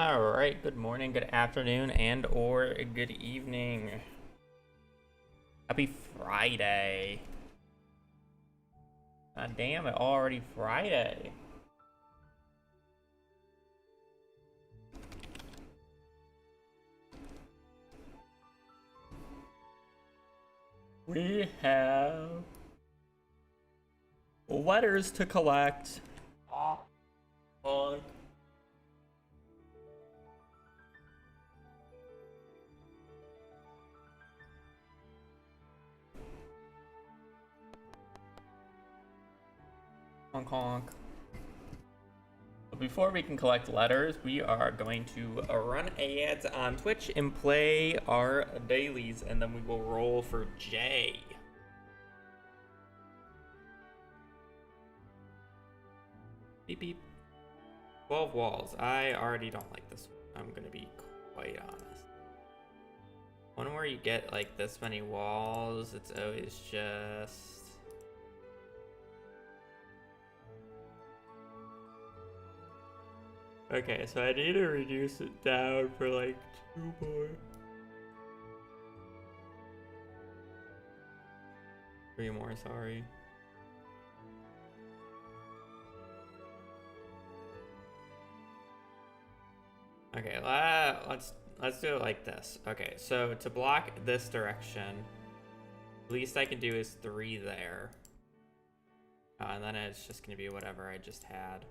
All right, good morning, good afternoon, and or good evening. Happy Friday. God damn it, already Friday. We have letters to collect. Oh, honk honk. But before we can collect letters, we are going to run ads on Twitch and play our dailies, and then we will roll for J. Beep beep. 12 walls. I already don't like this one. I'm gonna be quite honest. One where you get like this many walls, it's always just... Okay, so I need to reduce it down for like 2 more. 3 more, sorry. Okay, let's do it like this. Okay, so to block this direction, least I can do is 3 there. And then it's just gonna be whatever I just had.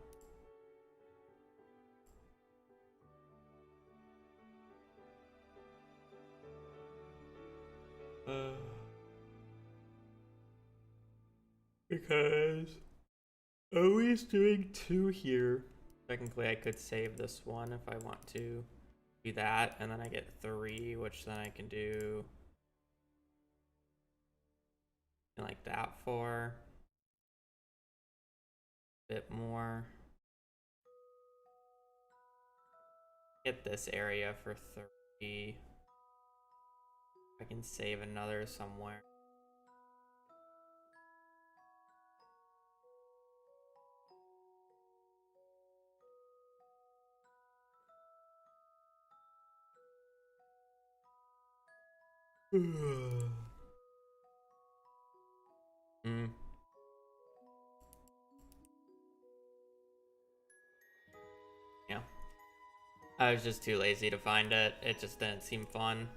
Because always doing 2 here. Technically, I could save this one if I want to do that, and then I get 3, which then I can do like that for a bit more. Get this area for 3. I can save another somewhere. Hmm. Yeah. I was just too lazy to find it. It just didn't seem fun.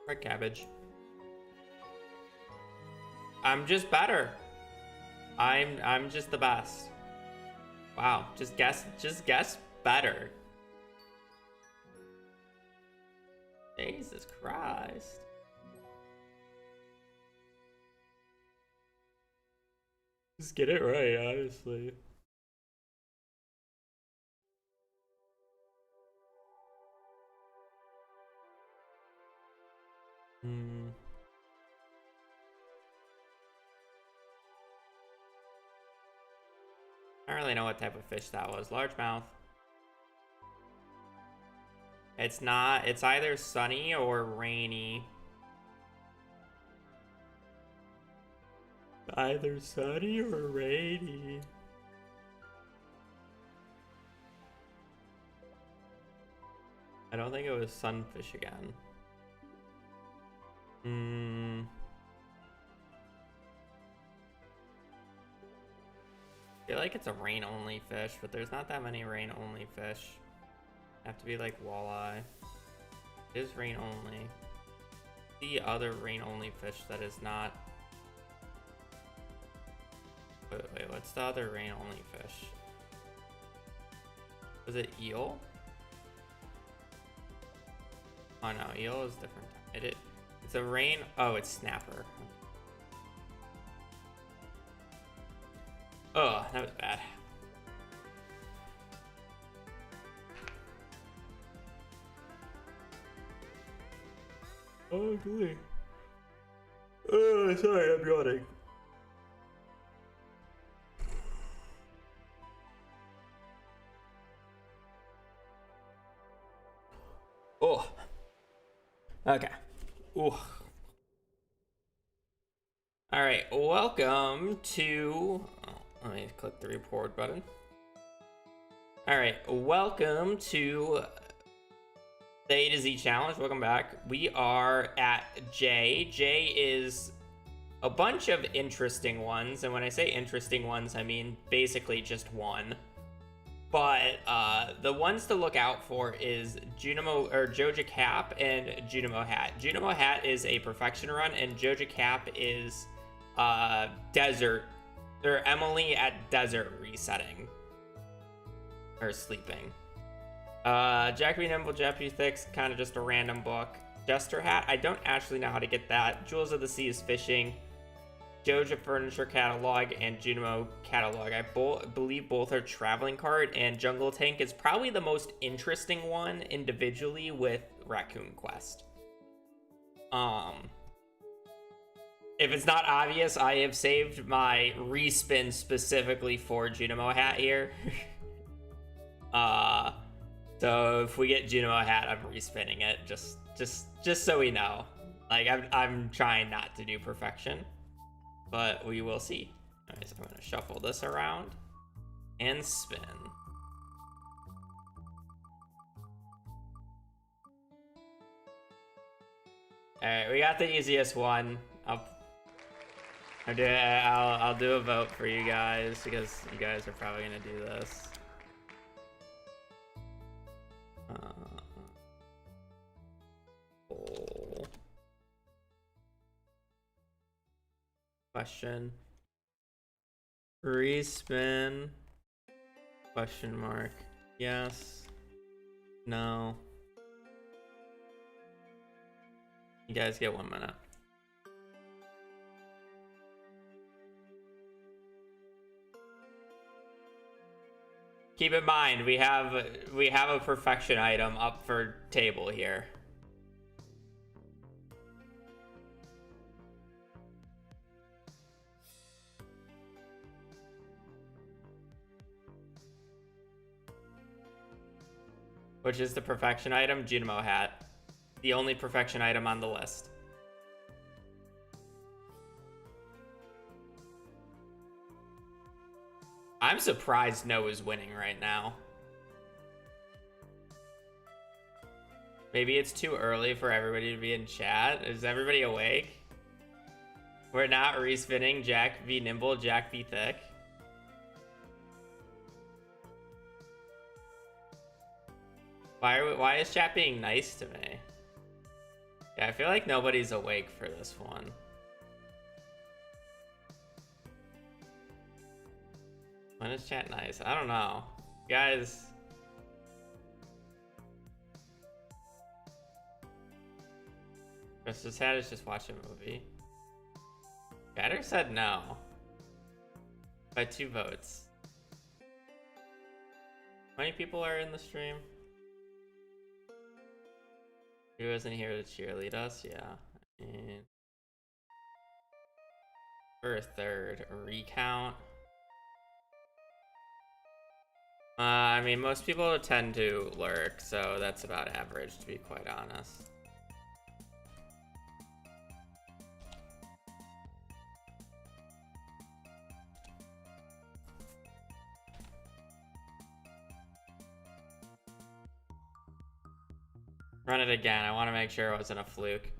Red cabbage. I'm just better. I'm just the best. Wow, just guess better. Jesus Christ. Just get it right, honestly. I don't really know what type of fish that was. Largemouth. It's not. It's either sunny or rainy. Either sunny or rainy. I don't think it was sunfish again. I feel like it's a rain-only fish, but there's not that many rain-only fish. Have to be like walleye. It is rain-only. The other rain-only fish that is not... Wait, what's the other rain-only fish? Was it eel? Oh no, eel is different. It's a rain... Oh, it's snapper. Oh, that was bad. Oh, golly. Oh, sorry, I'm yawning. Oh. Okay. Ooh. All right, welcome to. Oh, let me click the report button. All right, welcome to the A to Z challenge. Welcome back. We are at J. J is a bunch of interesting ones, and when I say interesting ones, I mean basically just one. But the ones to look out for is Junimo or Joja Cap and Junimo Hat. Junimo Hat is a perfection run, and Joja Cap is desert. They're Emily at desert resetting or sleeping. Jack B. Nimble, Jack B. Thick's kind of just a random book. Jester Hat, I don't actually know how to get that. Jewels of the Sea is fishing. Joja Furniture Catalog and Junimo Catalog. I believe both are traveling card, and Jungle Tank is probably the most interesting one individually with Raccoon Quest. If it's not obvious, I have saved my respin specifically for Junimo Hat here. So if we get Junimo Hat, I'm respinning it just so we know. Like I'm trying not to do perfection. But we will see. Alright, so I'm gonna shuffle this around and spin. Alright, we got the easiest one. I'll do a vote for you guys because you guys are probably gonna do this. Question. Respin. Question mark. Yes. No. You guys get 1 minute. Keep in mind, we have a perfection item up for table here. Which is the perfection item? Junimo Hat. The only perfection item on the list. I'm surprised No is winning right now. Maybe it's too early for everybody to be in chat. Is everybody awake? We're not respinning Jack v Nimble, Jack v Thick. Why is chat being nice to me? Yeah, I feel like nobody's awake for this one. When is chat nice? I don't know. Guys. Christmas Hat is just watch a movie. Chatter said no. By 2 votes. How many people are in the stream? Who wasn't here to cheerlead us? Yeah. And for a third, a recount. I mean, most people tend to lurk, so that's about average, to be quite honest. Run it again. I want to make sure it wasn't a fluke.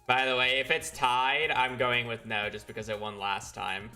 By the way, if it's tied, I'm going with no just because it won last time.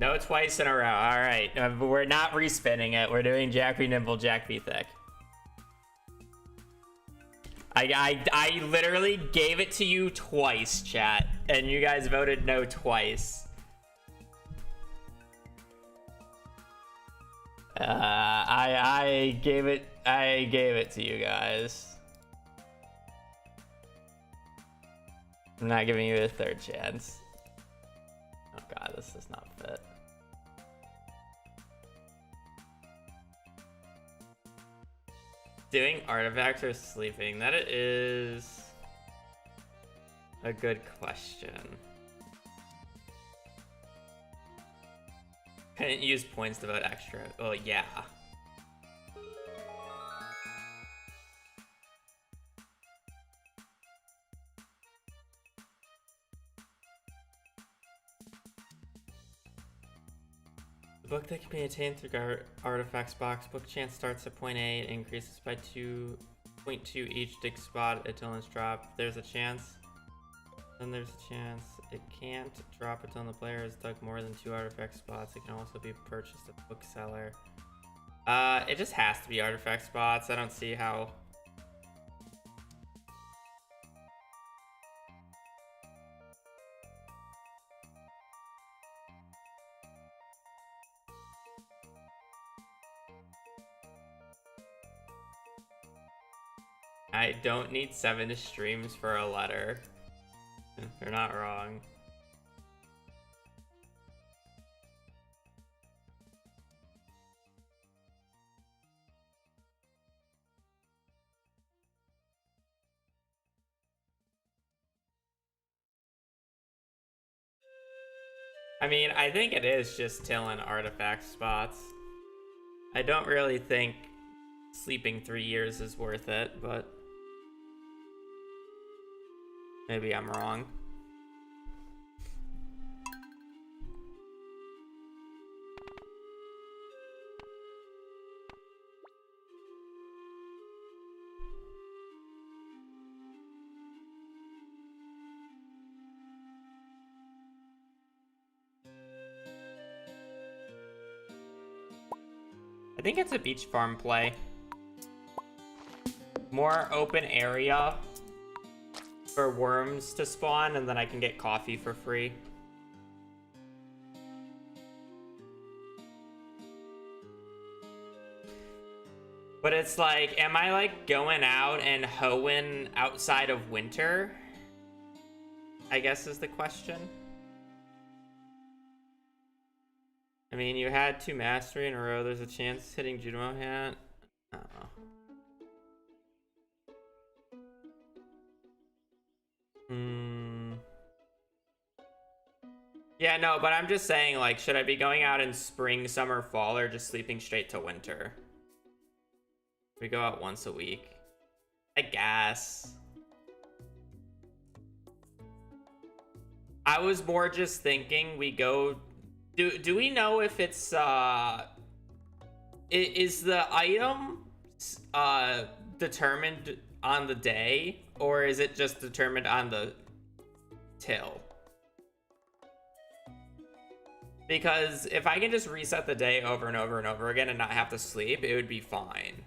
No, twice in a row. All right, we're not respinning it. We're doing Jack B Nimble, Jack B Thick. I literally gave it to you twice, chat, and you guys voted no twice. I gave it to you guys. I'm not giving you a third chance. Oh god, this does not fit. Doing artifacts or sleeping? That is a good question. Couldn't use points to vote extra. Oh yeah. The book that can be attained through artifacts box. Book chance starts at 0.8, increases by 2.2 each dig spot until it's dropped. There's a chance. Then there's a chance. It can't drop until the player has dug more than 2 artifact spots. It can also be purchased at bookseller. It just has to be artifact spots. I don't see how. I don't need 7 streams for a letter. They're not wrong. I mean, I think it is just tilling artifact spots. I don't really think sleeping 3 years is worth it, but maybe I'm wrong. I think it's a beach farm play. More open area for worms to spawn, and then I can get coffee for free. But it's like, am I like going out and hoeing outside of winter? I guess is the question. I mean, you had 2 mastery in a row. There's a chance hitting Juno hat. I don't know. Yeah, no, but I'm just saying, like, should I be going out in spring, summer, fall, or just sleeping straight to winter? We go out once a week. I guess. I was more just thinking we go... Do we know if it's, is the item, determined on the day, or is it just determined on the till? Because if I can just reset the day over and over and over again and not have to sleep, it would be fine.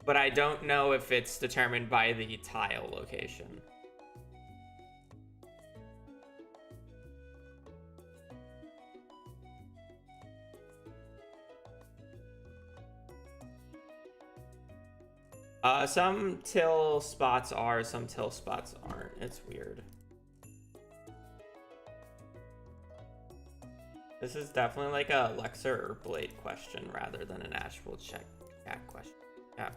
But I don't know if it's determined by the tile location. Some till spots are, some till spots aren't. It's weird. This is definitely like a Lexer or Blade question rather than an actual chat question. Yeah.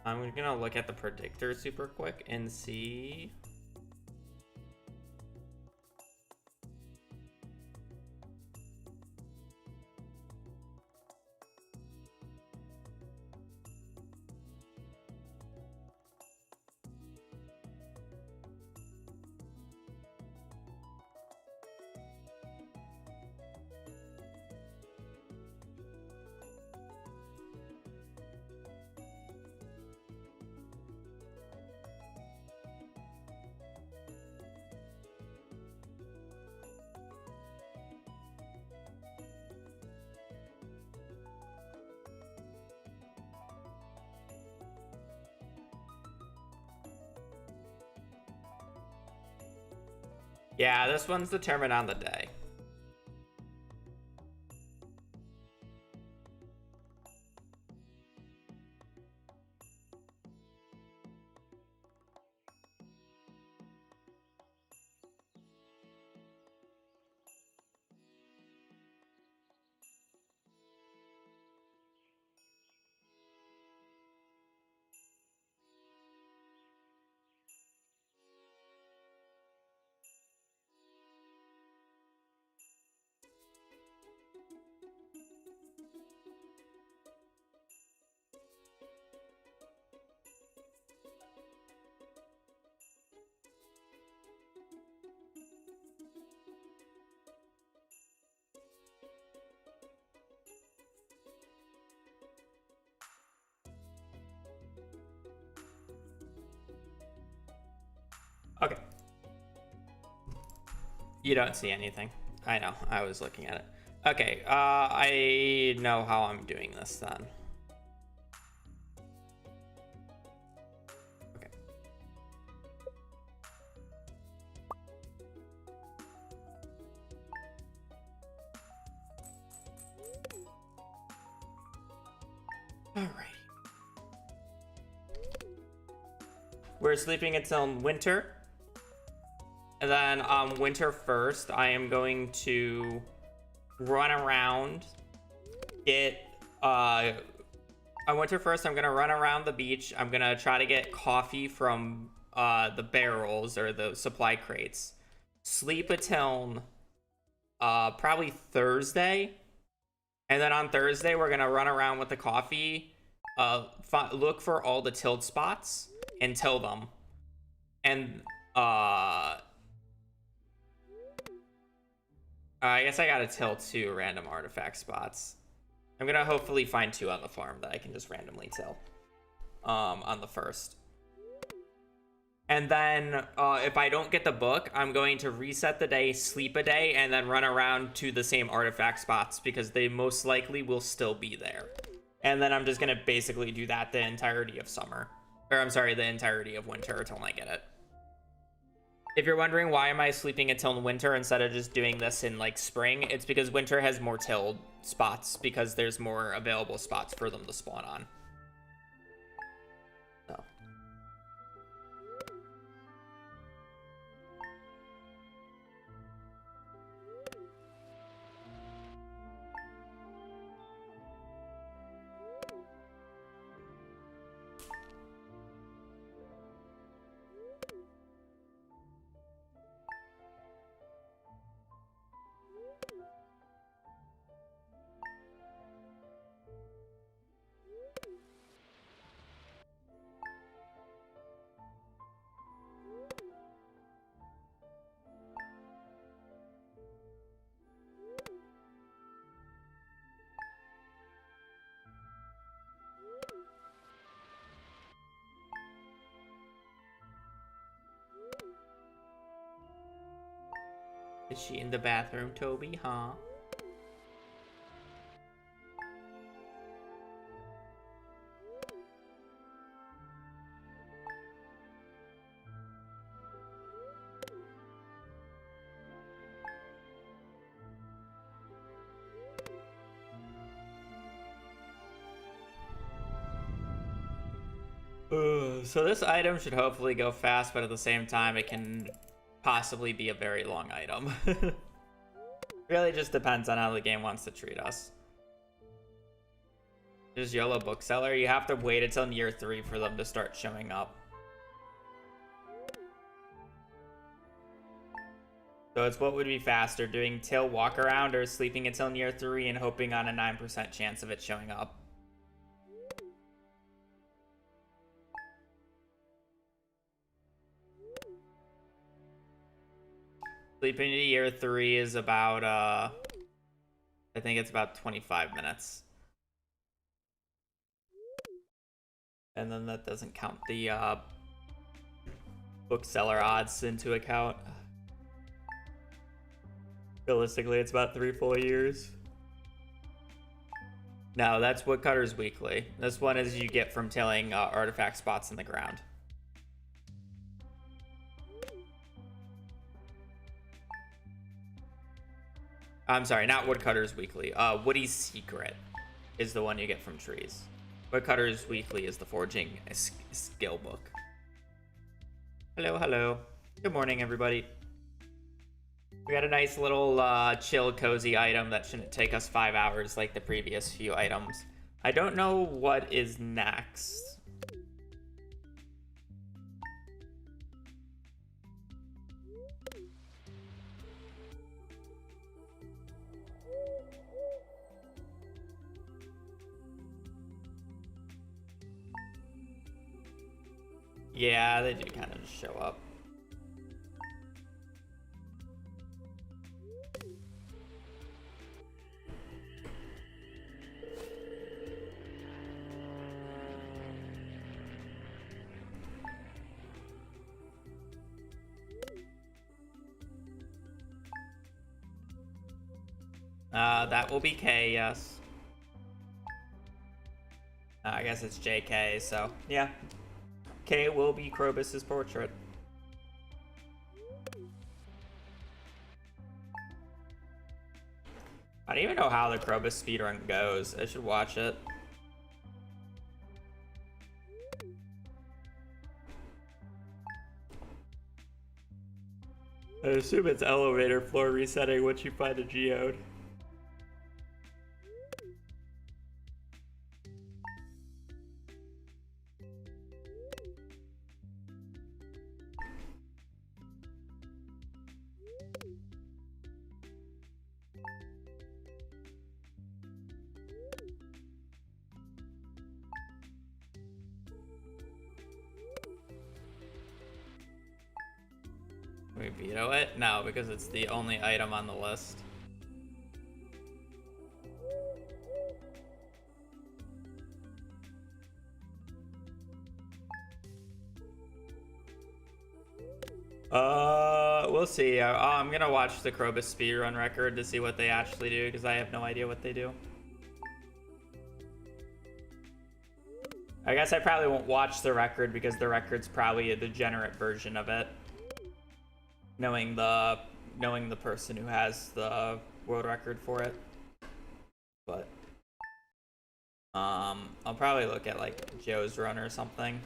I'm gonna look at the predictor super quick and see. Yeah, this one's determined on the day. Okay. You don't see anything. I know. I was looking at it. Okay. I know how I'm doing this then. Okay. Alright. We're sleeping until winter. And then winter first, I am going to run around, get on winter first, I'm gonna run around the beach. I'm gonna try to get coffee from the barrels or the supply crates. Sleep until probably Thursday. And then on Thursday, we're gonna run around with the coffee, look for all the tilled spots and till them. And I guess I gotta till 2 random artifact spots. I'm gonna hopefully find 2 on the farm that I can just randomly till on the first. And then if I don't get the book, I'm going to reset the day, sleep a day, and then run around to the same artifact spots because they most likely will still be there. And then I'm just gonna basically do that the entirety of summer. Or I'm sorry, the entirety of winter until I get it. If you're wondering why am I sleeping until winter instead of just doing this in like spring, it's because winter has more tilled spots because there's more available spots for them to spawn on. So. Is she in the bathroom, Toby, huh? So this item should hopefully go fast, but at the same time, it can possibly be a very long item. Really just depends on how the game wants to treat us. There's YOLO Bookseller. You have to wait until year 3 for them to start showing up. So it's what would be faster, doing till walk around or sleeping until year 3 and hoping on a 9% chance of it showing up. Sleeping to year 3 is about, I think it's about 25 minutes. And then that doesn't count the bookseller odds into account. Realistically, it's about 3 full years. No, that's Woodcutter's Weekly. This one is you get from tilling artifact spots in the ground. I'm sorry, not Woodcutter's Weekly. Woody's Secret is the one you get from trees. Woodcutter's Weekly is the forging skill book. Hello, hello. Good morning, everybody. We got a nice little chill, cozy item that shouldn't take us 5 hours like the previous few items. I don't know what is next. Yeah, they do kind of just show up. That will be K, yes. I guess it's JK, so yeah. K will be Krobus's portrait. I don't even know how the Krobus speedrun goes. I should watch it. I assume it's elevator floor resetting once you find a geode. Can we veto it? No, because it's the only item on the list. We'll see. I'm gonna watch the Krobus speedrun record to see what they actually do, because I have no idea what they do. I guess I probably won't watch the record because the record's probably a degenerate version of it. Knowing the person who has the world record for it. But I'll probably look at like Joe's run or something.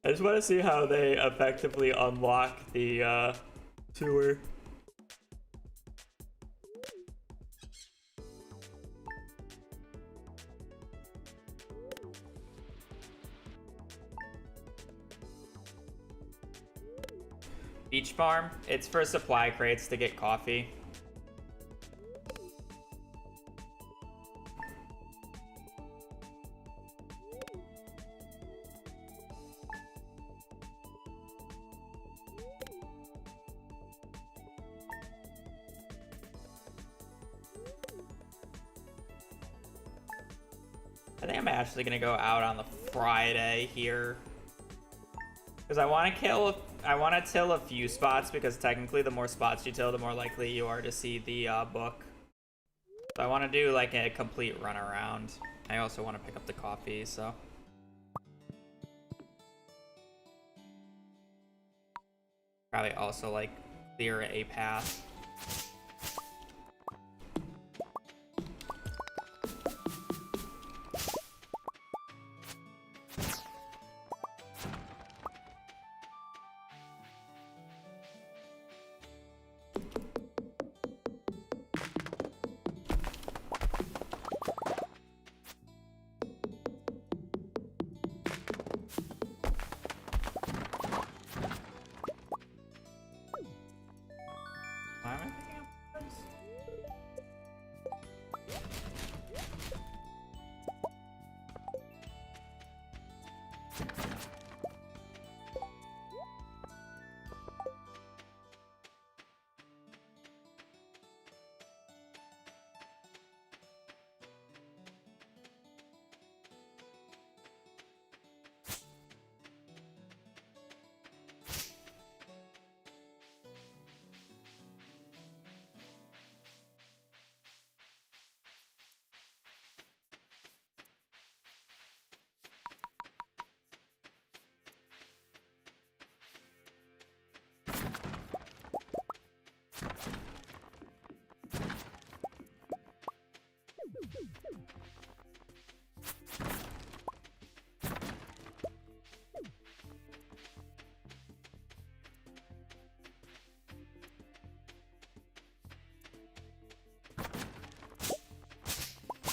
I just want to see how they effectively unlock the tour. Beach Farm, it's for supply crates to get coffee. I think I'm actually gonna go out on the Friday here. Because I want to till a few spots, because technically the more spots you till, the more likely you are to see the book. So I want to do like a complete run around. I also want to pick up the coffee, so. Probably also like clear a path. Why am I picking up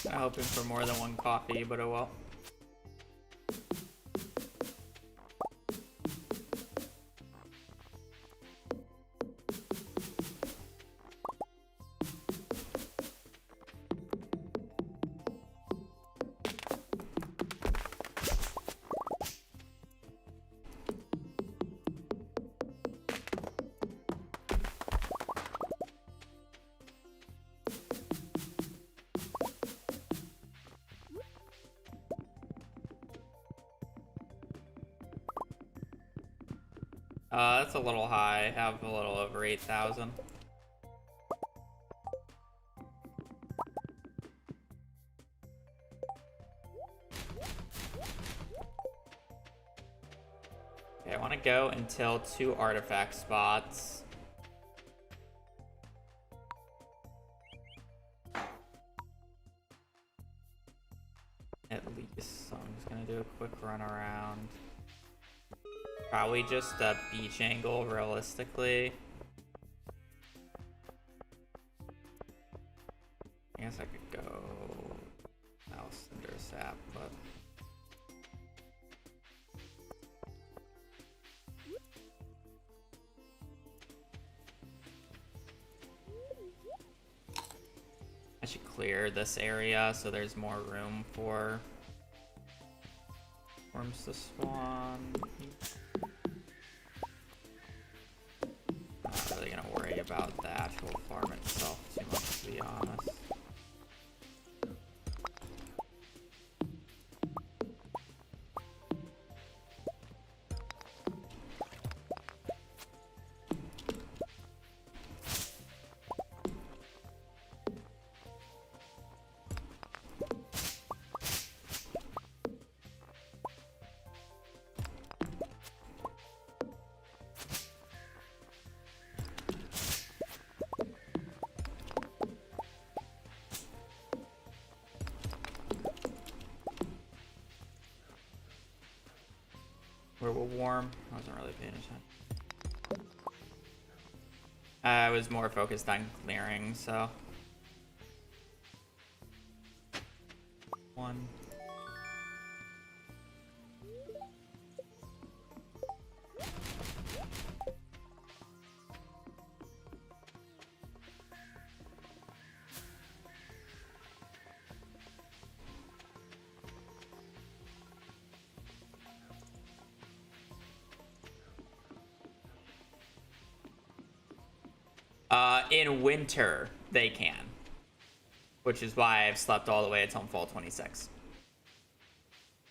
I'm hoping for more than one coffee, but oh well. That's a little high. I have a little over 8,000. Okay, I want to go until 2 artifact spots. At least, so I'm just gonna do a quick run around. Probably just a beach angle, realistically. I guess I could go Mouse Cinder Sap, but I should clear this area so there's more room for worms to spawn. Not really gonna worry about the actual farm itself too much, to be honest. Where we're warm. I wasn't really paying attention. I was more focused on clearing, so. 1. In winter, they can. Which is why I've slept all the way until fall 26.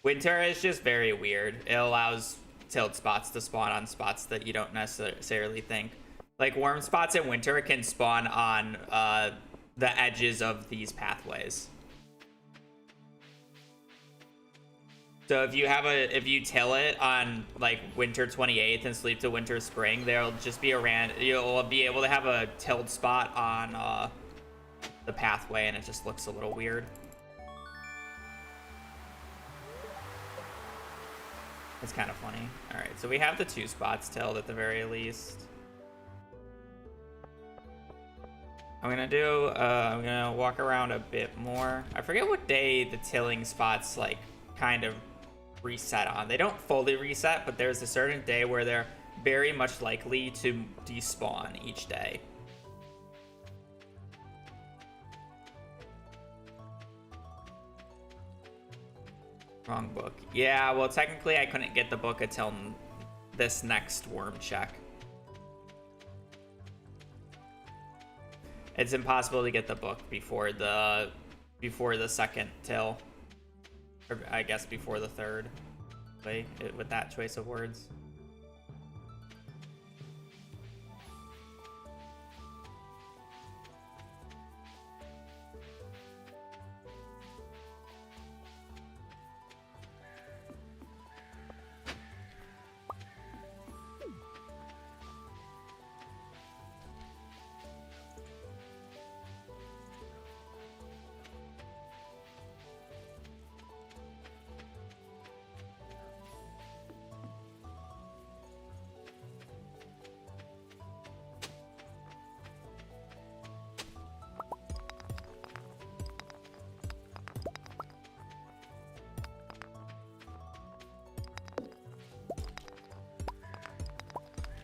Winter is just very weird. It allows tilt spots to spawn on spots that you don't necessarily think. Like, worm spots in winter can spawn on the edges of these pathways. So if you till it on like winter 28th and sleep to winter spring, there'll just be you'll be able to have a tilled spot on the pathway, and it just looks a little weird. It's kind of funny. All right, so we have the 2 spots tilled at the very least. I'm gonna walk around a bit more. I forget what day the tilling spots like kind of reset on. They don't fully reset, but there's a certain day where they're very much likely to despawn each day. Wrong book. Yeah, well, technically I couldn't get the book until this next worm check. It's impossible to get the book before the second till. Or I guess before the third, with that choice of words.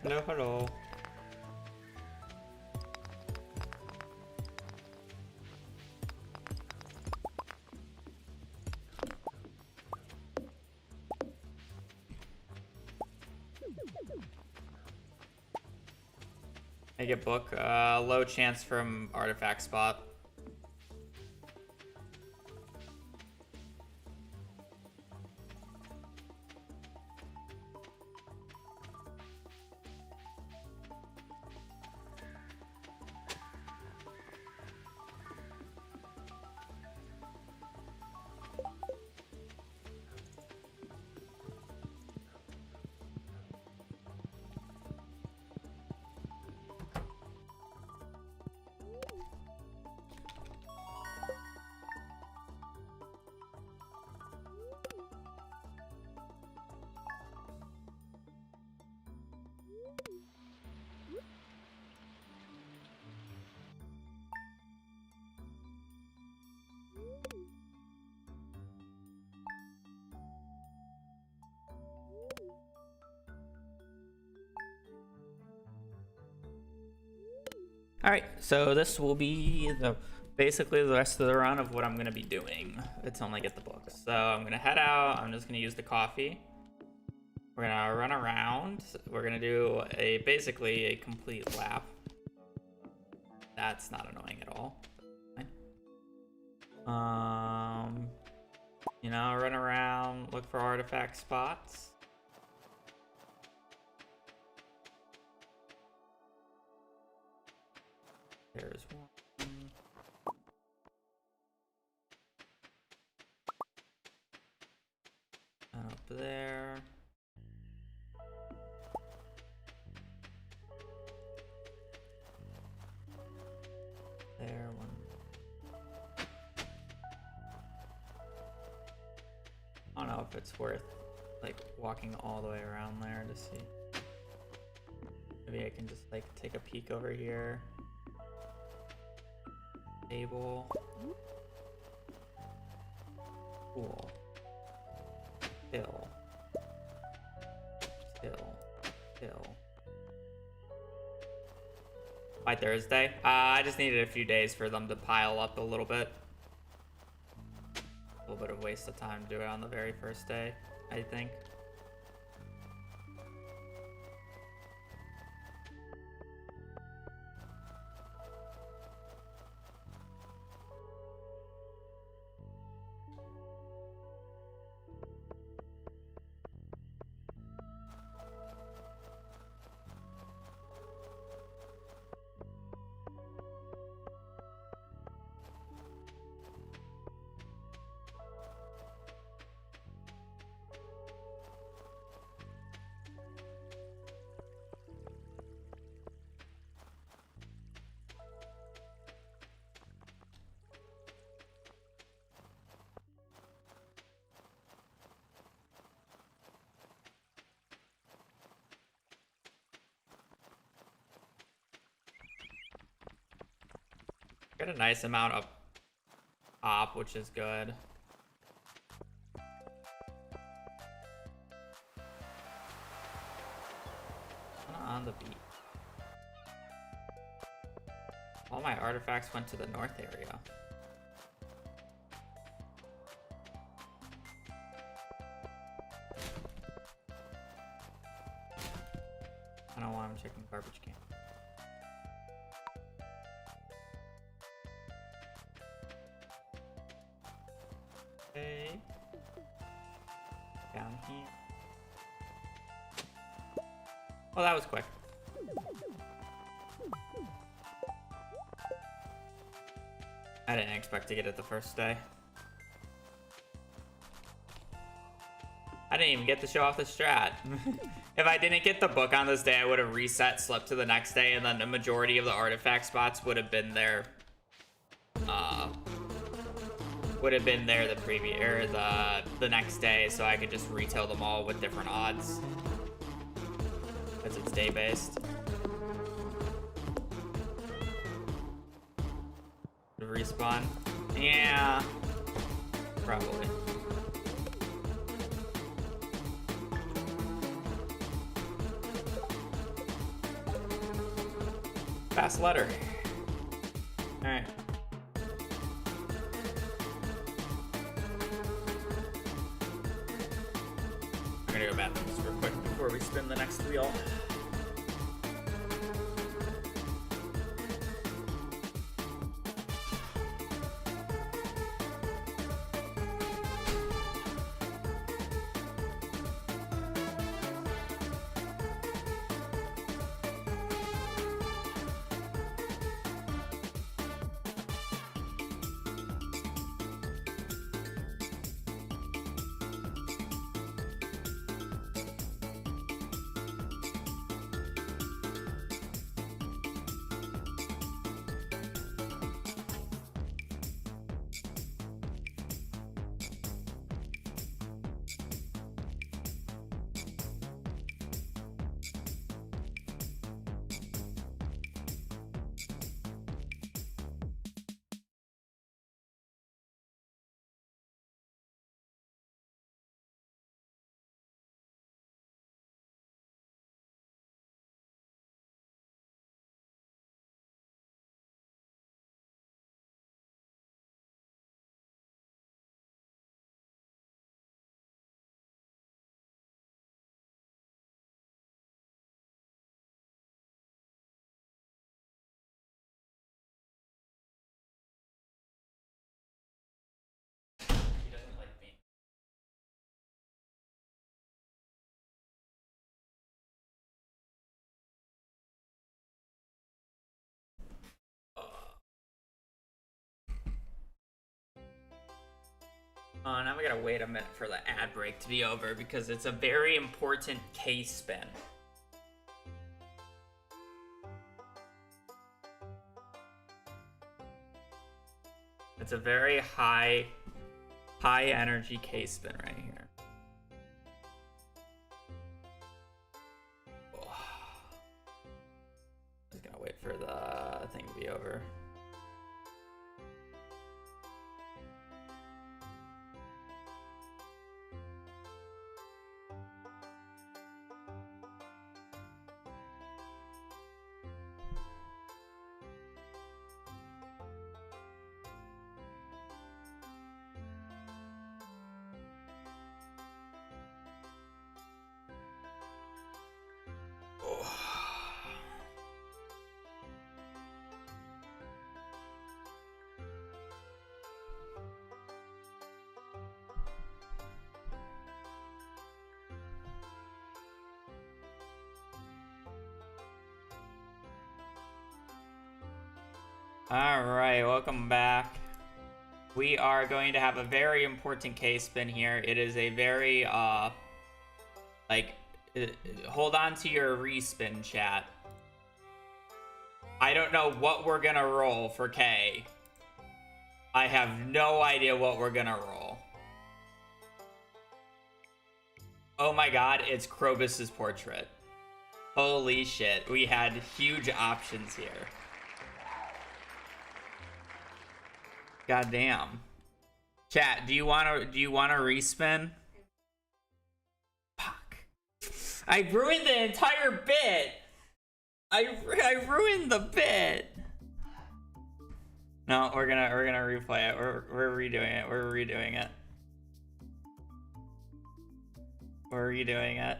Hello, hello. I get book. Low chance from artifact spot. All right, so this will be basically the rest of the run of what I'm gonna be doing. It's only get the book. So I'm gonna head out. I'm just gonna use the coffee. We're gonna run around. We're gonna do basically a complete lap. That's not annoying at all. You know, run around, look for artifact spots. There's one. Up there. There, one. I don't know if it's worth like walking all the way around there to see. Maybe I can just like take a peek over here. Table. Cool. Hill. By Thursday? I just needed a few days for them to pile up a little bit. A little bit of waste of time to do it on the very first day, I think. Got a nice amount of op, which is good. On the beat. All my artifacts went to the north area. I don't know why I'm checking garbage can. Okay. Down here. Well, that was quick. I didn't expect to get it the first day. I didn't even get to show off the strat. If I didn't get the book on this day, I would have reset, slept to the next day, and then the majority of the artifact spots would have been there. The previous or the next day, so I could just retail them all with different odds, because it's day based. The respawn, yeah, probably. fast letter. Alright. I'm gonna go bathrooms real quick before we spin the next wheel. He doesn't like me. Now we gotta wait a minute for the ad break to be over because it's a very important case spin. It's a very high energy case spin right here. Just gonna wait for the thing to be over. Alright, welcome back. We are going to have a very important case spin here. It is a very, hold on to your respin, chat. I don't know what we're gonna roll for K. I have no idea what we're gonna roll. Oh my god, it's Krobus's portrait. Holy shit, we had huge options here. God damn. Chat, do you wanna respin? Fuck. I ruined the entire bit. I ruined the bit. No, we're gonna replay it. We're redoing it. We're redoing it. We're redoing it.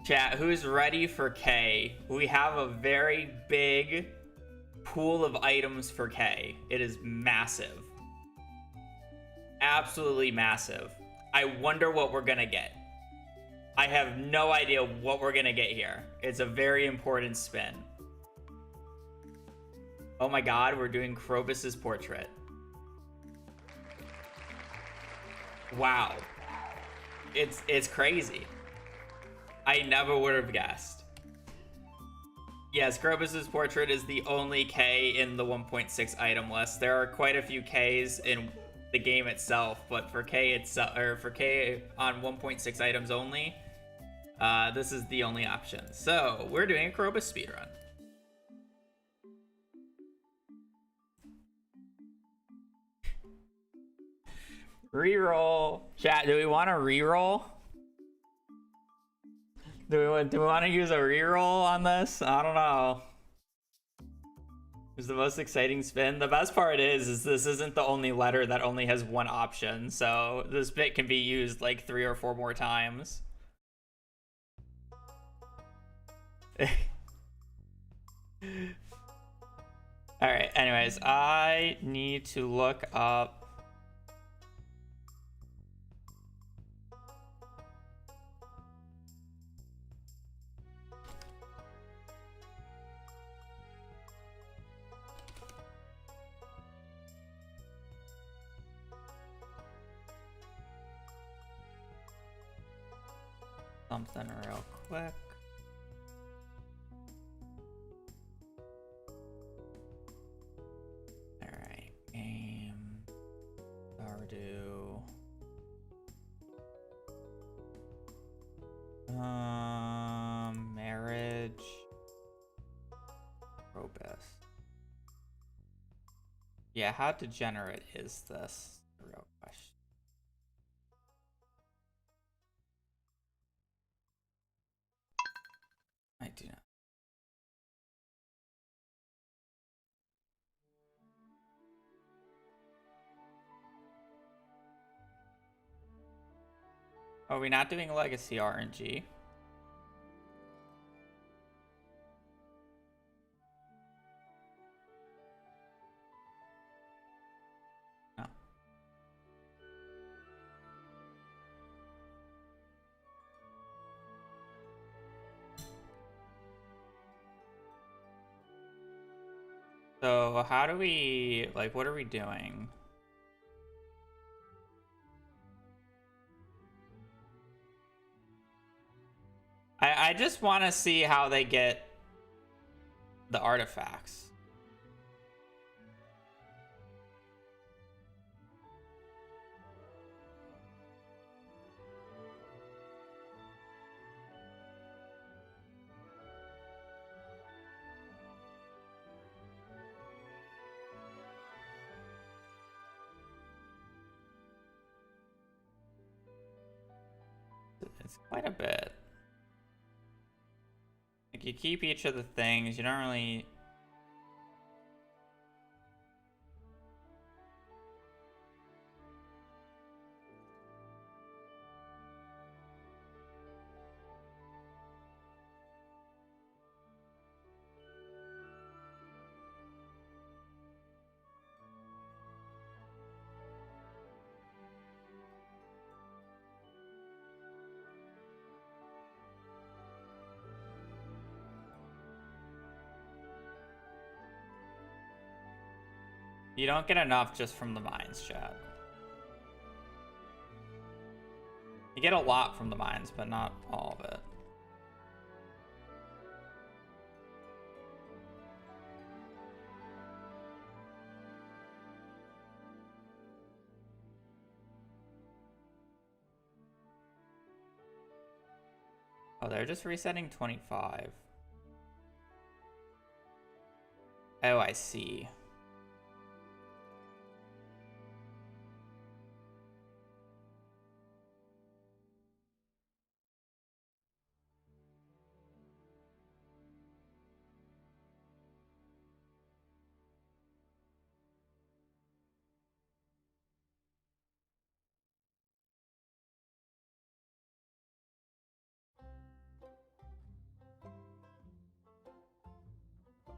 Chat, who's ready for K? We have a very big pool of items for K. It is massive. Absolutely massive. I wonder what we're gonna get. I have no idea what we're gonna get here. It's a very important spin. Oh my god, we're doing Krobus's portrait. Wow. It's crazy. I never would have guessed. Yes, Krobus's portrait is the only K in the 1.6 item list. There are quite a few Ks in the game itself, but for K itself, or for K on 1.6 items only, this is the only option. So we're doing a Krobus speedrun. Reroll. Chat, do we want to reroll? Do we want to use a reroll on this? I don't know. It's the most exciting spin. The best part is this isn't the only letter that only has one option, so this bit can be used like 3 or 4 more times. Alright, anyways, I need to look up something real quick. Alright, game, Stardew. Marriage, Robust. Yeah, how degenerate is this? The real question. I do not. Are we not doing legacy RNG? No. So how do we, like, what are we doing? I just want to see how they get the artifacts. It's quite a bit. Like, you keep each of the things, you don't really... You don't get enough just from the mines, chat. You get a lot from the mines, but not all of it. Oh, they're just resetting 25. Oh, I see.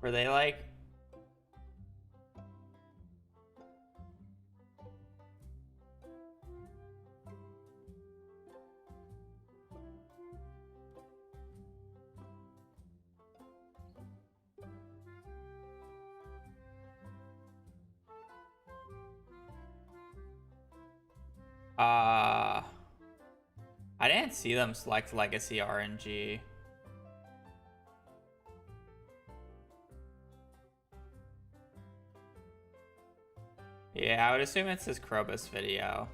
Were they like... I didn't see them select Legacy RNG. Yeah, I would assume it's his Krobus video.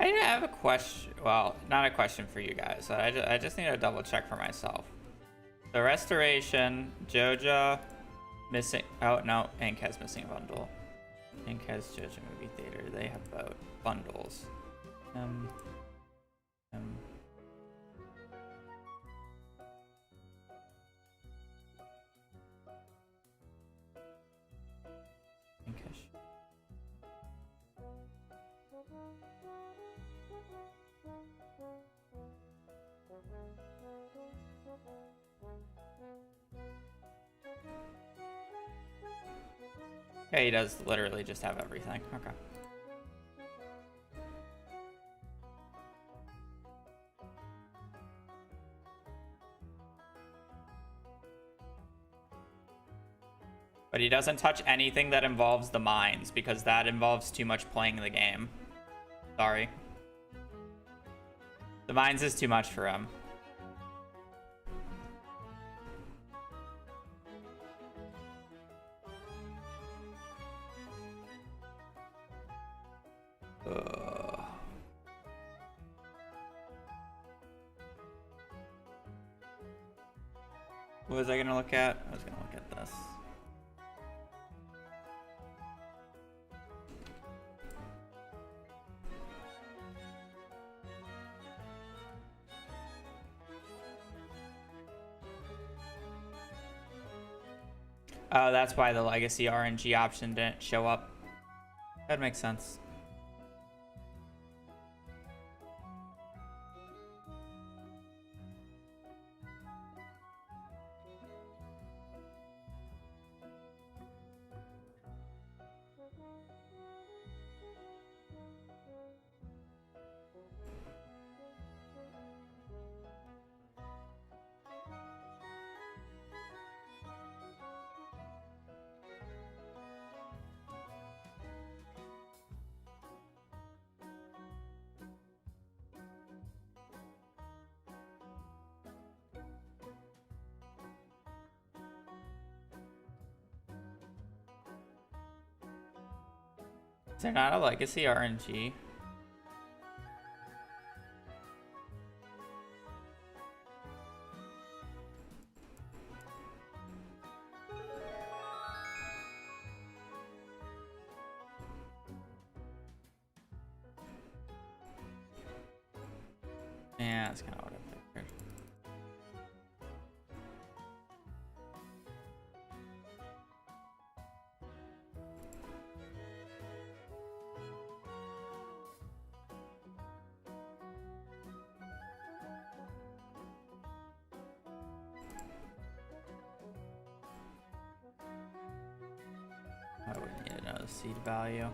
I have a question. Well, not a question for you guys. I just need to double check for myself. The Restoration, Joja, missing. Oh no, Ankaz missing a bundle. Ankaz, Joja Movie Theater. They have both bundles. Um. Yeah, he does literally just have everything. Okay. But he doesn't touch anything that involves the mines, because that involves too much playing the game. Sorry. The mines is too much for him. What was I gonna look at? I was gonna look at this. Oh, that's why the legacy RNG option didn't show up. That makes sense. Is there not a legacy RNG? Yeah, that's kind of what I figured. I would need to know the seed value.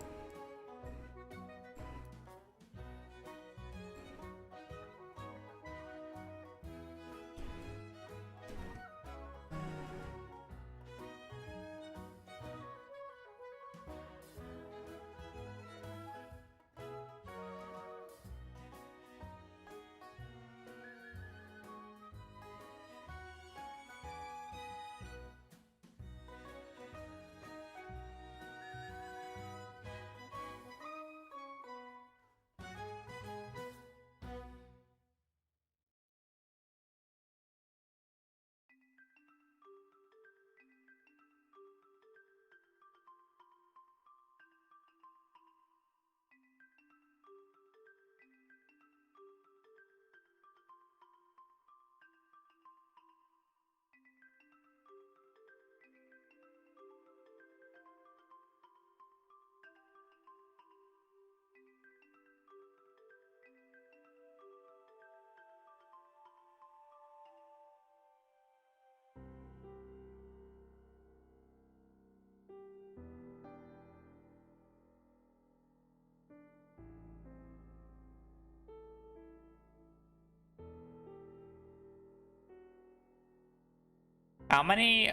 How many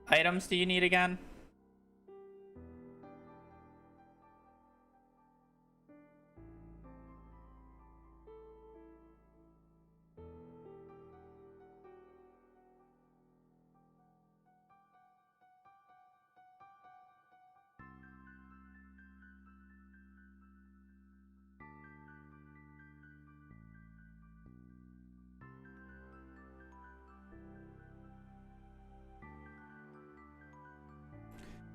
items do you need again?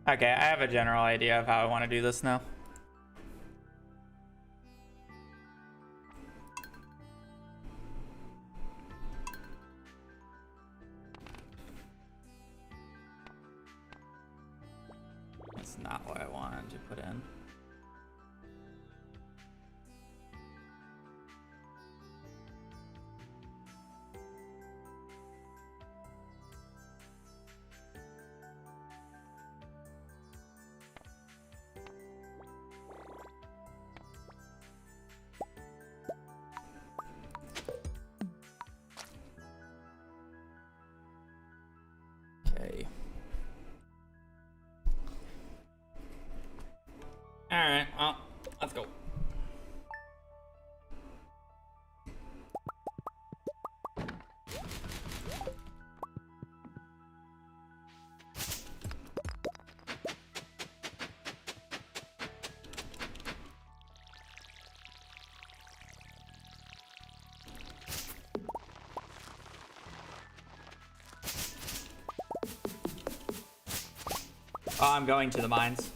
Okay, I have a general idea of how I want to do this now. That's not what I wanted to put in. Okay. Alright, well, let's go. Oh, I'm going to the mines.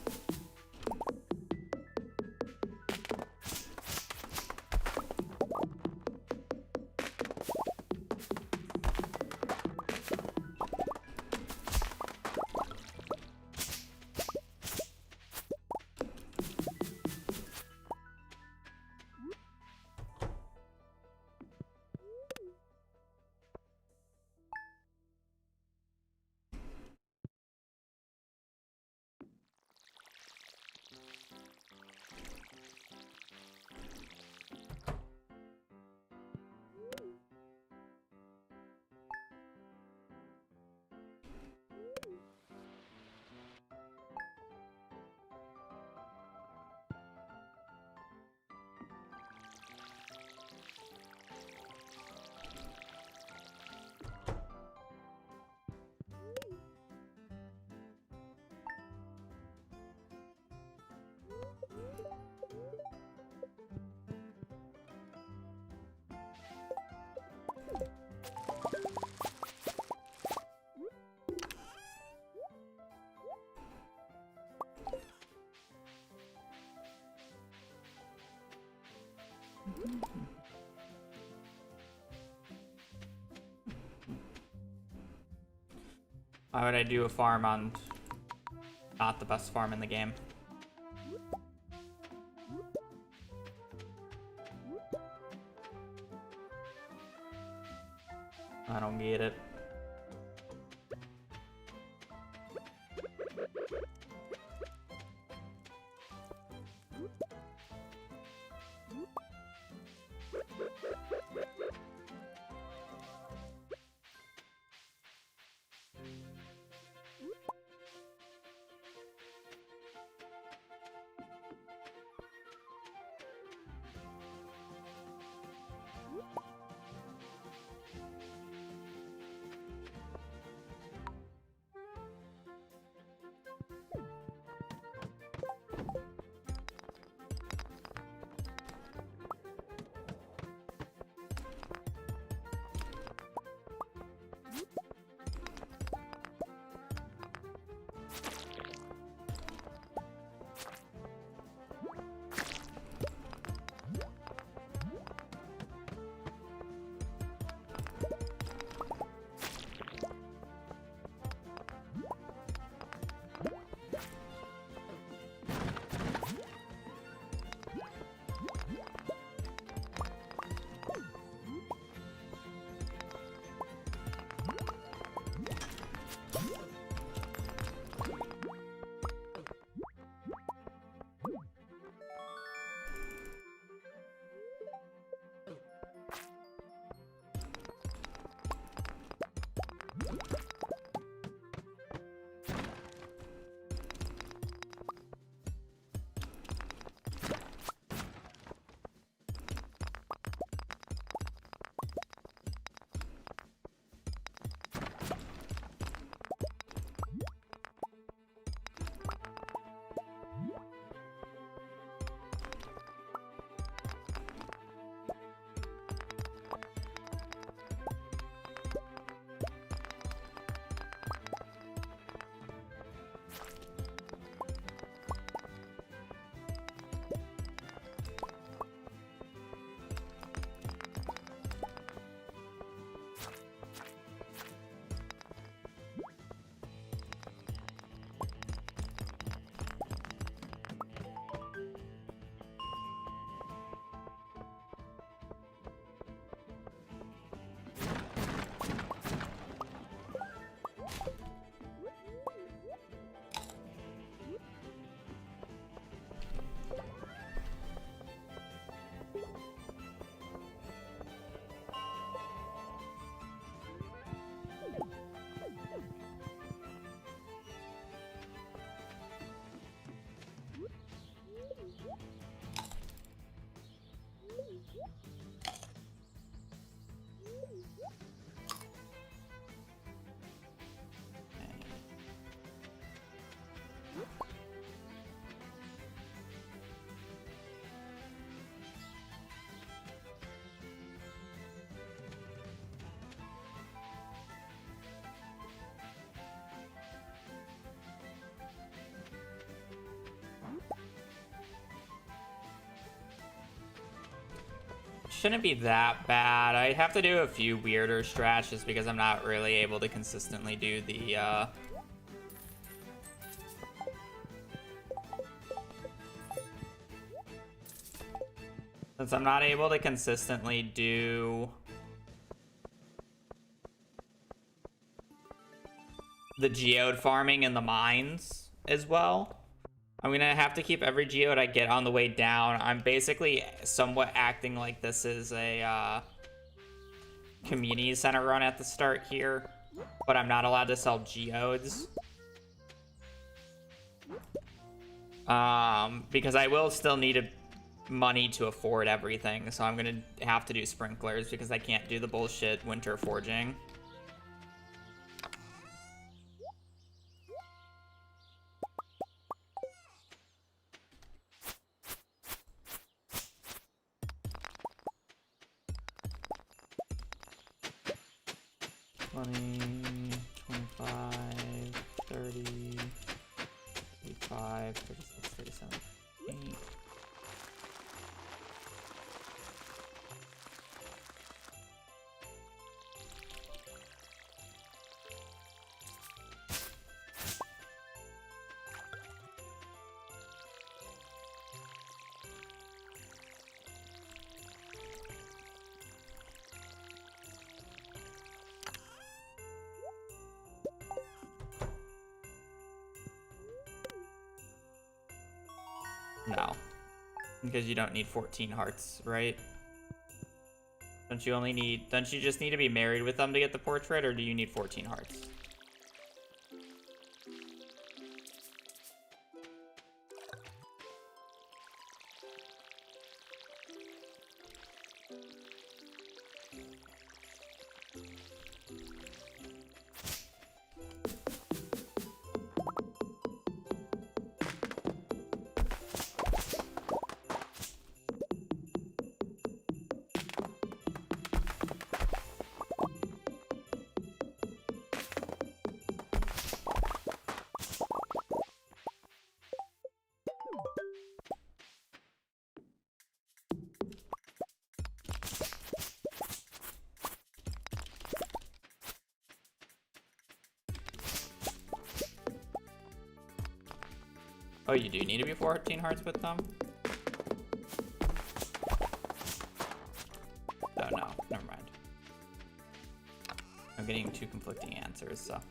Why would I do a farm on not the best farm in the game? I don't get it. shouldn't be that bad. I have to do a few weirder strats just because I'm not really able to consistently do the since I'm not able to consistently do the geode farming in the mines as well. I'm gonna have to keep every geode I get on the way down. I'm basically somewhat acting like this is a community center run at the start here, but I'm not allowed to sell geodes. Because I will still need money to afford everything, so I'm gonna have to do sprinklers because I can't do the bullshit winter forging. $20, $25, $30, $35, $36, $37, $8. No, because you don't need 14 hearts, right? Don't you just need to be married with them to get the portrait, or do you need 14 hearts? Oh, you do need to be 14 hearts with them? Oh, no. Never mind. I'm getting two conflicting answers, so...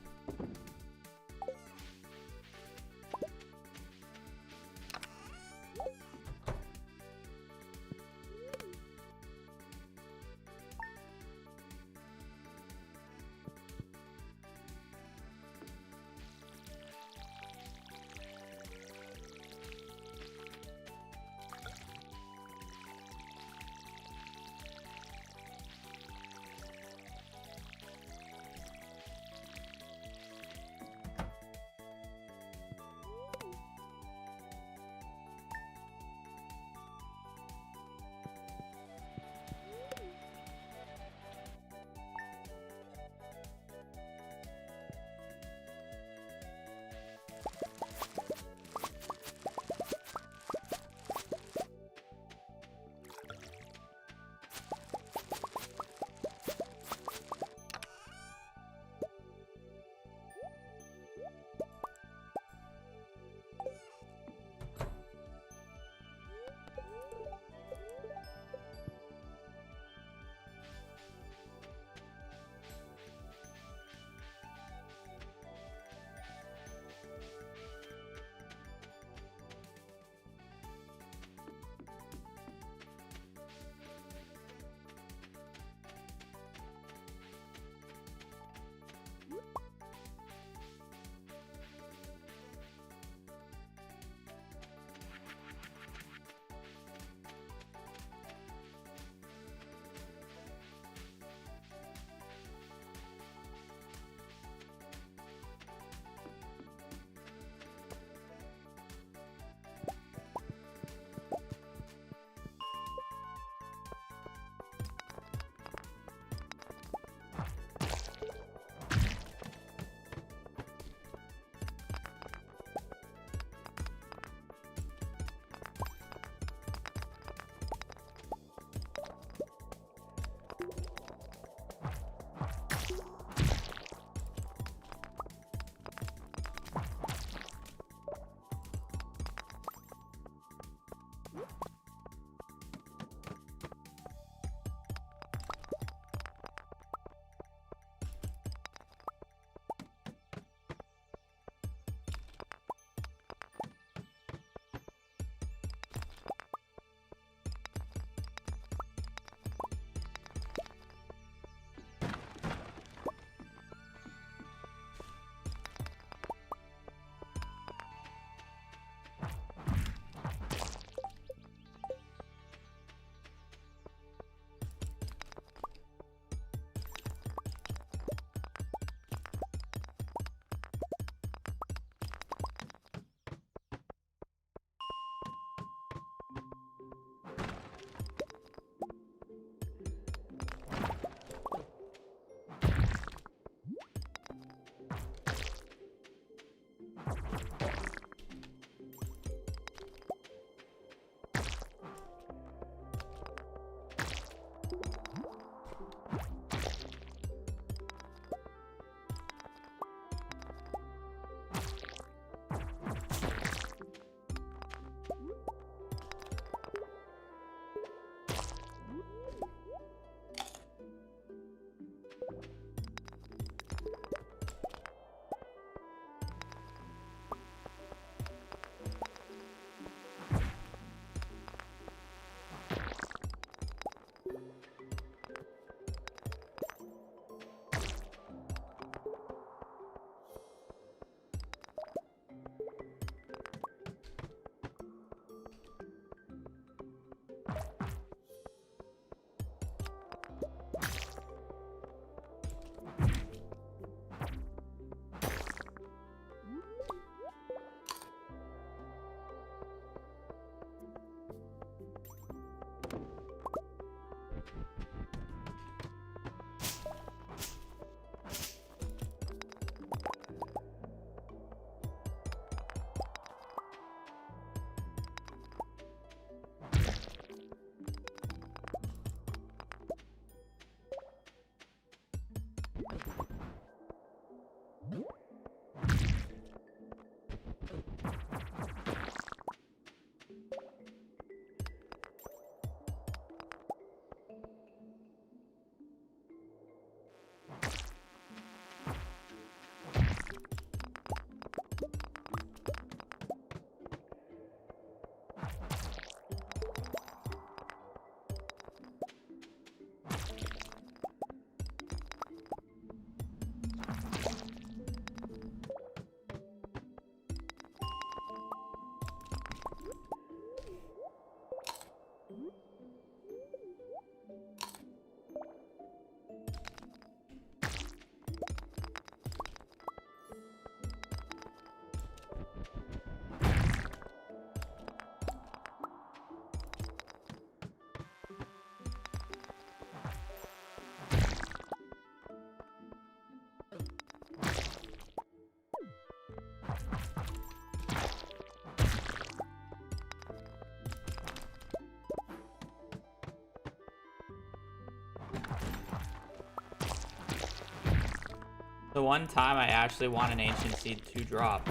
The one time I actually want an Ancient Seed to drop,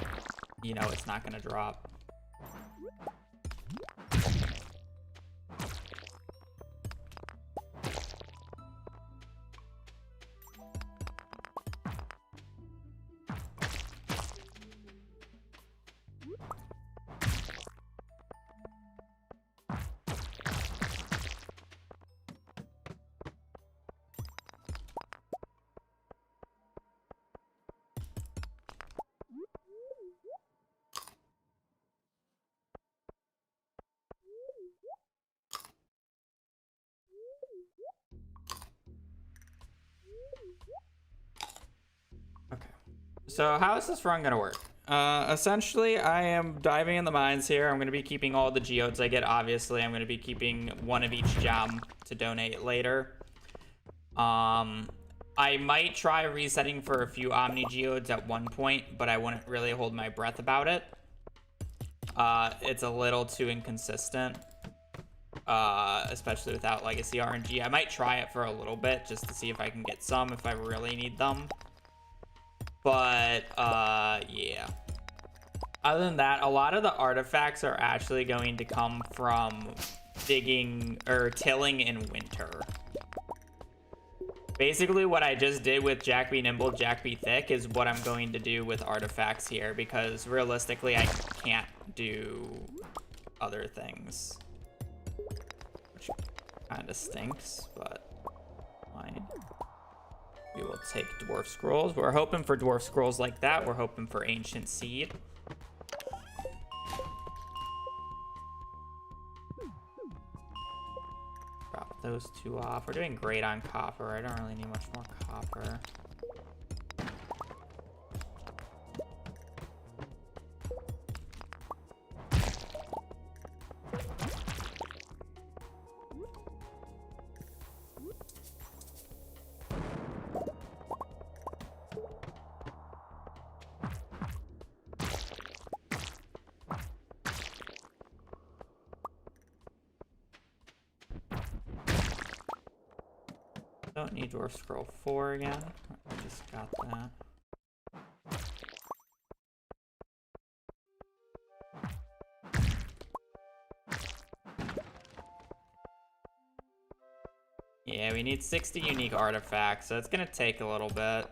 you know it's not gonna drop. So how is this run gonna work? Essentially, I am diving in the mines here. I'm gonna be keeping all the geodes I get. Obviously, I'm gonna be keeping one of each gem to donate later. I might try resetting for a few Omni geodes at one point, but I wouldn't really hold my breath about it. It's a little too inconsistent, especially without Legacy RNG. I might try it for a little bit just to see if I can get some if I really need them. But, yeah. Other than that, a lot of the artifacts are actually going to come from digging or tilling in winter. Basically, what I just did with Jack Be Nimble, Jack Be Thick is what I'm going to do with artifacts here, because realistically, I can't do other things. Which kind of stinks, but fine. We will take Dwarf Scrolls. We're hoping for Dwarf Scrolls like that. We're hoping for Ancient Seed. Drop those two off. We're doing great on copper. I don't really need much more copper. Don't need Dwarf Scroll 4 again. I just got that. Yeah, we need 60 unique artifacts, so it's gonna take a little bit.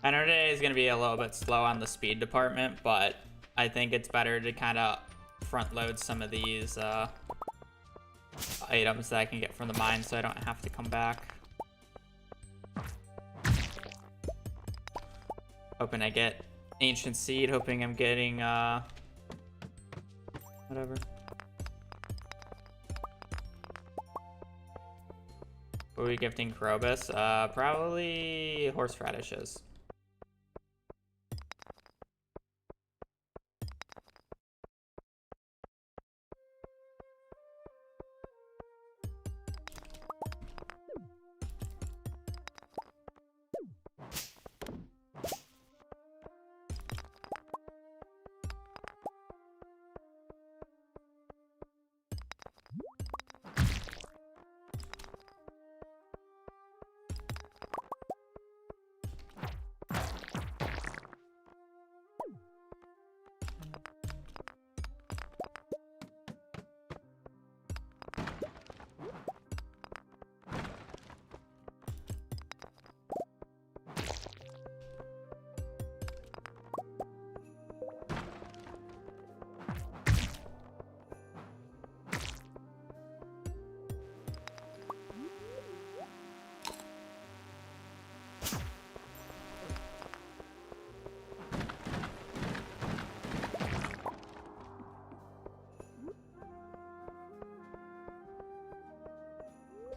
I know today is going to be a little bit slow on the speed department, but I think it's better to kind of front load some of these items that I can get from the mine so I don't have to come back. Hoping I get Ancient Seed, hoping I'm getting whatever. What are we gifting Krobus? Probably horseradishes.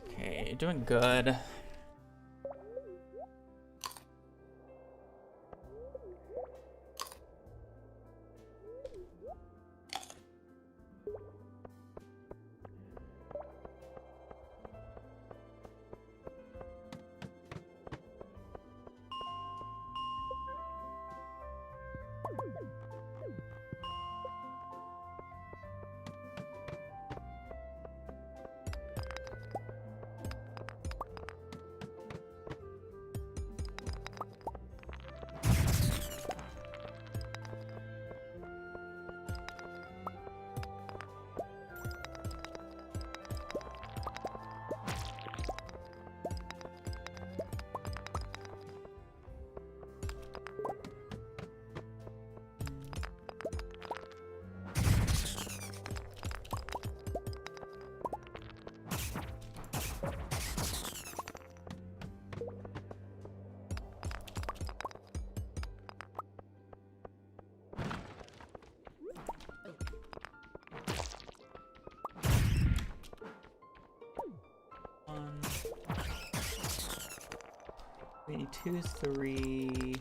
Okay, doing good. 22, 3.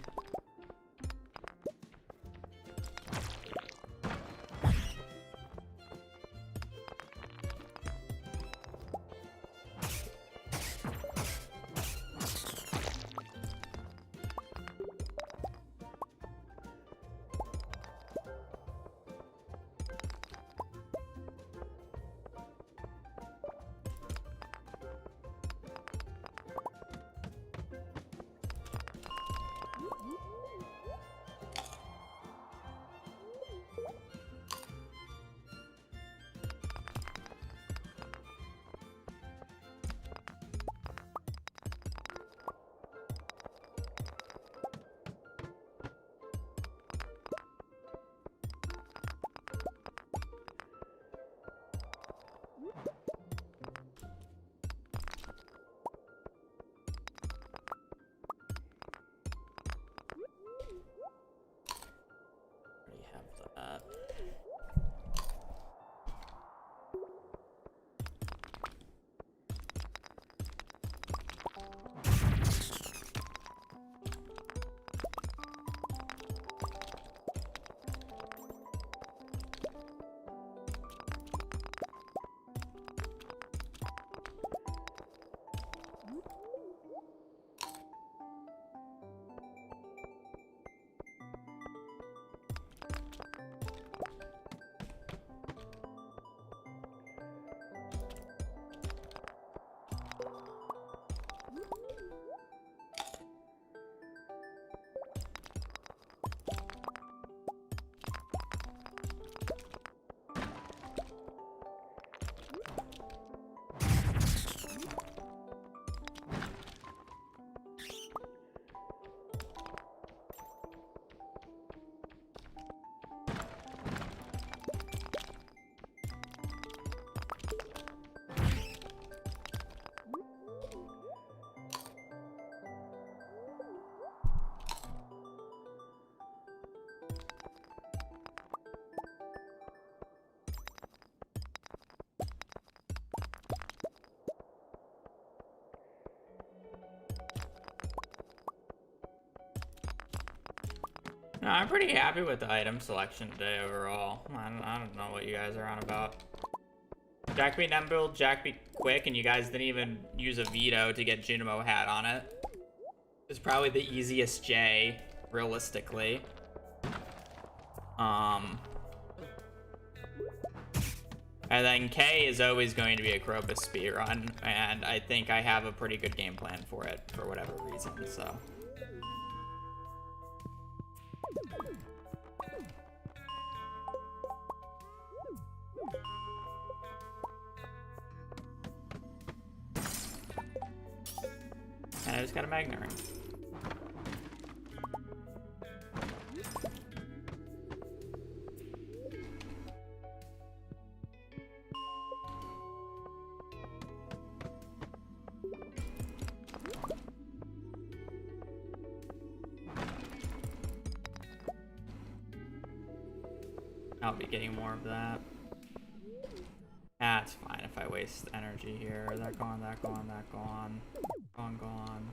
Already have that. No, I'm pretty happy with the item selection today overall. I don't know what you guys are on about. Jack beat Nimble, Jack beat Quick, and you guys didn't even use a veto to get Junimo hat on it. It's probably the easiest J, realistically. And then K is always going to be a Krobus speedrun, and I think I have a pretty good game plan for it, for whatever reason, so. And I just got a Magnet Ring. I'll be getting more of that. That's fine if I waste energy here. That gone, that gone, that gone. Gone, gone.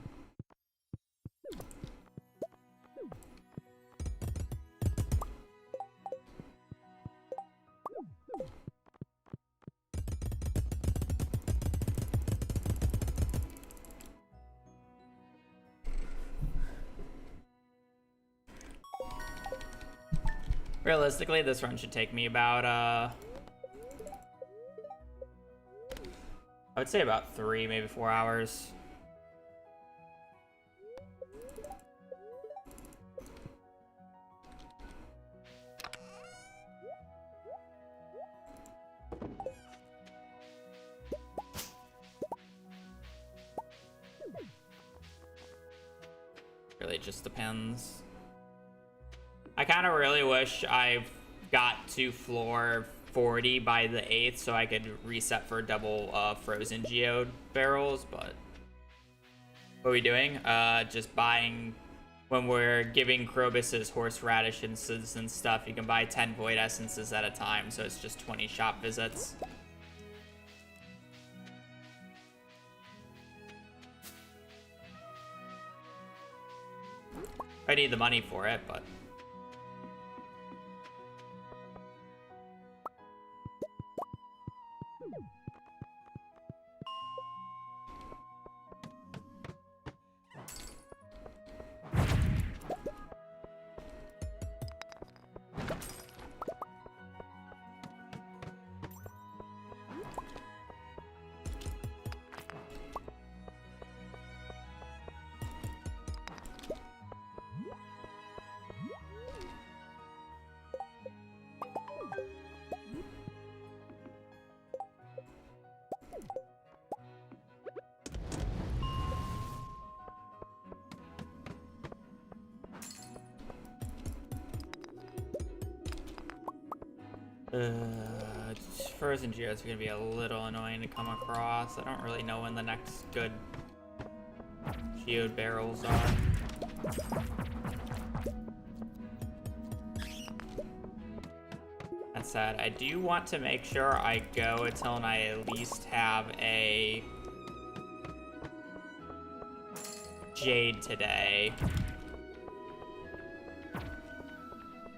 Realistically, this run should take me about, I would say about 3, maybe 4 hours. Really just depends. I kind of really wish I got to floor 40 by the 8th so I could reset for double frozen geode barrels, but what are we doing? Just buying, when we're giving Krobus horseradish instances and stuff, you can buy 10 void essences at a time, so it's just 20 shop visits. I need the money for it, but... Frozen Geodes are gonna be a little annoying to come across. I don't really know when the next good Geode barrels are. That said, I do want to make sure I go until I at least have a Jade today.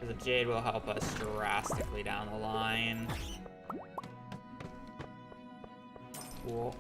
Because a Jade will help us drastically down the line. Cool.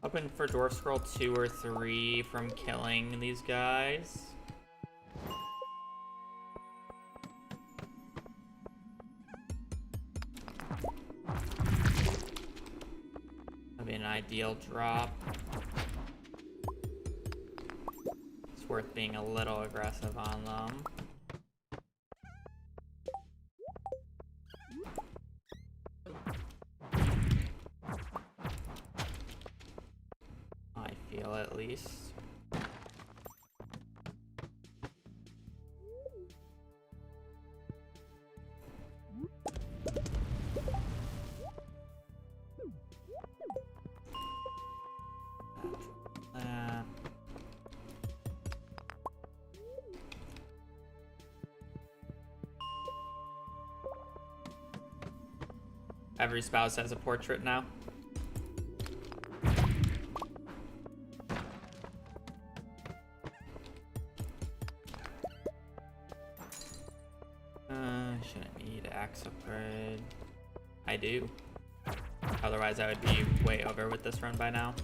Hoping for Dwarf Scroll 2 or 3 from killing these guys. That'd be an ideal drop. It's worth being a little aggressive on them. At least. Every spouse has a portrait now. Upgrade. I do. Otherwise, I would be way over with this run by now.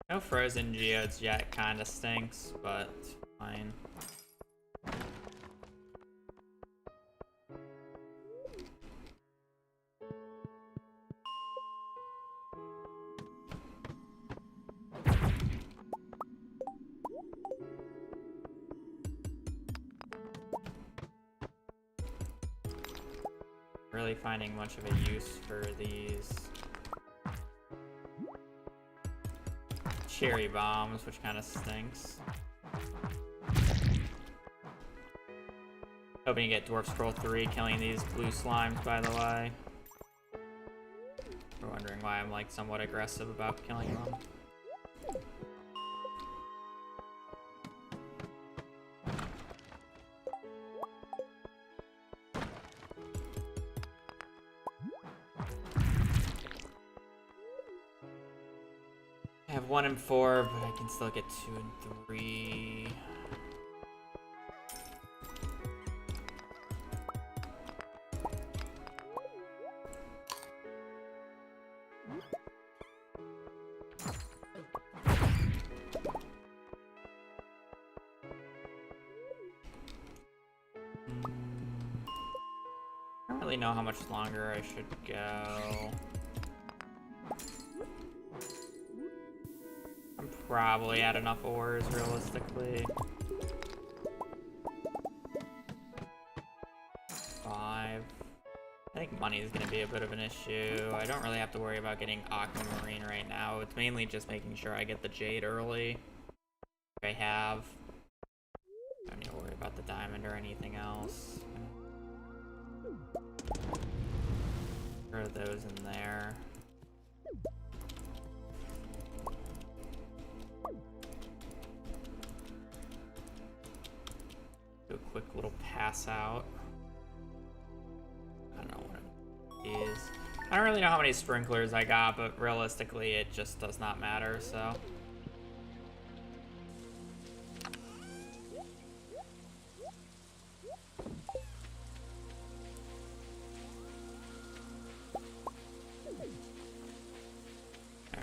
No Frozen Geodes yet, kinda stinks, but it's fine. Really finding much of a use for these cherry bombs, which kind of stinks. Hoping to get Dwarf Scroll 3, killing these blue slimes, by the way. You're wondering why I'm like somewhat aggressive about killing them. I have 1 and 4, but I can still get 2 and 3. I don't really know how much longer I should go. I'm probably at enough ores, realistically. 5. I think money is going to be a bit of an issue. I don't really have to worry about getting aquamarine right now. It's mainly just making sure I get the jade early. I have. I don't need to worry about the diamond or anything else. Throw those in there. Do a quick little pass out. I don't know what it is. I don't really know how many sprinklers I got, but realistically it just does not matter, so.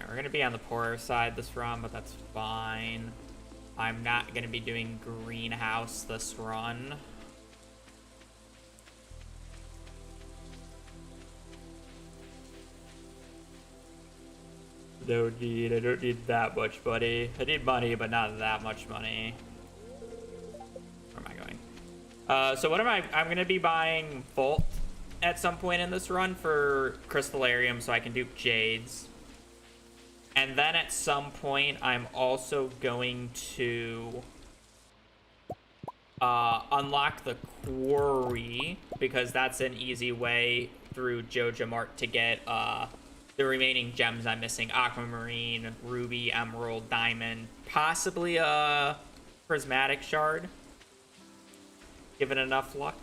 We're gonna be on the poorer side this run, but that's fine. I'm not gonna be doing greenhouse this run. I don't need that much money. I need money, but not that much money. Where am I going? So what am I'm gonna be buying Volt at some point in this run for Crystallarium so I can dupe Jades. And then at some point, I'm also going to unlock the quarry, because that's an easy way through Joja Mart to get the remaining gems I'm missing. Aquamarine, Ruby, Emerald, Diamond, possibly a Prismatic Shard, given enough luck.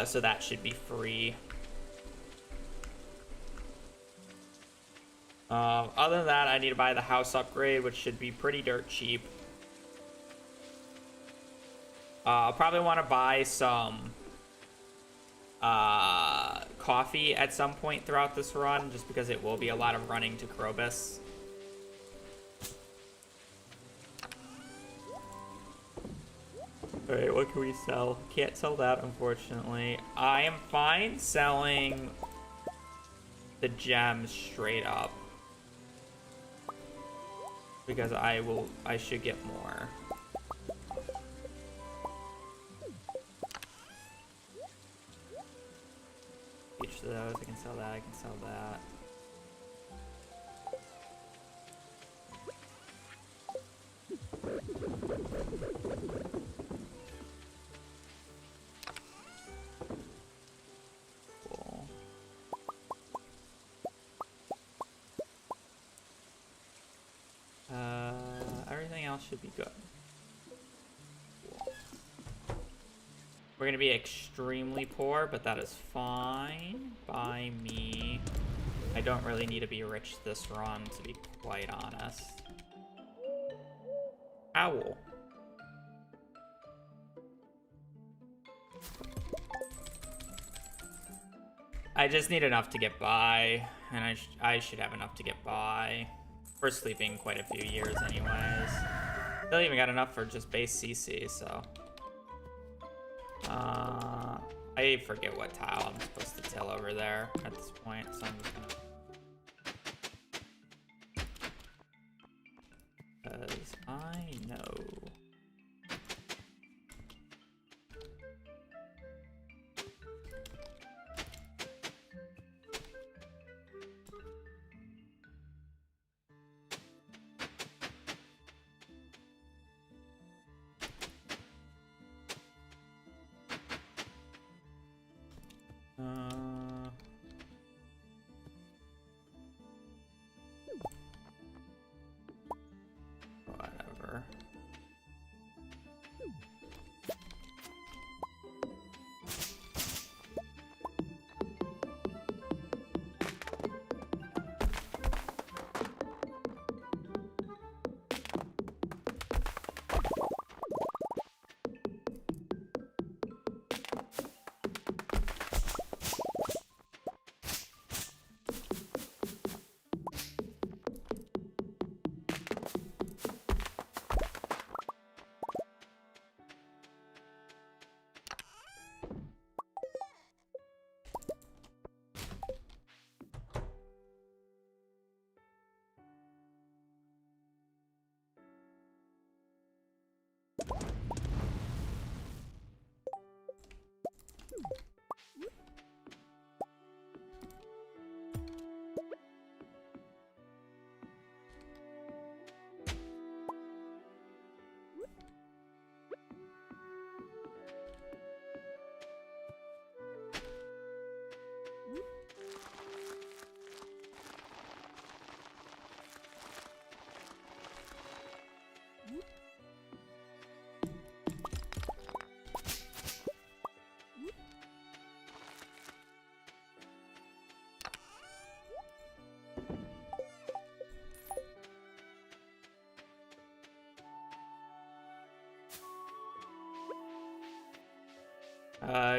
So that should be free. Other than that, I need to buy the house upgrade, which should be pretty dirt cheap. I'll probably want to buy some coffee at some point throughout this run, just because it will be a lot of running to Krobus. Alright, what can we sell? Can't sell that, unfortunately. I am fine selling the gems straight up, because I should get more. Each of those, I can sell that, I can sell that. Cool. Everything else should be good. Cool. We're gonna be extremely poor, but that is fine by me. I don't really need to be rich this run, to be quite honest. Owl. I just need enough to get by, and I should have enough to get by. We're sleeping quite a few years anyways. Still even got enough for just base CC, so. I forget what tile I'm supposed to till over there at this point, so I'm just gonna... Because I know. Whatever.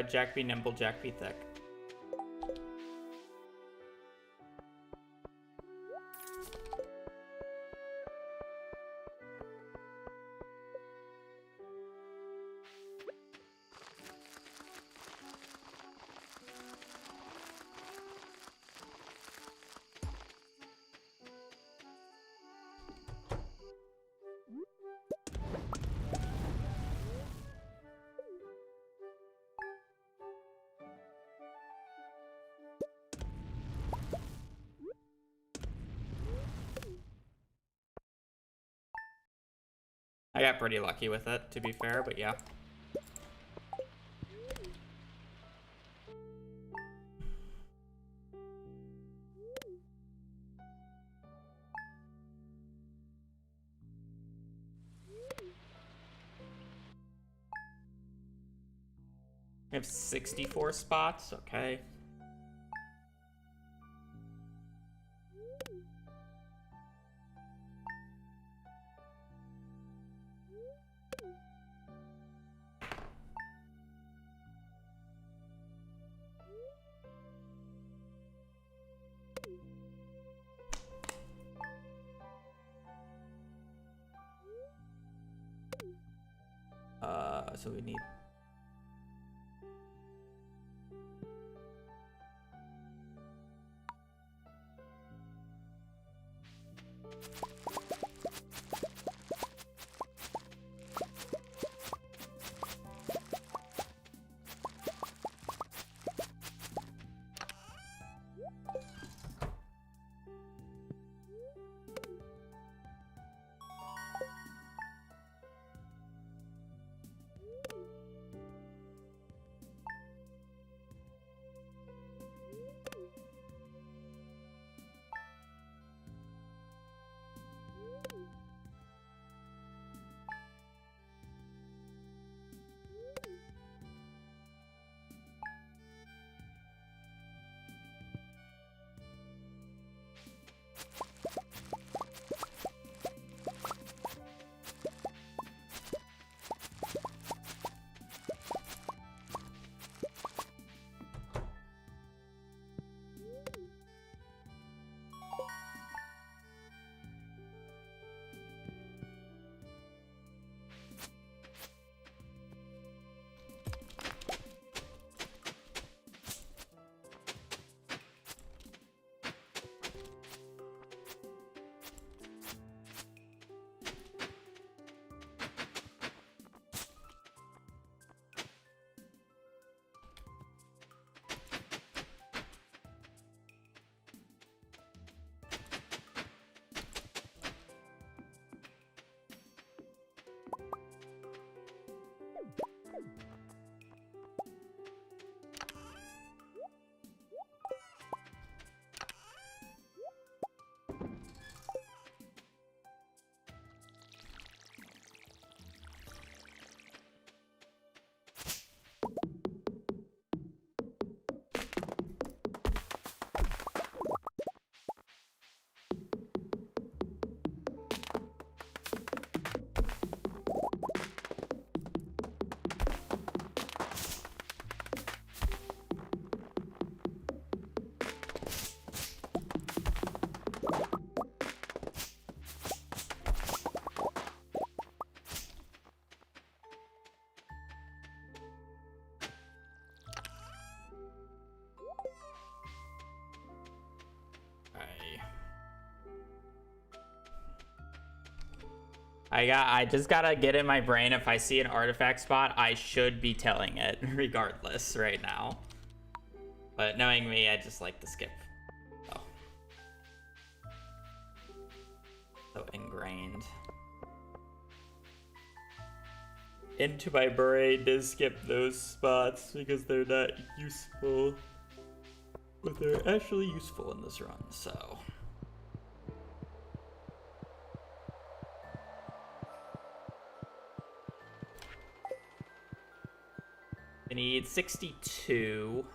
Jack be nimble, Jack be thick. I got pretty lucky with it, to be fair, but yeah. We have 64 spots, okay. So we need... I just gotta get in my brain, if I see an artifact spot, I should be telling it regardless right now. But knowing me, I just like to skip. Oh. So ingrained into my brain to skip those spots because they're not useful. But they're actually useful in this run, so... I need 62.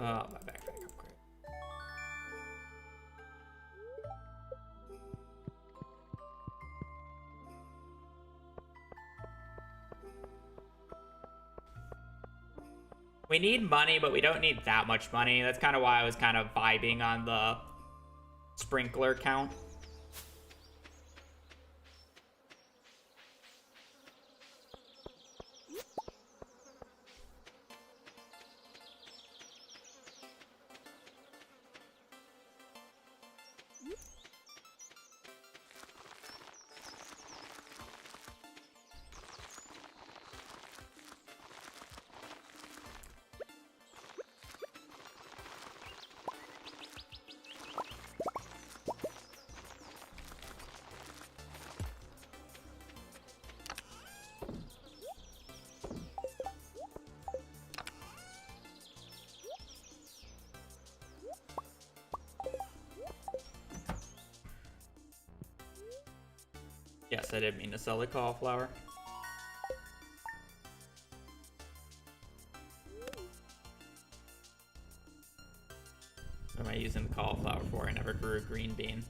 Oh, my backpack upgrade. We need money, but we don't need that much money. That's kind of why I was kind of vibing on the sprinkler count. Yes, I didn't mean to sell the cauliflower. What am I using the cauliflower for? I never grew a green bean.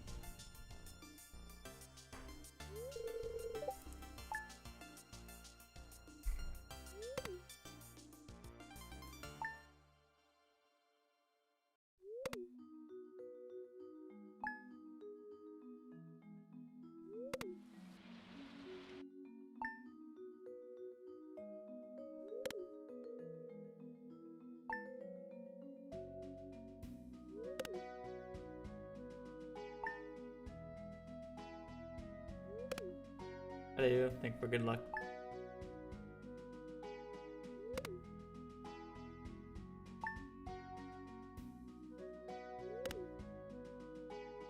How do you think for good luck?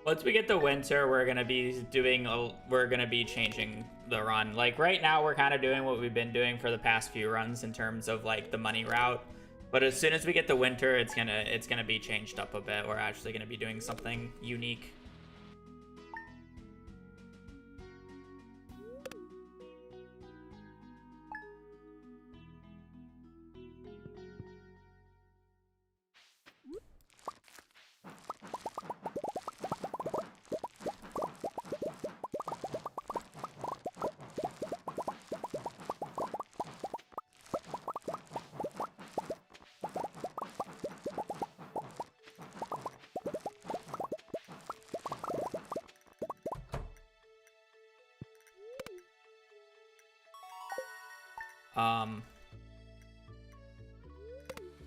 Once we get the winter, we're gonna be changing the run. Like right now, we're kind of doing what we've been doing for the past few runs in terms of like the money route. But as soon as we get the winter, it's gonna be changed up a bit. We're actually gonna be doing something unique.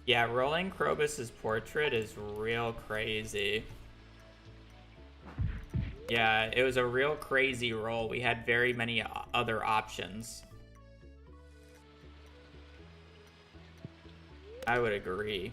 Yeah, rolling Krobus's portrait is real crazy. Yeah, it was a real crazy roll. We had very many other options. I would agree.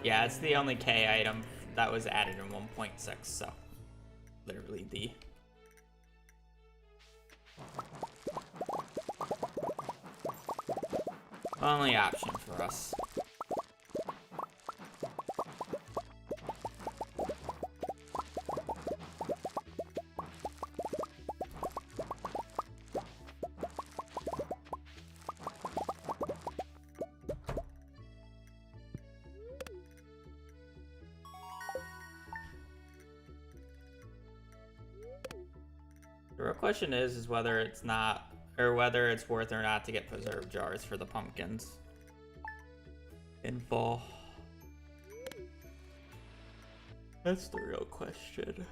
Yeah, it's the only K item that was added in 1.6, so literally the only option for us. The real question is whether it's not, or whether it's worth or not to get preserve jars for the pumpkins in fall. That's the real question.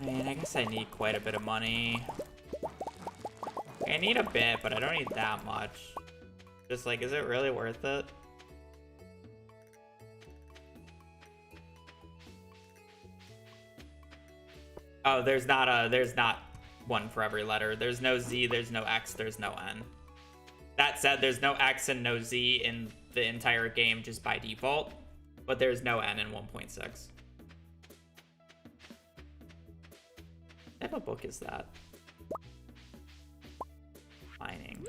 I mean, I guess I need quite a bit of money. I need a bit, but I don't need that much. Just like, is it really worth it? Oh, there's not one for every letter. There's no Z, there's no X, there's no N. That said, there's no X and no Z in the entire game just by default, but there's no N in 1.6. What type of book is that? Mining.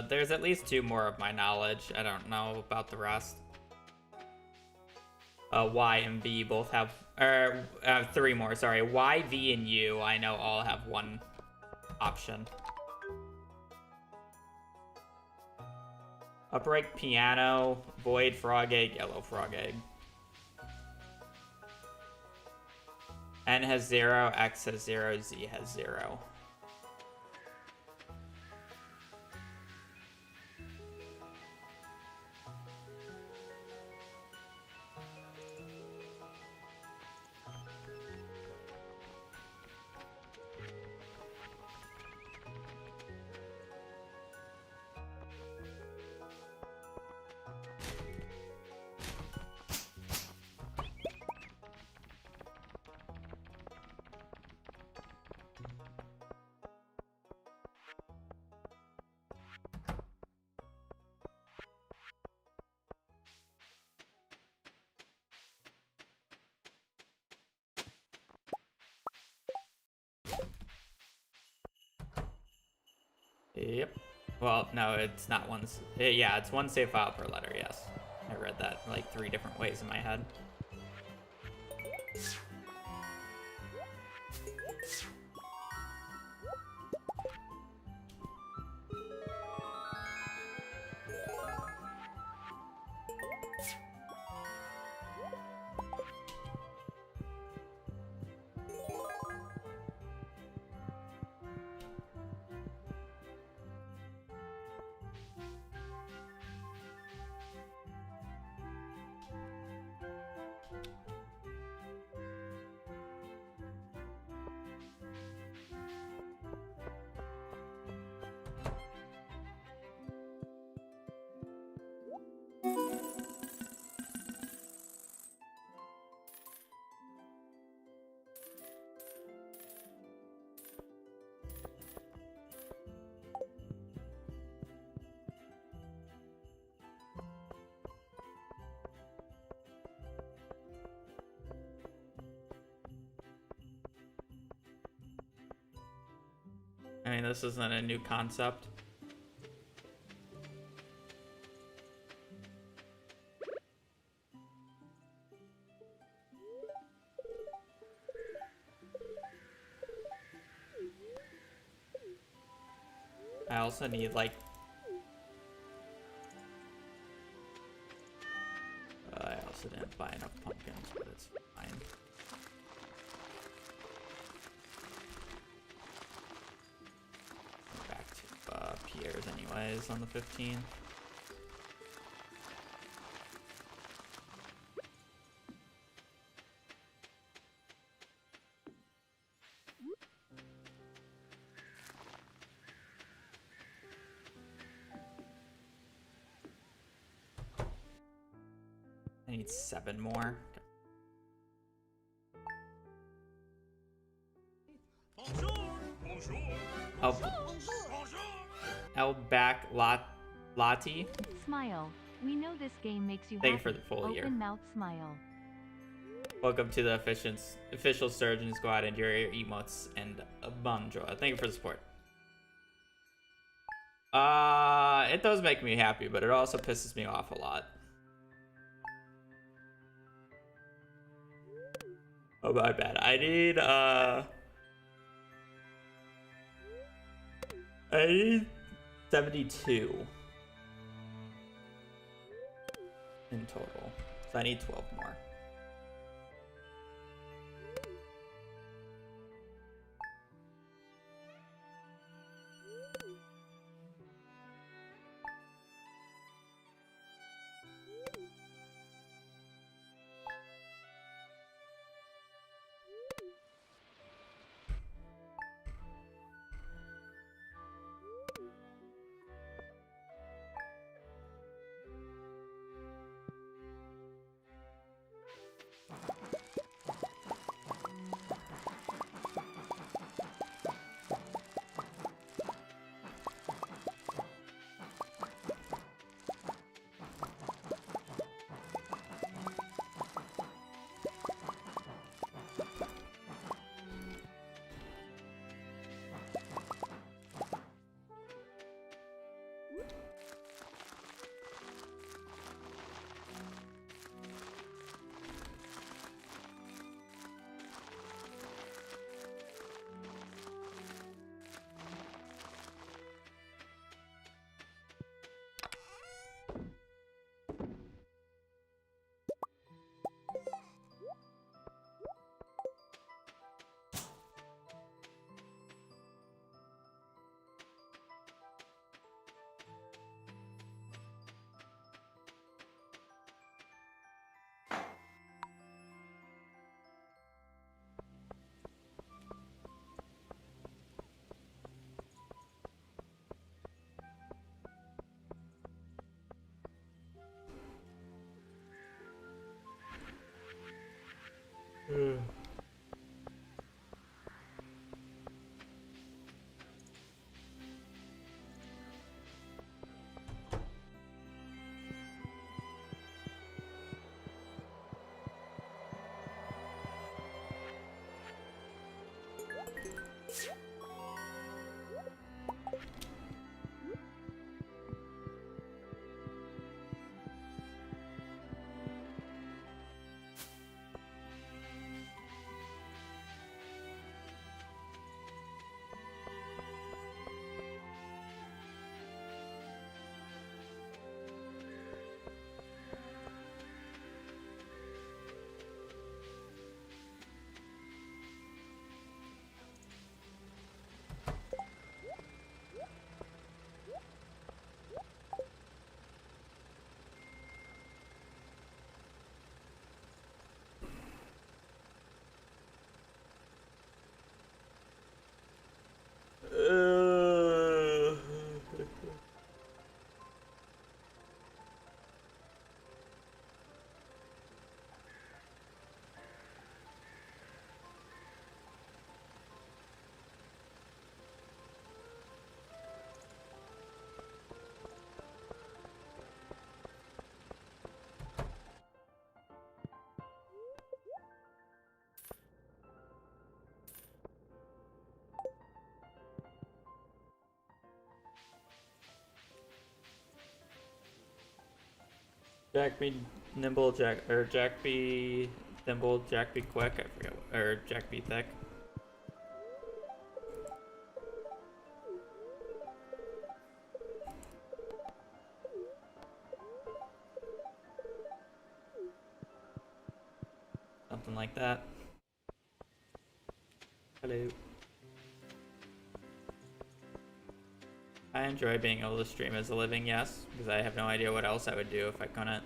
There's at least 2 more of my knowledge. I don't know about the rest. Y and V both have, 3 more, sorry. Y, V, and U, I know all have 1 option. Upright piano, void frog egg, yellow frog egg. N has 0, X has 0, Z has 0. Yep. Well, no, it's not one. Yeah, it's 1 save file per letter, yes. I read that like 3 different ways in my head. I mean, this isn't a new concept. I also need, like... I also didn't buy enough pumpkins, but it's fine. anyways on the 15th. I need 7 more. Oh, back Lati. Smile. We know this game makes you Thank you happy. for the full year. Open mouth smile. Welcome to the official Surgeon Squad and your emotes and bonjour. Thank you for the support. It does make me happy, but it also pisses me off a lot. Oh, my bad. I need 72 in total. So I need 12 more. Jack be nimble, Jack be nimble, Jack be quick. I forget, or Jack be thick. Something like that. Hello. I enjoy being able to stream as a living, yes, because I have no idea what else I would do if I couldn't.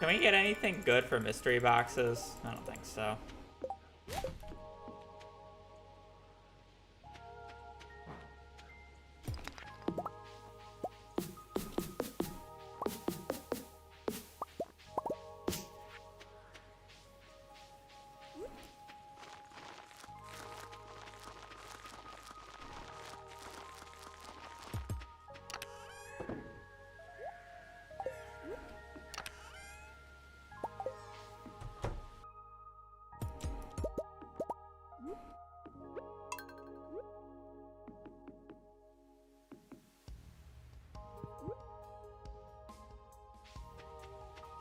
Can we get anything good for mystery boxes? I don't think so.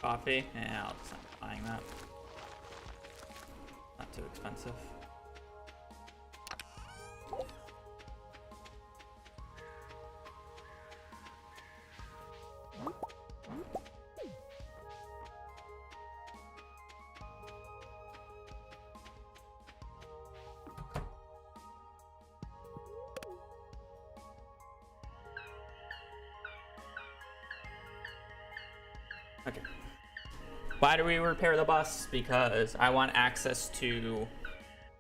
Coffee? Yeah, I'll just end up buying that. Not too expensive. Okay. Why do we repair the bus? Because I want access to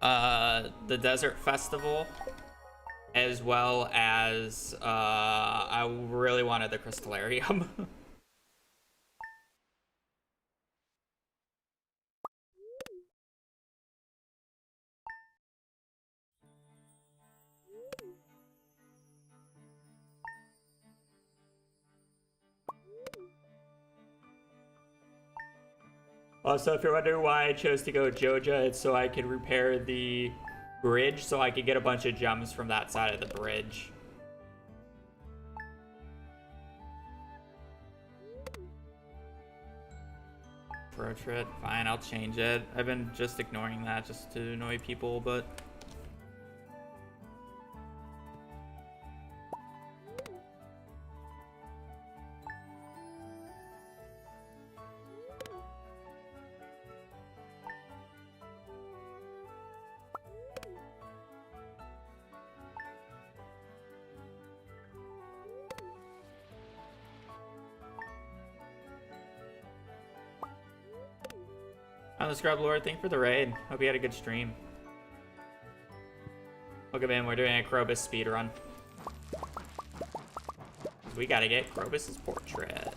the Desert Festival, as well as I really wanted the Crystallarium. Also, if you're wondering why I chose to go Joja, it's so I could repair the bridge, so I could get a bunch of gems from that side of the bridge. Portrait, fine, I'll change it. I've been just ignoring that just to annoy people, but... On the Scrub Lord, thank you for the raid. Hope you had a good stream. Welcome in, we're doing a Krobus speedrun. We gotta get Krobus's portrait.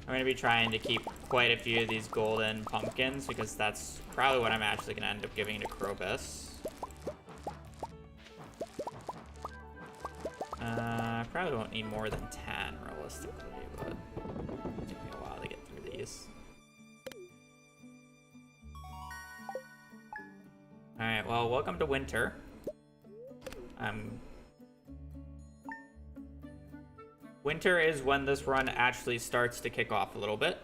I'm gonna be trying to keep quite a few of these golden pumpkins because that's probably what I'm actually gonna end up giving to Krobus. Probably won't need more than 10 realistically, but it'll take me a while to get through these. Alright, well, welcome to winter. winter is when this run actually starts to kick off a little bit.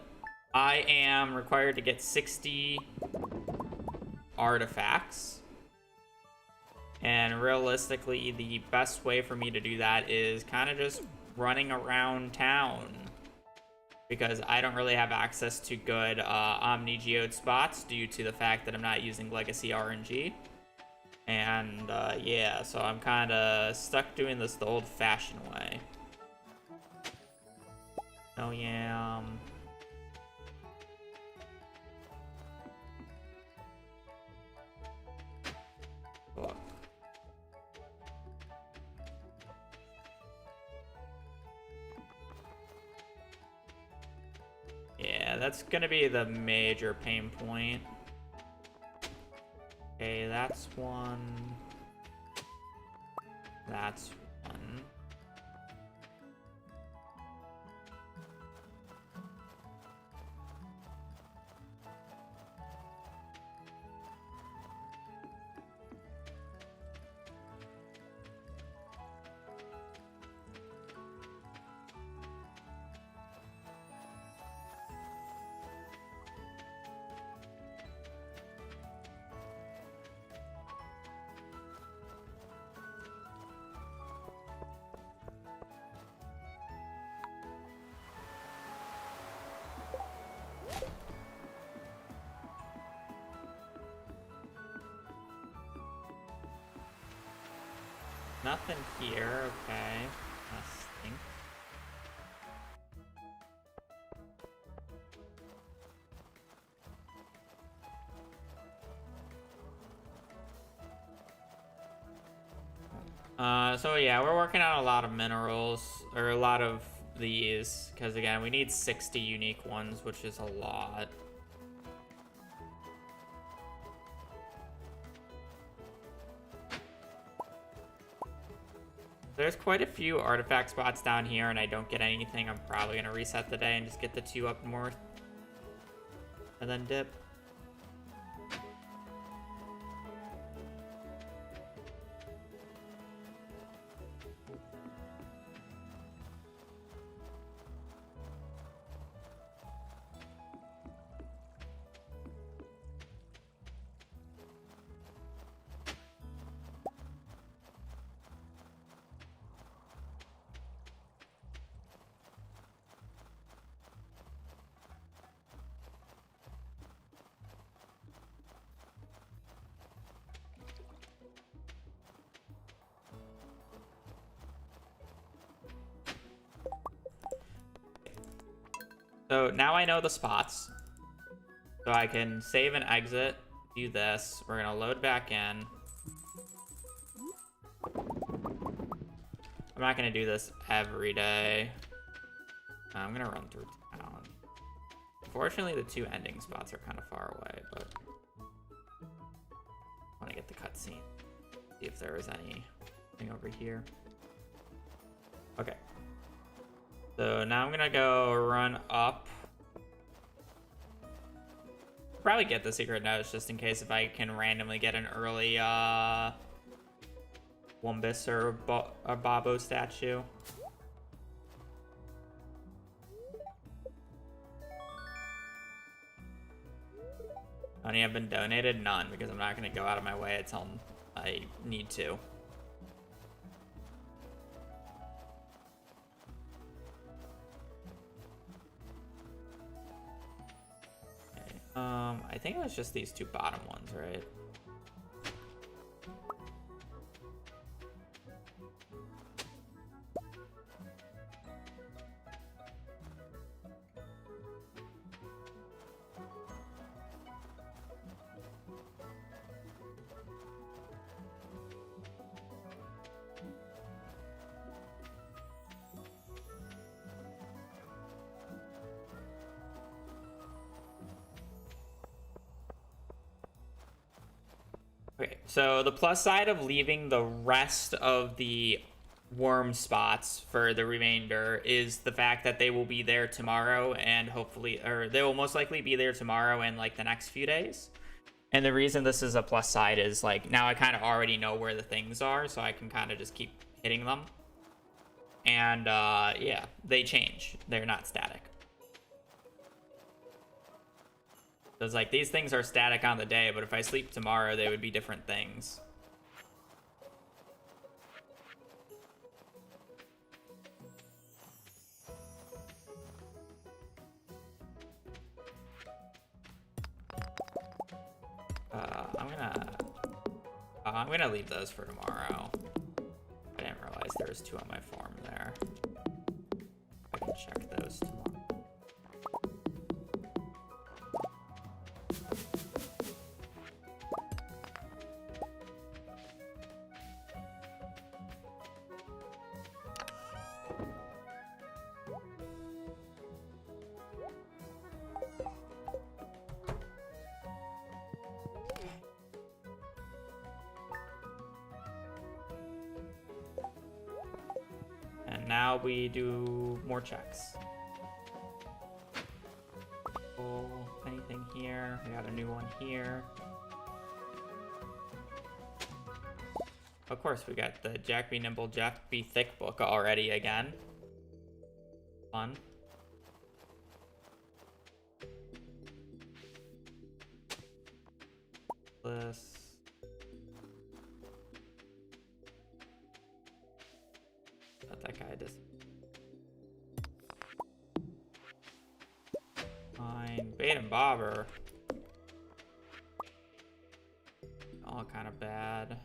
I am required to get 60 artifacts. And realistically, the best way for me to do that is kind of just running around town. Because I don't really have access to good Omni Geode spots due to the fact that I'm not using Legacy RNG. And yeah, so I'm kind of stuck doing this the old-fashioned way. Oh yeah. Look. Yeah, that's gonna be the major pain point. Okay, that's one. That's one. Nothing here, okay. Nothing. So yeah, we're working on a lot of minerals, or a lot of these, because again, we need 60 unique ones, which is a lot. There's quite a few artifact spots down here, and I don't get anything. I'm probably going to reset the day and just get the 2 up north. And then dip. So now I know the spots. So I can save and exit, do this. We're gonna load back in. I'm not gonna do this every day. I'm gonna run through town. Unfortunately, the 2 ending spots are kind of far away, but I want to get the cutscene. See if there is anything over here. Okay. So now I'm gonna go run up. Probably get the secret notes just in case if I can randomly get an early Wumbus or Babo statue. Money have been donated? None, because I'm not gonna go out of my way until I need to. I think it was just these 2 bottom ones, right? Okay, so the plus side of leaving the rest of the worm spots for the remainder is the fact that they will be there tomorrow and hopefully, or they will most likely be there tomorrow and like the next few days. And the reason this is a plus side is like now I kind of already know where the things are, so I can kind of just keep hitting them. And yeah, they change. They're not static. So it's like these things are static on the day, but if I sleep tomorrow, they would be different things. I'm gonna leave those for tomorrow. I didn't realize there was 2 on my farm there. I can check those tomorrow. Now we do more checks. Oh, anything here? We got a new one here. Of course, we got the Jack Be Nimble, Jack Be Thick book already again. Fun. This. That guy does. Fine. Bait and Bobber. All kind of bad.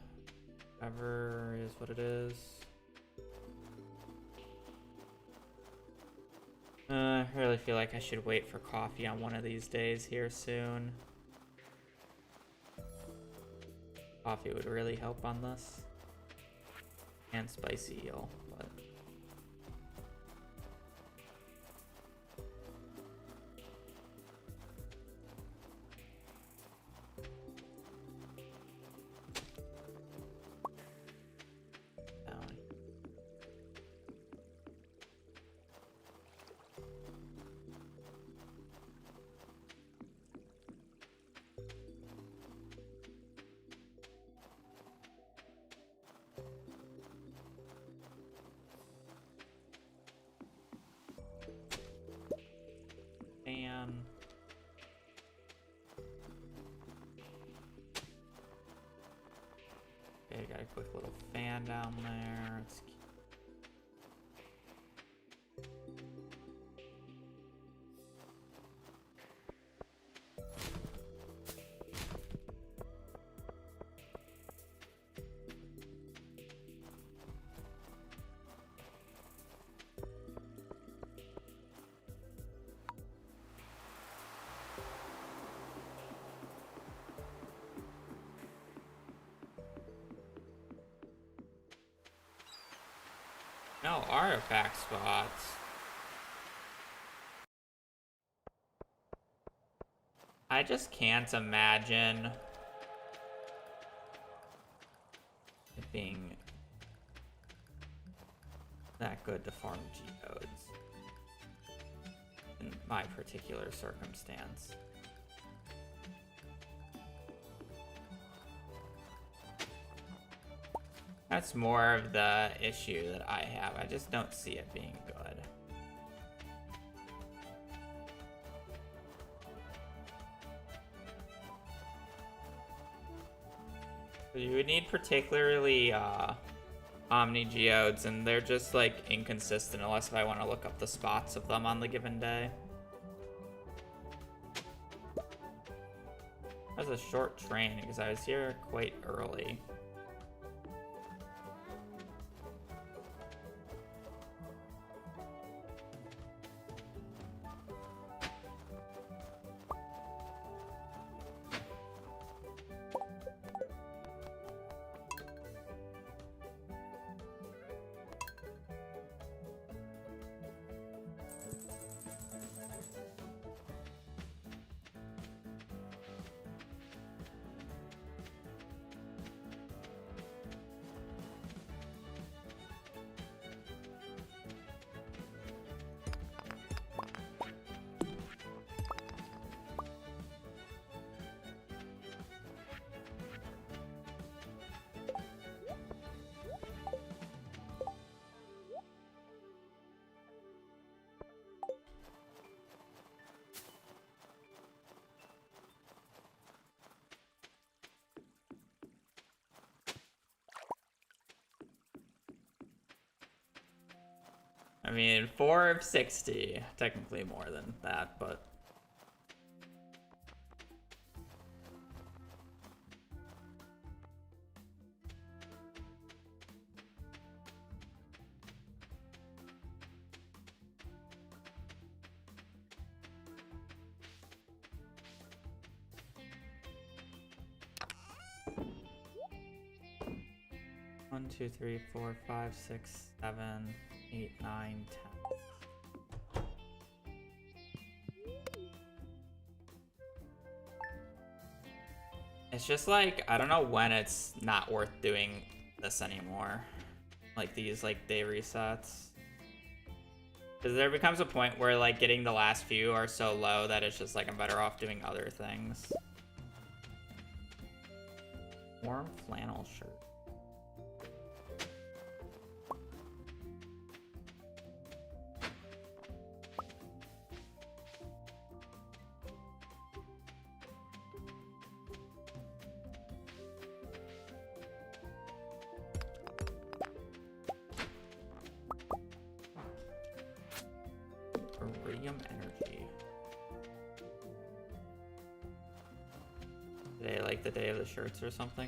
Whatever is what it is. I really feel like I should wait for coffee on one of these days here soon. Coffee would really help on this. And spicy eel, but okay, got a quick little fan down there. Let's keep... No artifact spots. I just can't imagine it being that good to farm geodes in my particular circumstance. That's more of the issue that I have. I just don't see it being good. You would need particularly Omni Geodes, and they're just like inconsistent unless if I want to look up the spots of them on the given day. That was a short train because I was here quite early. I mean, 4 of 60. Technically more than that, but... One, two, three, four, 5, 6, 7, 8, 9, 10. It's just like, I don't know when it's not worth doing this anymore. Like these like day resets. Because there becomes a point where like getting the last few are so low that it's just like I'm better off doing other things. Warm flannel shirt. Iridium energy. Today, like the day of the shirts or something.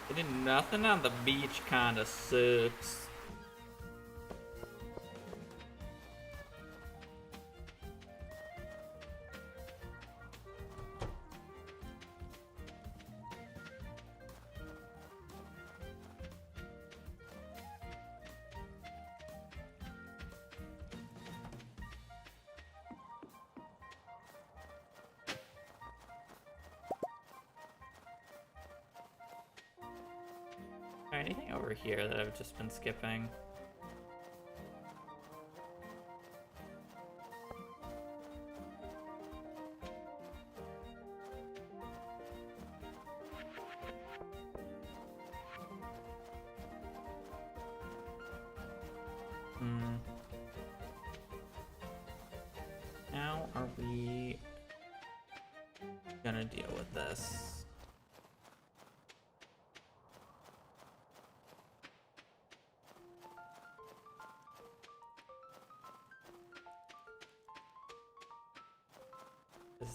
Getting nothing on the beach kinda sucks. Anything over here that I've just been skipping? How are we gonna deal with this?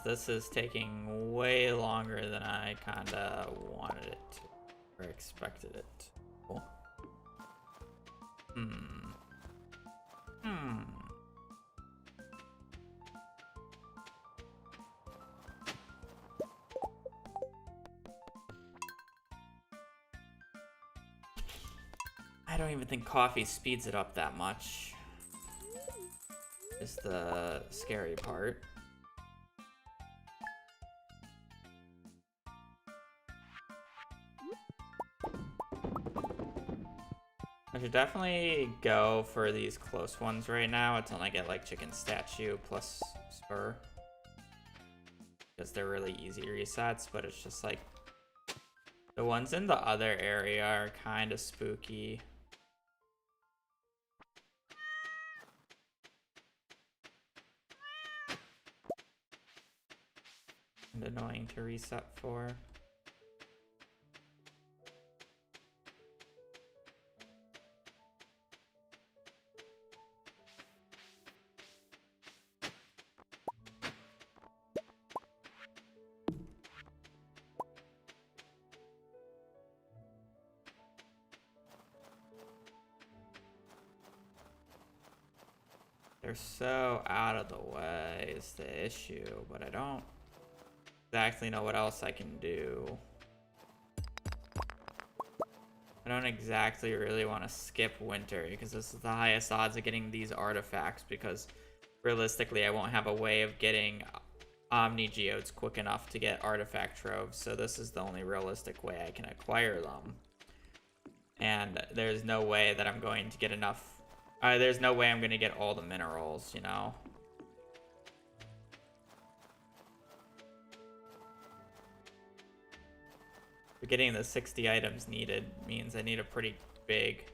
This is taking way longer than I kinda wanted it to, or expected it to. I don't even think coffee speeds it up that much. Is the scary part. I should definitely go for these close ones right now until I get like chicken statue plus spur. Because they're really easy resets, but it's just like the ones in the other area are kind of spooky. and annoying to reset for. They're so out of the way is the issue, but I don't exactly know what else I can do. I don't exactly really want to skip winter because this is the highest odds of getting these artifacts, because realistically I won't have a way of getting Omni Geodes quick enough to get artifact troves, so this is the only realistic way I can acquire them. And there's no way that I'm going to get enough. There's no way I'm going to get all the minerals, you know? But getting the 60 items needed means I need a pretty big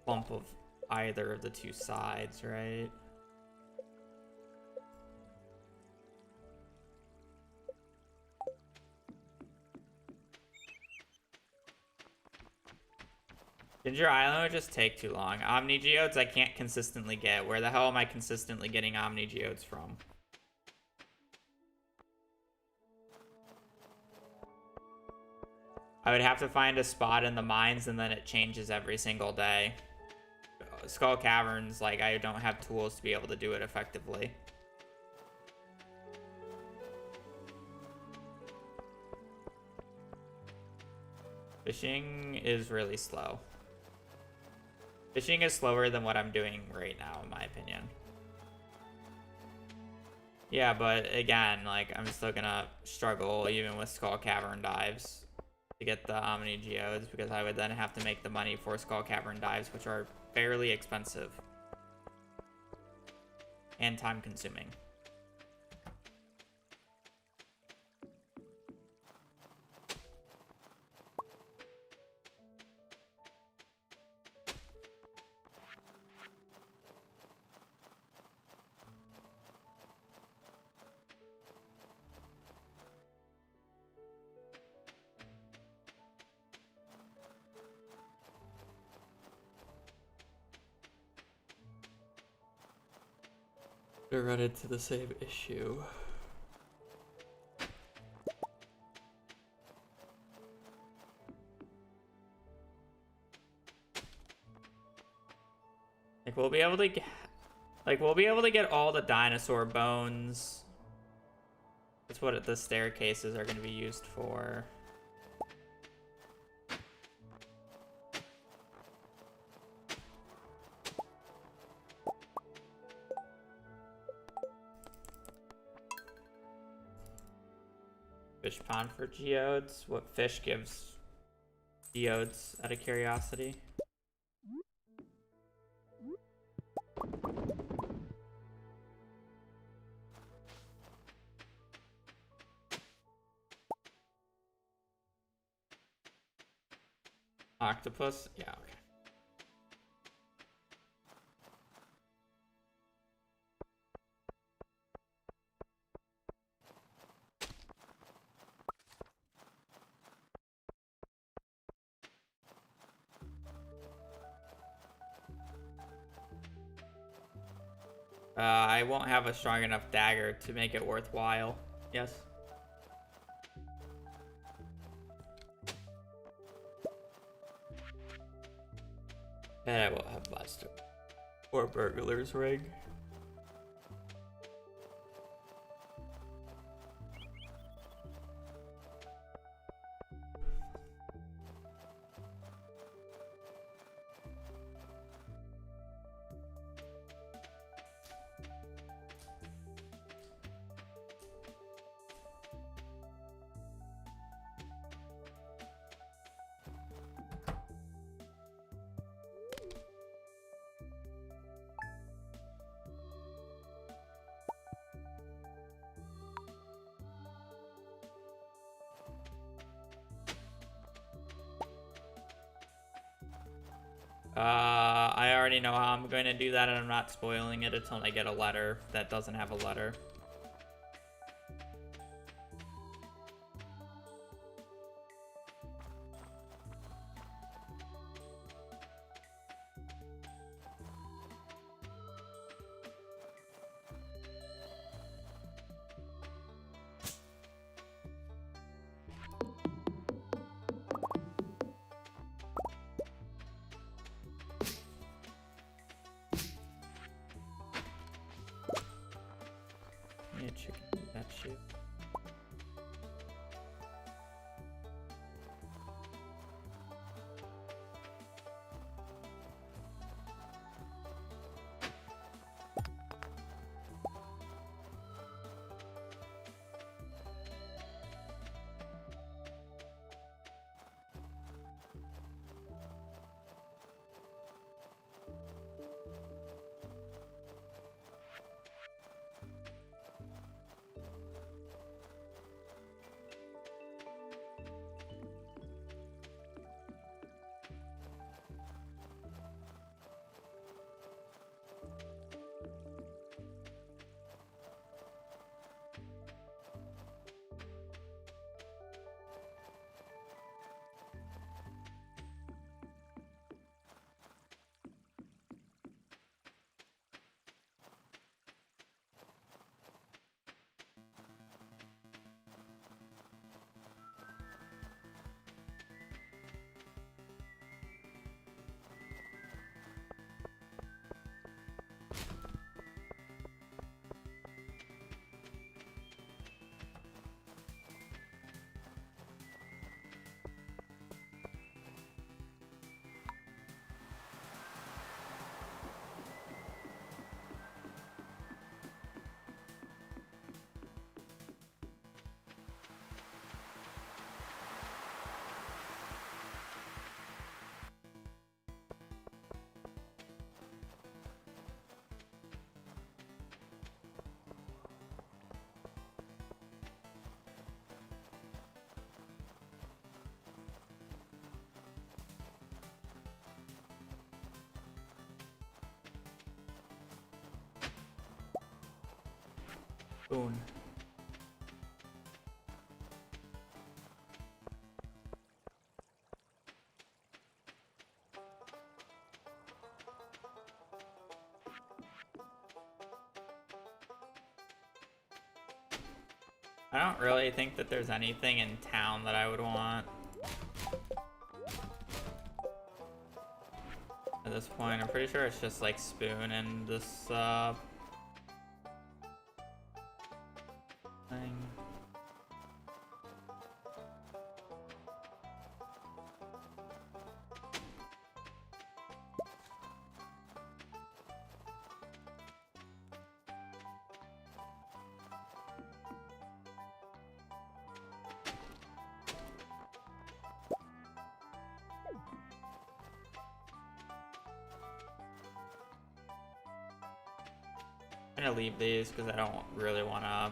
bump of either of the two sides, right? Ginger Island would just take too long. Omni Geodes I can't consistently get. Where the hell am I consistently getting Omni Geodes from? I would have to find a spot in the mines and then it changes every single day. Skull Caverns, like, I don't have tools to be able to do it effectively. Fishing is really slow. Fishing is slower than what I'm doing right now, in my opinion. Yeah, but again, like, I'm still gonna struggle even with Skull Cavern dives to get the Omni Geodes, because I would then have to make the money for Skull Cavern dives, which are fairly expensive and time consuming. To run into the same issue. Like, we'll be able to get all the dinosaur bones. That's what the staircases are going to be used for. Fish pond for geodes. What fish gives geodes out of curiosity? Octopus? Yeah, okay. I won't have a strong enough dagger to make it worthwhile. Yes. And I will have Buster or Burglar's Ring. I already know how I'm going to do that, and I'm not spoiling it until I get a letter that doesn't have a letter. Spoon. I don't really think that there's anything in town that I would want. At this point, I'm pretty sure it's just like Spoon and this thing. I'm gonna leave these because I don't really want to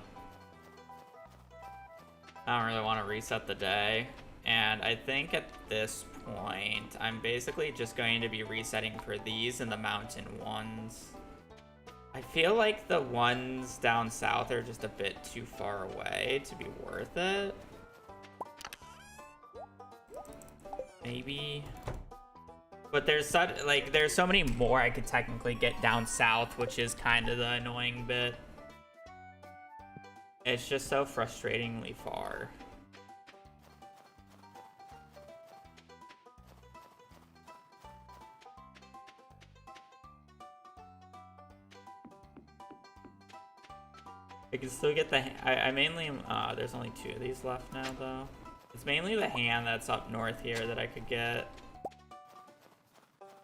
reset the day. And I think at this point, I'm basically just going to be resetting for these and the mountain ones. I feel like the ones down south are just a bit too far away to be worth it. Maybe. But there's so many more I could technically get down south, which is kind of the annoying bit. It's just so frustratingly far. I can still get the. I mainly. There's only 2 of these left now, though. It's mainly the hand that's up north here that I could get.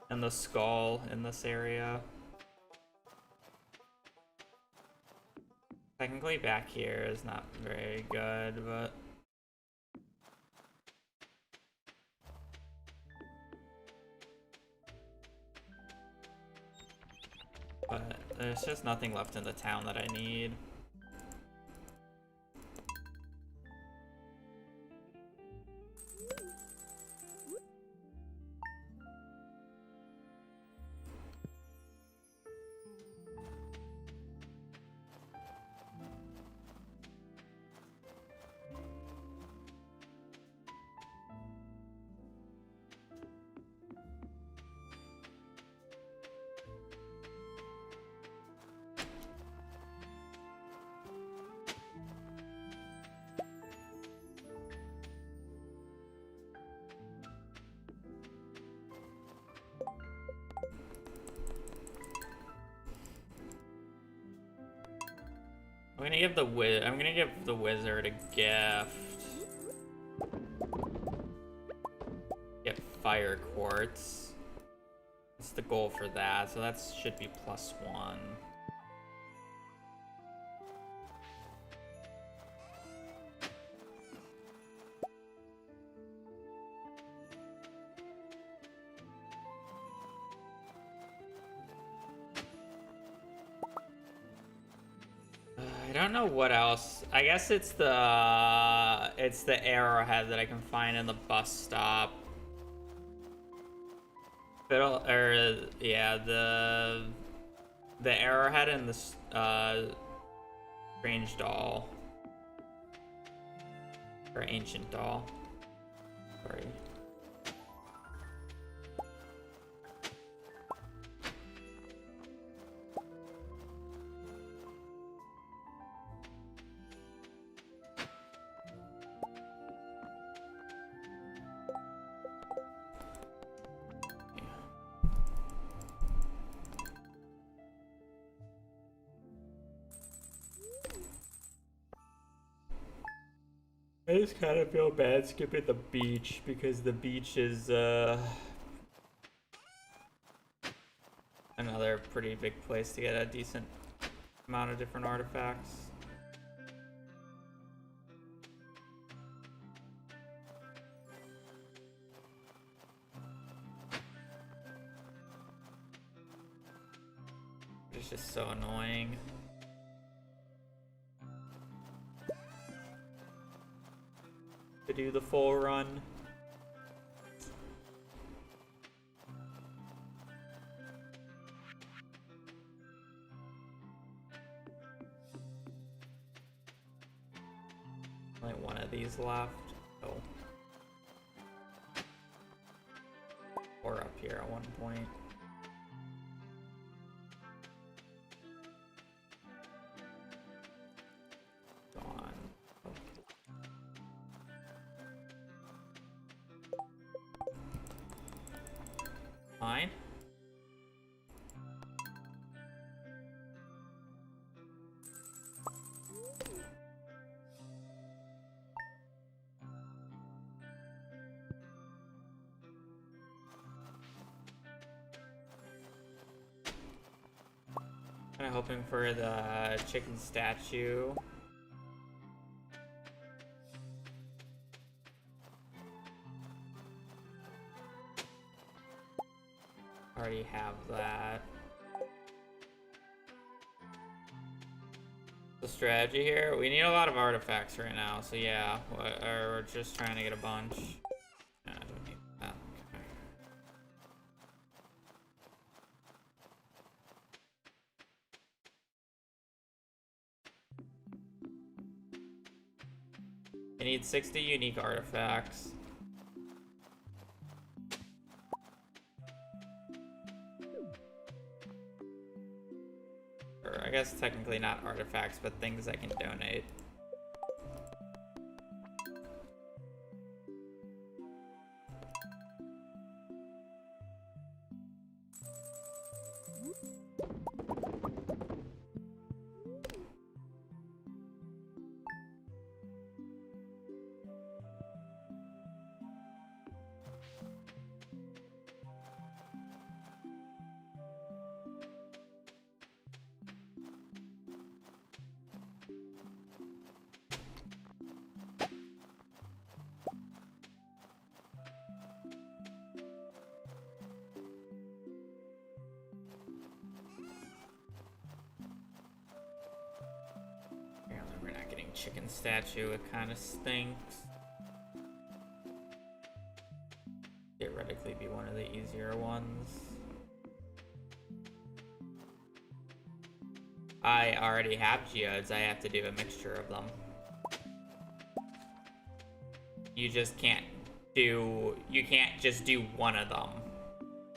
And the skull in this area. Technically back here is not very good, but... But there's just nothing left in the town that I need. I'm gonna give the wizard a gift. Get fire quartz. That's the goal for that, so that should be +1. I don't know what else. I guess it's the arrowhead that I can find in the bus stop. Yeah, the arrowhead and the strange doll. Or ancient doll. Sorry. I just kind of feel bad skipping the beach because the beach is another pretty big place to get a decent amount of different artifacts. It's just so annoying. To do the full run. Only one of these left. Oh. Or up here at one point. Gone. Oh. Fine. Kind of hoping for the chicken statue. Already have that. The strategy here, we need a lot of artifacts right now, so yeah, we're just trying to get a bunch. Nah, I don't need that. Okay. I need 60 unique artifacts. Or I guess technically not artifacts, but things I can donate. Apparently we're not getting chicken statue, it kind of stinks. Theoretically be one of the easier ones. I already have geodes, I have to do a mixture of them. You just can't just do one of them.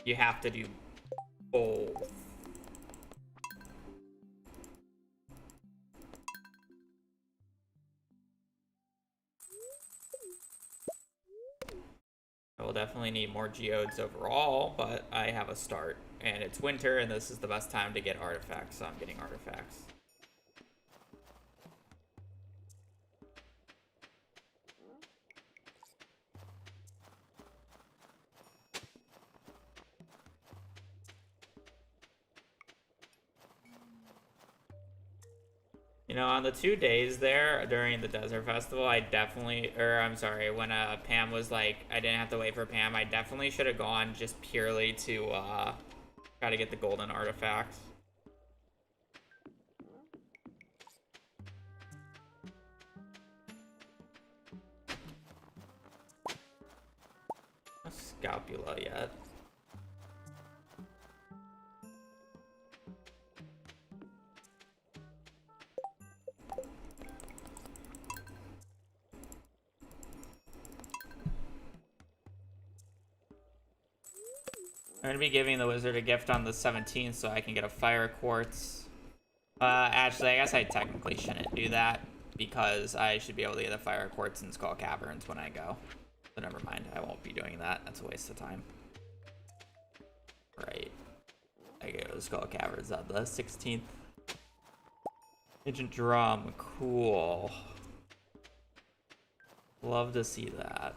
You have to do both. I will definitely need more geodes overall, but I have a start. And it's winter, and this is the best time to get artifacts, so I'm getting artifacts. You know, on the 2 days there during the Desert Festival, I definitely, or I'm sorry, when Pam was like, I didn't have to wait for Pam, I definitely should have gone just purely to try to get the golden artifacts. No scapula yet. I'm gonna be giving the wizard a gift on the 17th so I can get a fire quartz. Actually, I guess I technically shouldn't do that because I should be able to get the fire quartz in Skull Caverns when I go. But never mind, I won't be doing that. That's a waste of time. Right. I go to Skull Caverns on the 16th. Agent Drum, cool. Love to see that.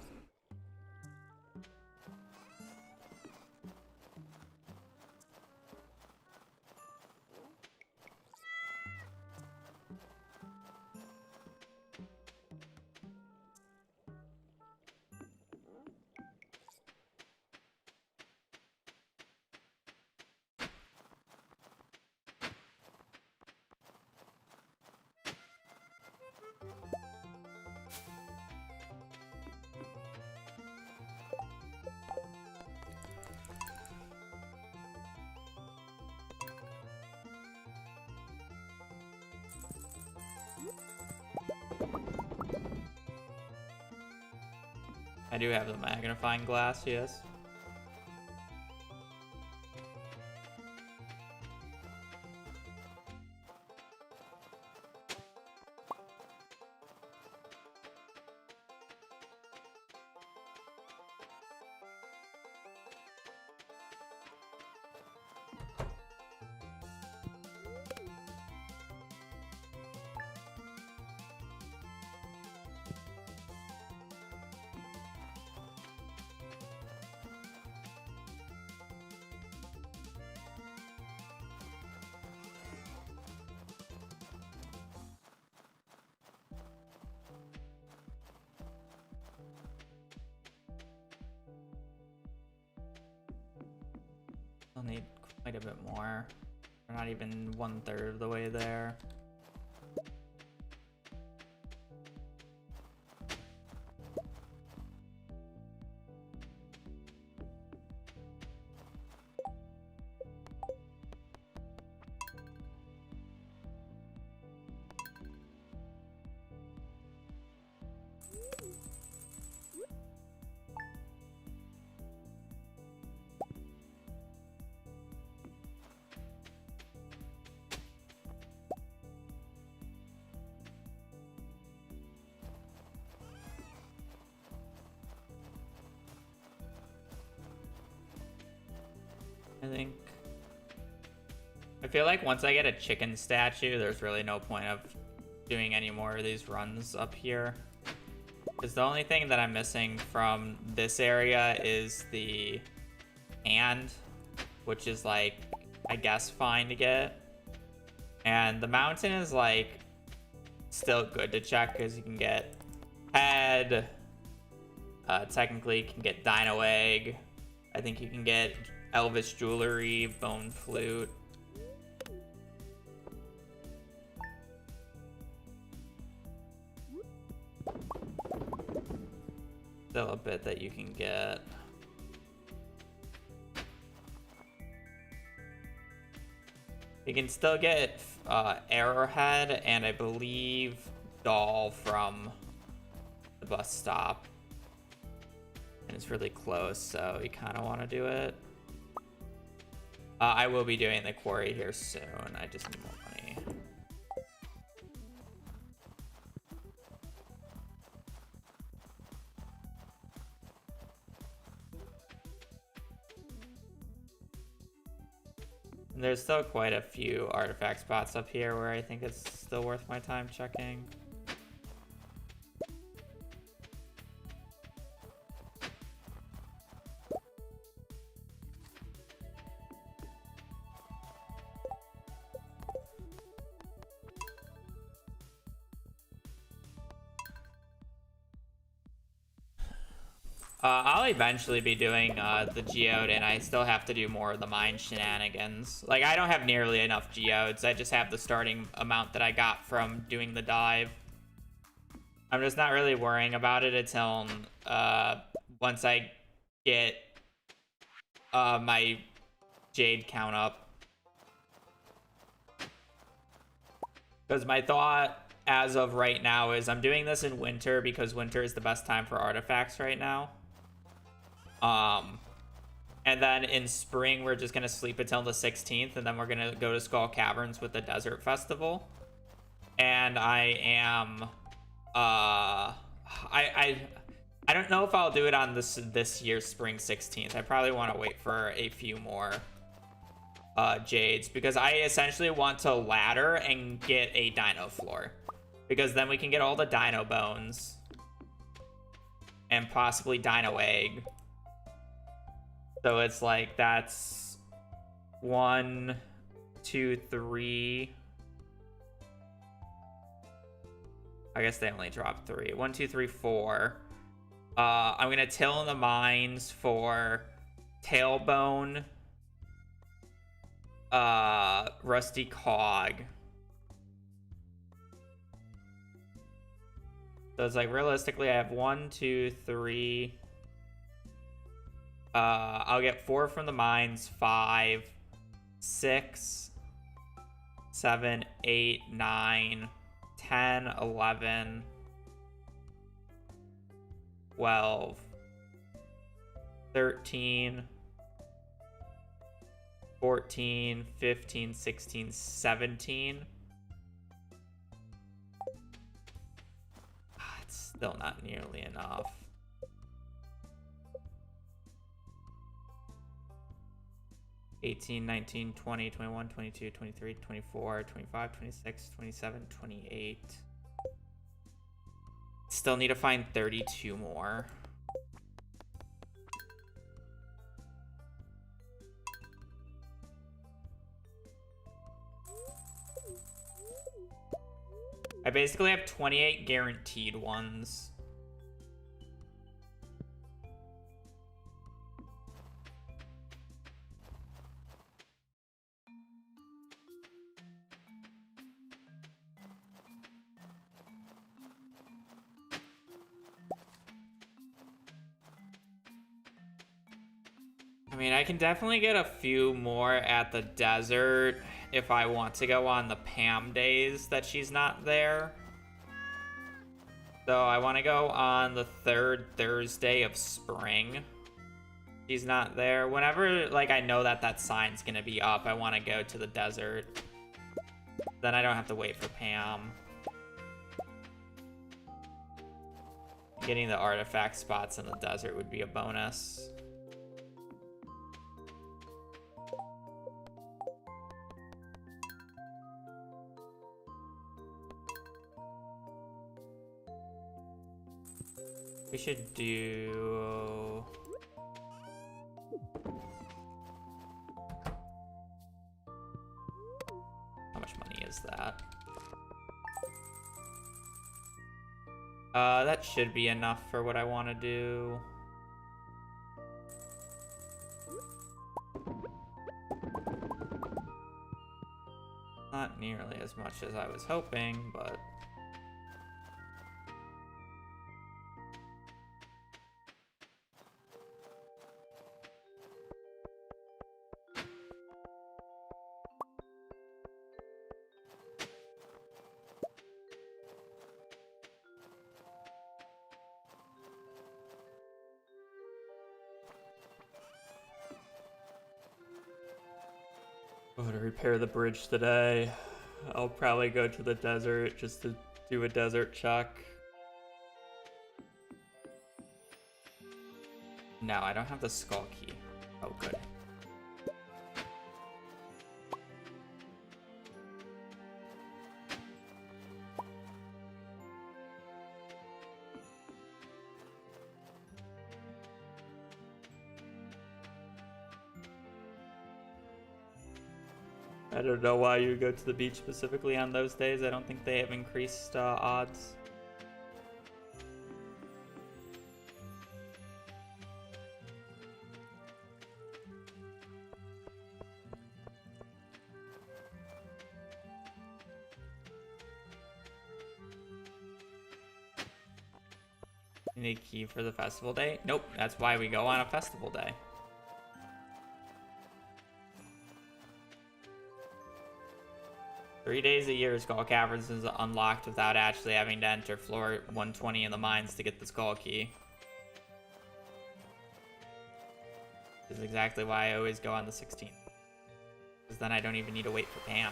I do have the magnifying glass, yes. I'll need quite a bit more. We're not even 1/3 of the way there. I feel like once I get a chicken statue, there's really no point of doing any more of these runs up here. Because the only thing that I'm missing from this area is the hand, which is like, I guess, fine to get. And the mountain is like still good to check because you can get head. Technically, you can get dino egg. I think you can get Elvis jewelry, bone flute. Still a bit that you can get. You can still get Arrowhead and I believe Doll from the bus stop. And it's really close, so you kind of want to do it. I will be doing the quarry here soon. I just need more money. And there's still quite a few artifact spots up here where I think it's still worth my time checking. I'll eventually be doing the geode, and I still have to do more of the mine shenanigans. Like, I don't have nearly enough geodes. I just have the starting amount that I got from doing the dive. I'm just not really worrying about it until once I get my jade count up. Because my thought as of right now is I'm doing this in winter because winter is the best time for artifacts right now. And then in spring, we're just going to sleep until the 16th, and then we're going to go to Skull Caverns with the Desert Festival. And I am, I don't know if I'll do it on this year's spring 16th. I probably want to wait for a few more, jades, because I essentially want to ladder and get a dino floor, because then we can get all the dino bones and possibly dino egg. So it's like, that's 1, 2, 3. I guess they only dropped 3. 1, 2, 3, 4. I'm gonna till in the mines for tailbone, rusty cog. So it's like, realistically, I have 1, 2, 3. I'll get 4 from the mines, 5, 6, 7, 8, 9, 10, 11, 12, 13, 14, 15, 16, 17. It's still not nearly enough. (18, 19, 20, 21, 22, 23, 24, 25, 26, 27, 28. Still need to find 32 more. I basically have 28 guaranteed ones. I mean, I can definitely get a few more at the desert if I want to go on the Pam days that she's not there. So I want to go on the 3rd Thursday of spring. She's not there. Whenever, like, I know that that sign's going to be up, I want to go to the desert. Then I don't have to wait for Pam. Getting the artifact spots in the desert would be a bonus. We should do... How much money is that? That should be enough for what I want to do. Not nearly as much as I was hoping, but... I'm gonna repair the bridge today. I'll probably go to the desert just to do a desert check. No, I don't have the skull key. Oh, good. I don't know why you go to the beach specifically on those days. I don't think they have increased odds. You need a key for the festival day? Nope, that's why we go on a festival day. Three days a year, Skull Caverns is unlocked without actually having to enter floor 120 in the mines to get the skull key. This is exactly why I always go on the 16th. Because then I don't even need to wait for Pam.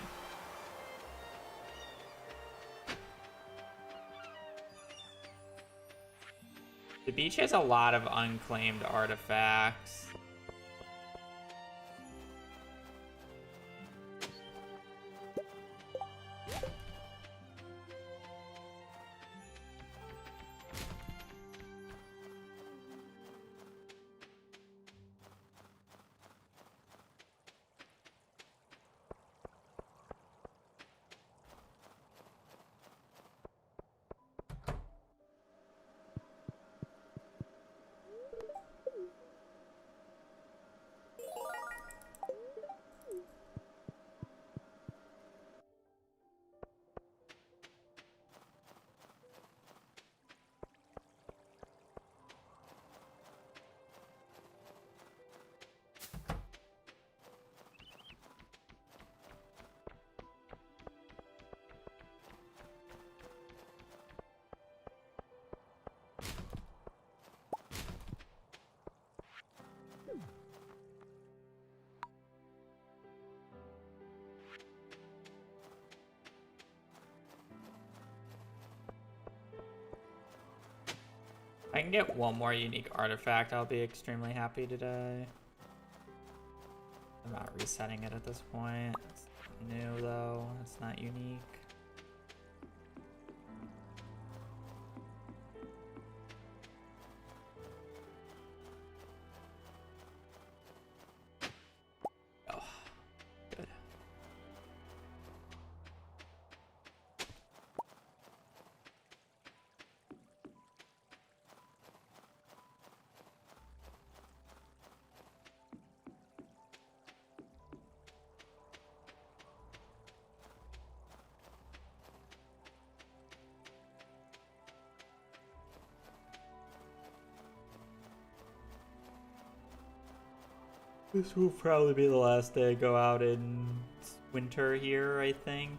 The beach has a lot of unclaimed artifacts. I can get one more unique artifact, I'll be extremely happy today. I'm not resetting it at this point. It's new though, it's not unique. Oh, good. This will probably be the last day I go out in winter here, I think.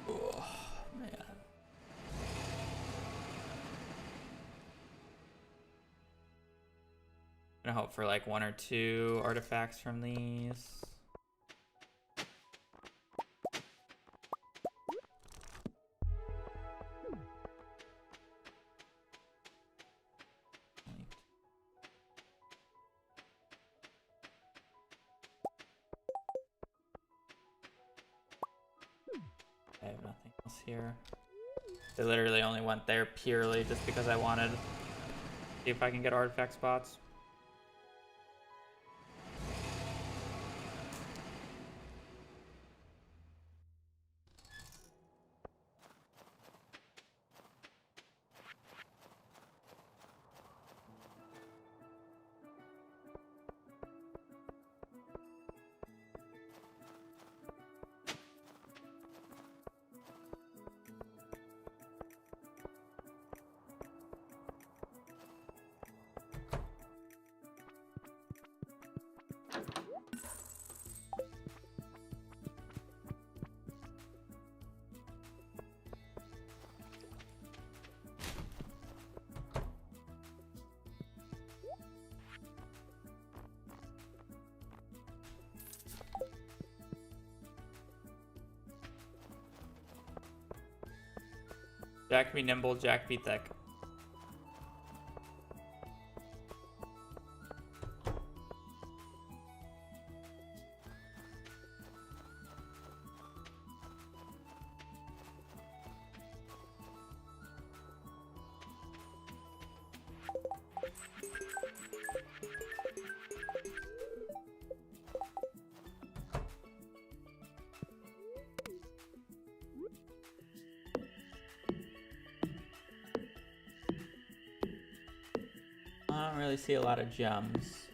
Oh, man. Gonna hope for like 1 or 2 artifacts from these. I have nothing else here. They literally only went there purely just because I wanted to see if I can get artifact spots. Jack be nimble, Jack be thick. I don't really see a lot of gems.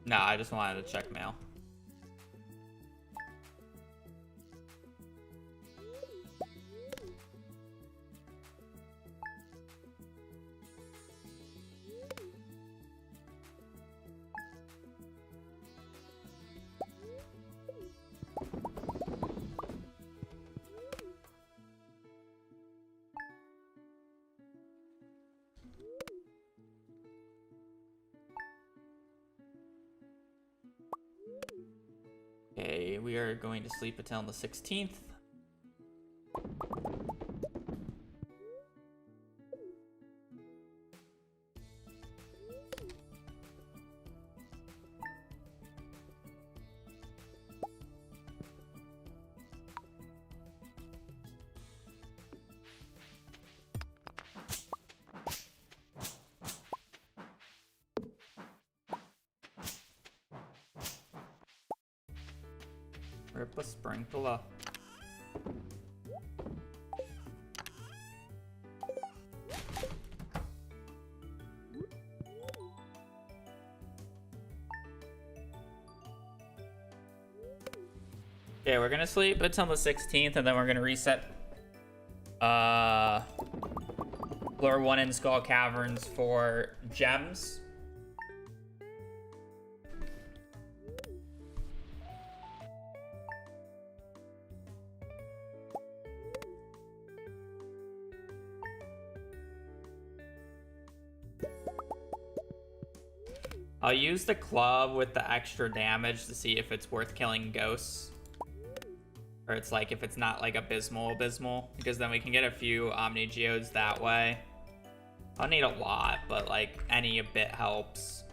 Nah, I just wanted to check mail. Okay, we are going to sleep until the 16th. Rip a sprinkler. Okay, we're gonna sleep until the 16th, and then we're gonna reset floor 1 in Skull Caverns for gems. I'll use the club with the extra damage to see if it's worth killing ghosts. Or it's like if it's not like abysmal, because then we can get a few Omni Geodes that way. I'll need a lot, but like any bit helps.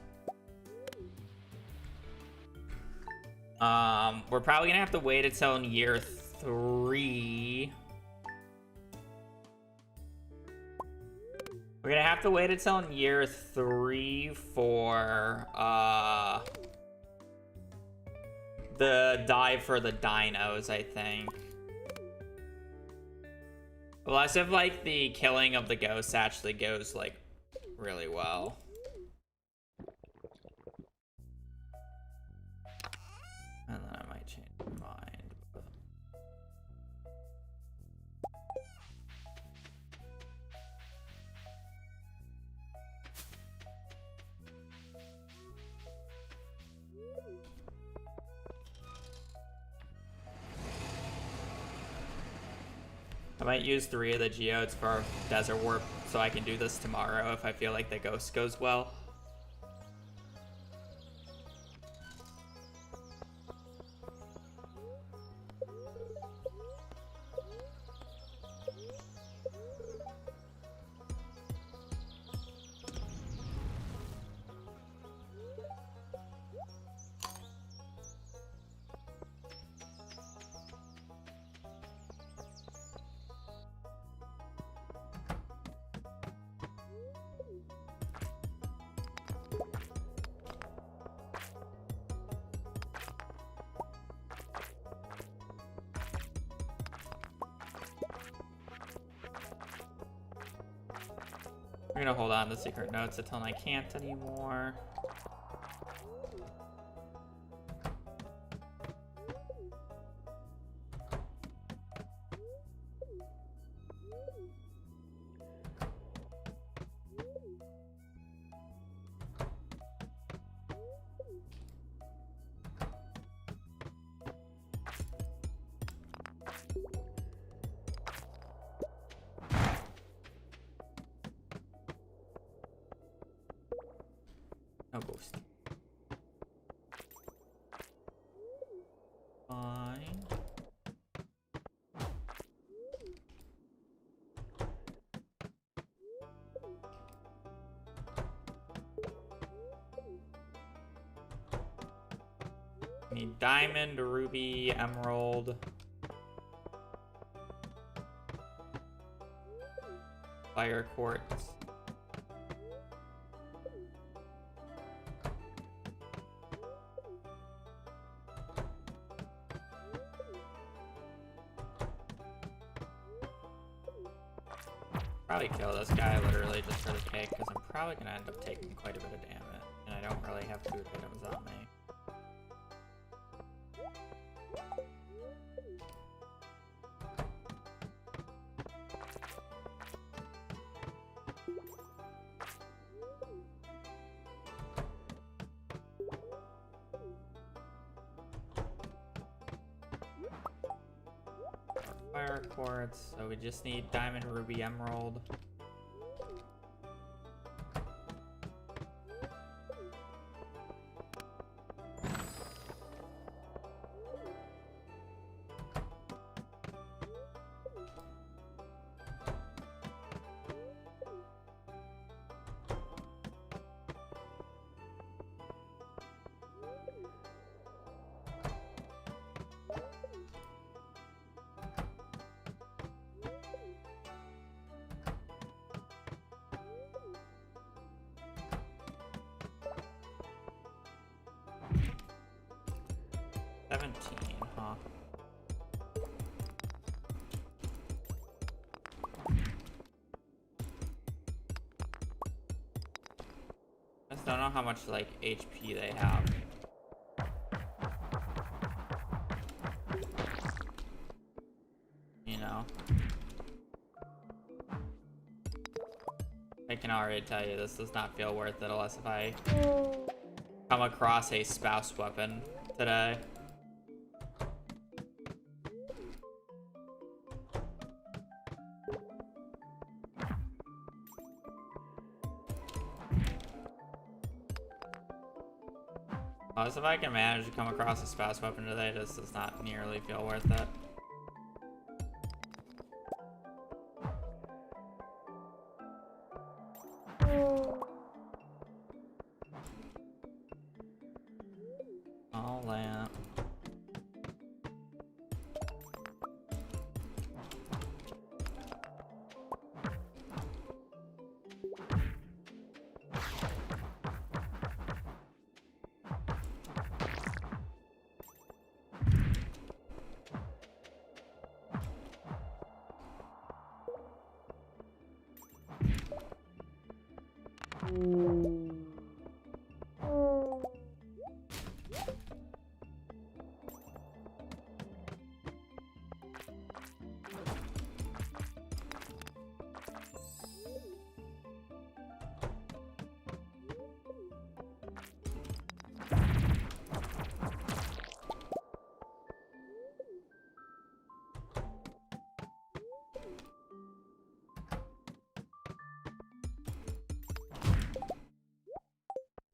We're probably gonna have to wait until in year 3. We're gonna have to wait until in year 3 for the dive for the dinos, I think. Unless if like the killing of the ghosts actually goes like really well. And then I might change my mind. But... I might use 3 of the geodes for Desert Warp so I can do this tomorrow if I feel like the ghost goes well. I'm gonna hold on to secret notes until I can't anymore. No ghost. Fine. Need diamond, ruby, emerald. Fire quartz. Probably kill this guy literally just for the cake, because I'm probably gonna end up taking quite a bit of damage, and I don't really have food items on me. Fire quartz, so we just need diamond, ruby, emerald. don't know how much like HP they have. You know, I can already tell you this does not feel worth it unless if I come across a spouse weapon today. Unless if I can manage to come across a spouse weapon today, this does not nearly feel worth it. All that.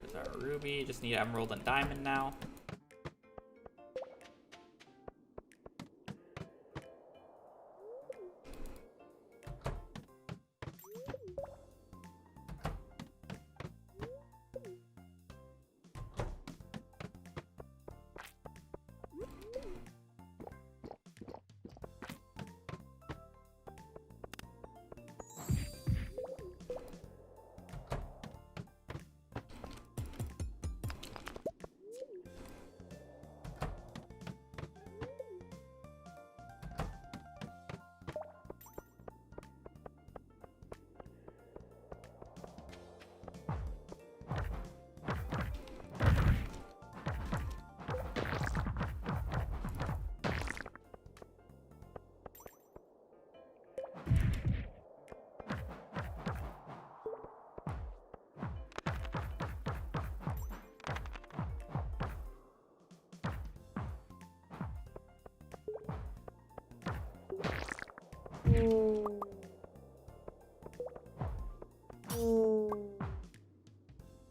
There's our ruby. Just need emerald and diamond now.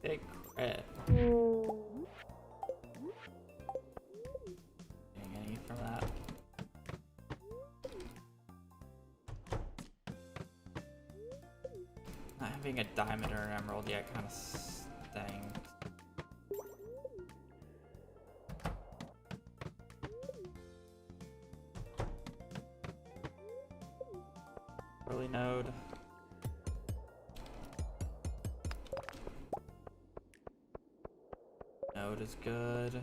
Big crit. Getting any from that? Not having a diamond or an emerald yet kind of stinks. Early node. Node is good.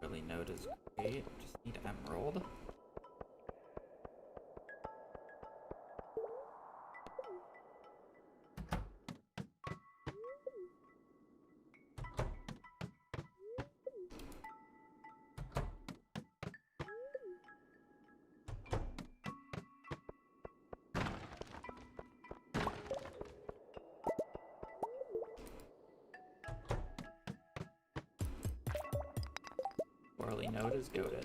Early node is great. Just need emerald. Early node is goated.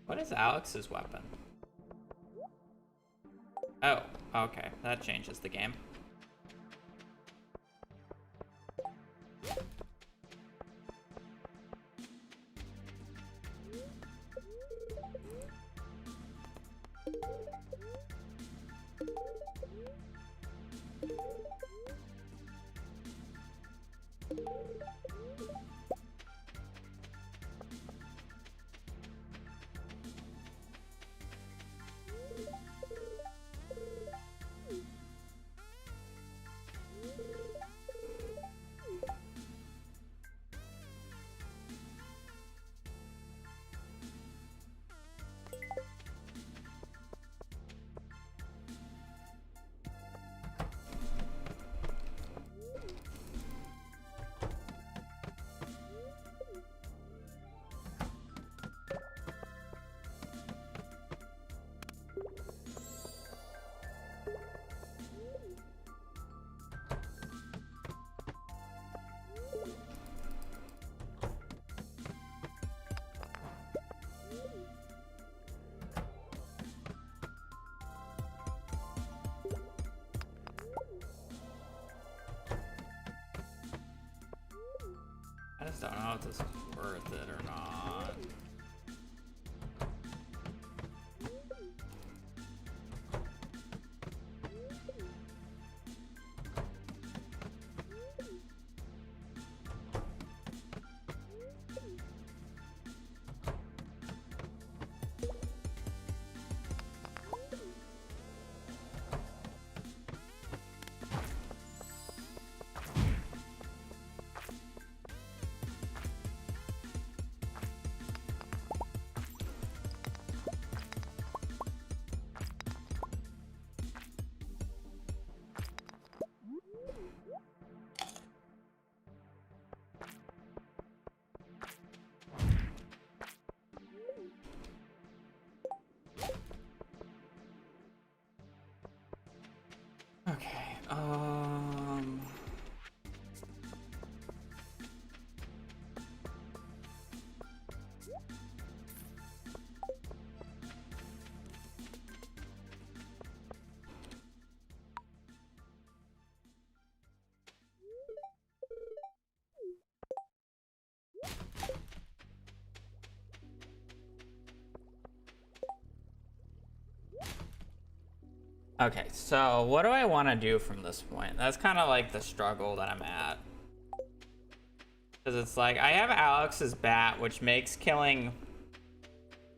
What is Alex's weapon? Oh, okay. That changes the game. know if this is worth it or not. Okay, Okay, so what do I want to do from this point? That's kind of like the struggle that I'm at. Because it's like, I have Alex's bat, which makes killing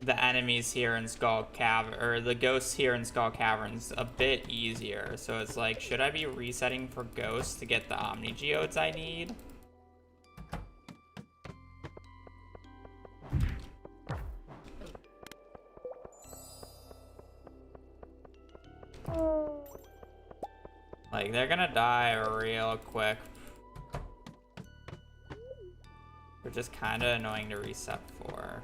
the enemies here in Skull Cavern, or the ghosts here in Skull Caverns, a bit easier. So it's like, should I be resetting for ghosts to get the Omni Geodes I need? Like, they're gonna die real quick. They're just kind of annoying to reset for.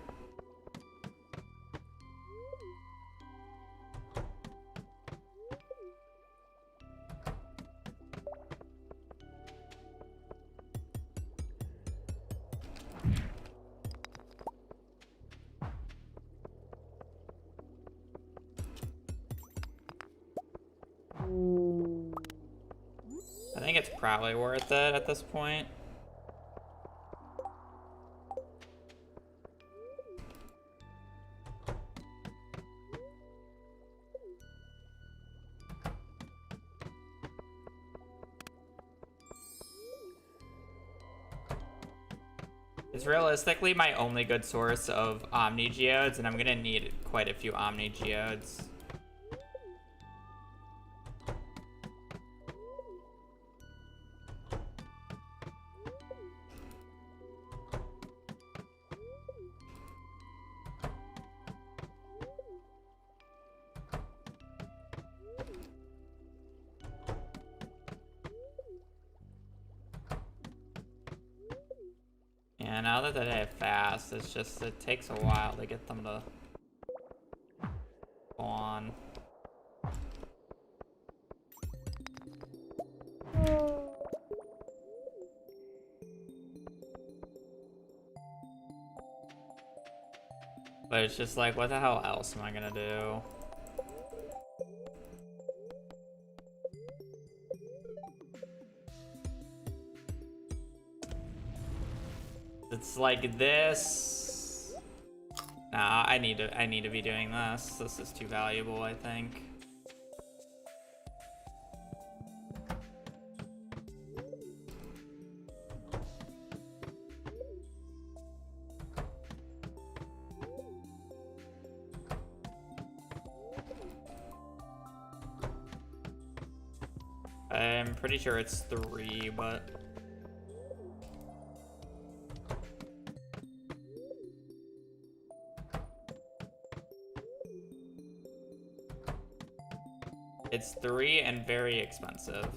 I think it's probably worth it at this point. It's realistically my only good source of Omni Geodes, and I'm gonna need quite a few Omni Geodes. Yeah, now that they have fast, it's just, it takes a while to get them to go on. But it's just like, what the hell else am I gonna do? It's like this. Nah, I need to be doing this. This is too valuable, I think. I'm pretty sure it's 3, but it's 3 and very expensive.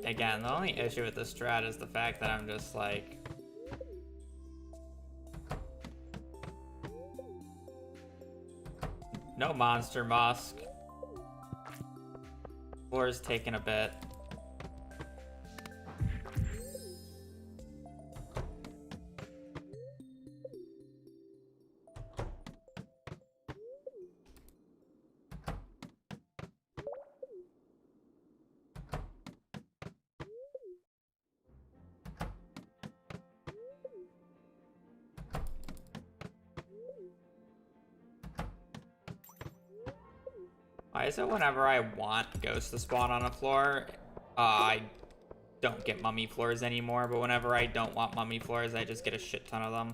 Again, the only issue with this strat is the fact that I'm just like, no Monster Musk. Floor's taking a bit. Why is it whenever I want ghosts to spawn on a floor, I don't get mummy floors anymore, but whenever I don't want mummy floors, I just get a shit ton of them.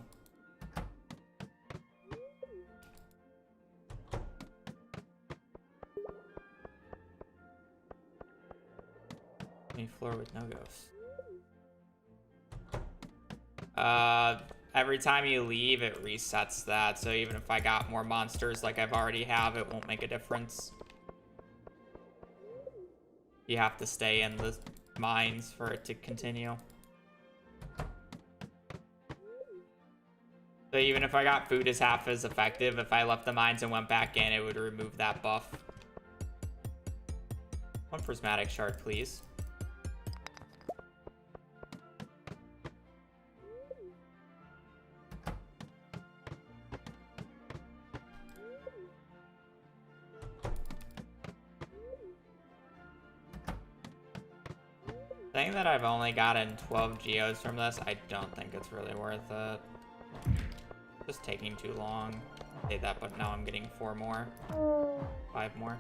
Mummy floor with no ghosts. Every time you leave, it resets that, so even if I got more monsters like I've already have, it won't make a difference. You have to stay in the mines for it to continue. So even if I got food is half as effective, if I left the mines and went back in, it would remove that buff. One prismatic shard, please. Saying that I've only gotten 12 geodes from this, I don't think it's really worth it. Just taking too long. Say that, but now I'm getting 4 more. 5 more.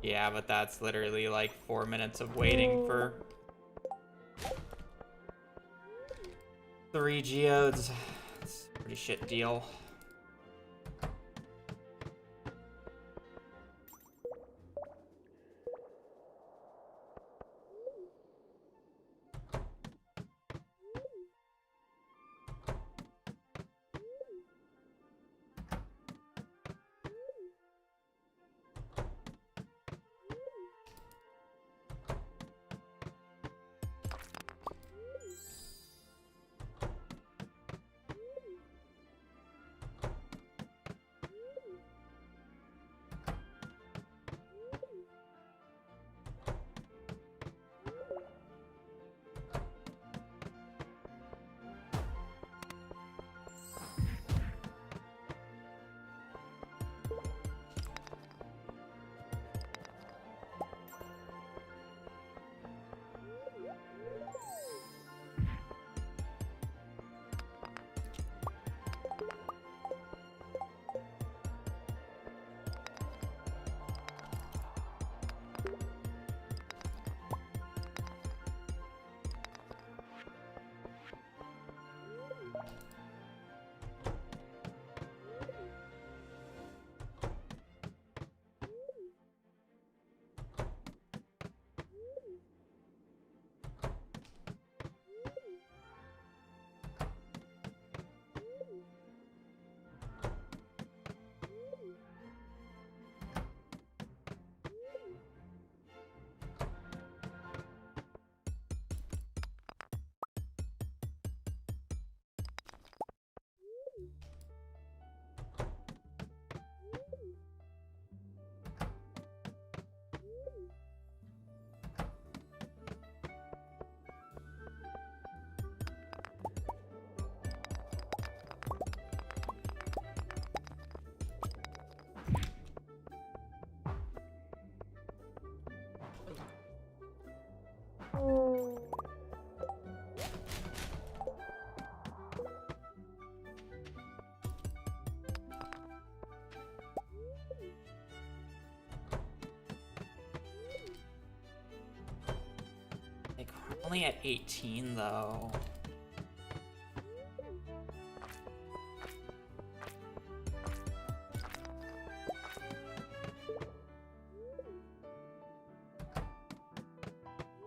Yeah, but that's literally like 4 minutes of waiting for 3 geodes. It's a pretty shit deal. Like, we're only at 18 though.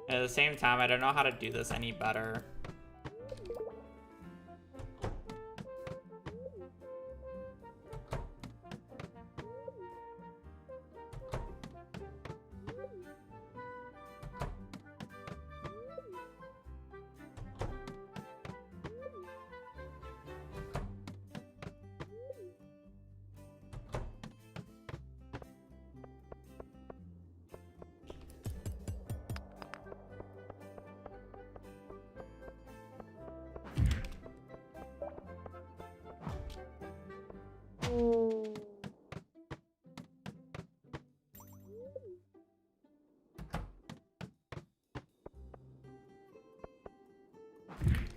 At the same time, I don't know how to do this any better.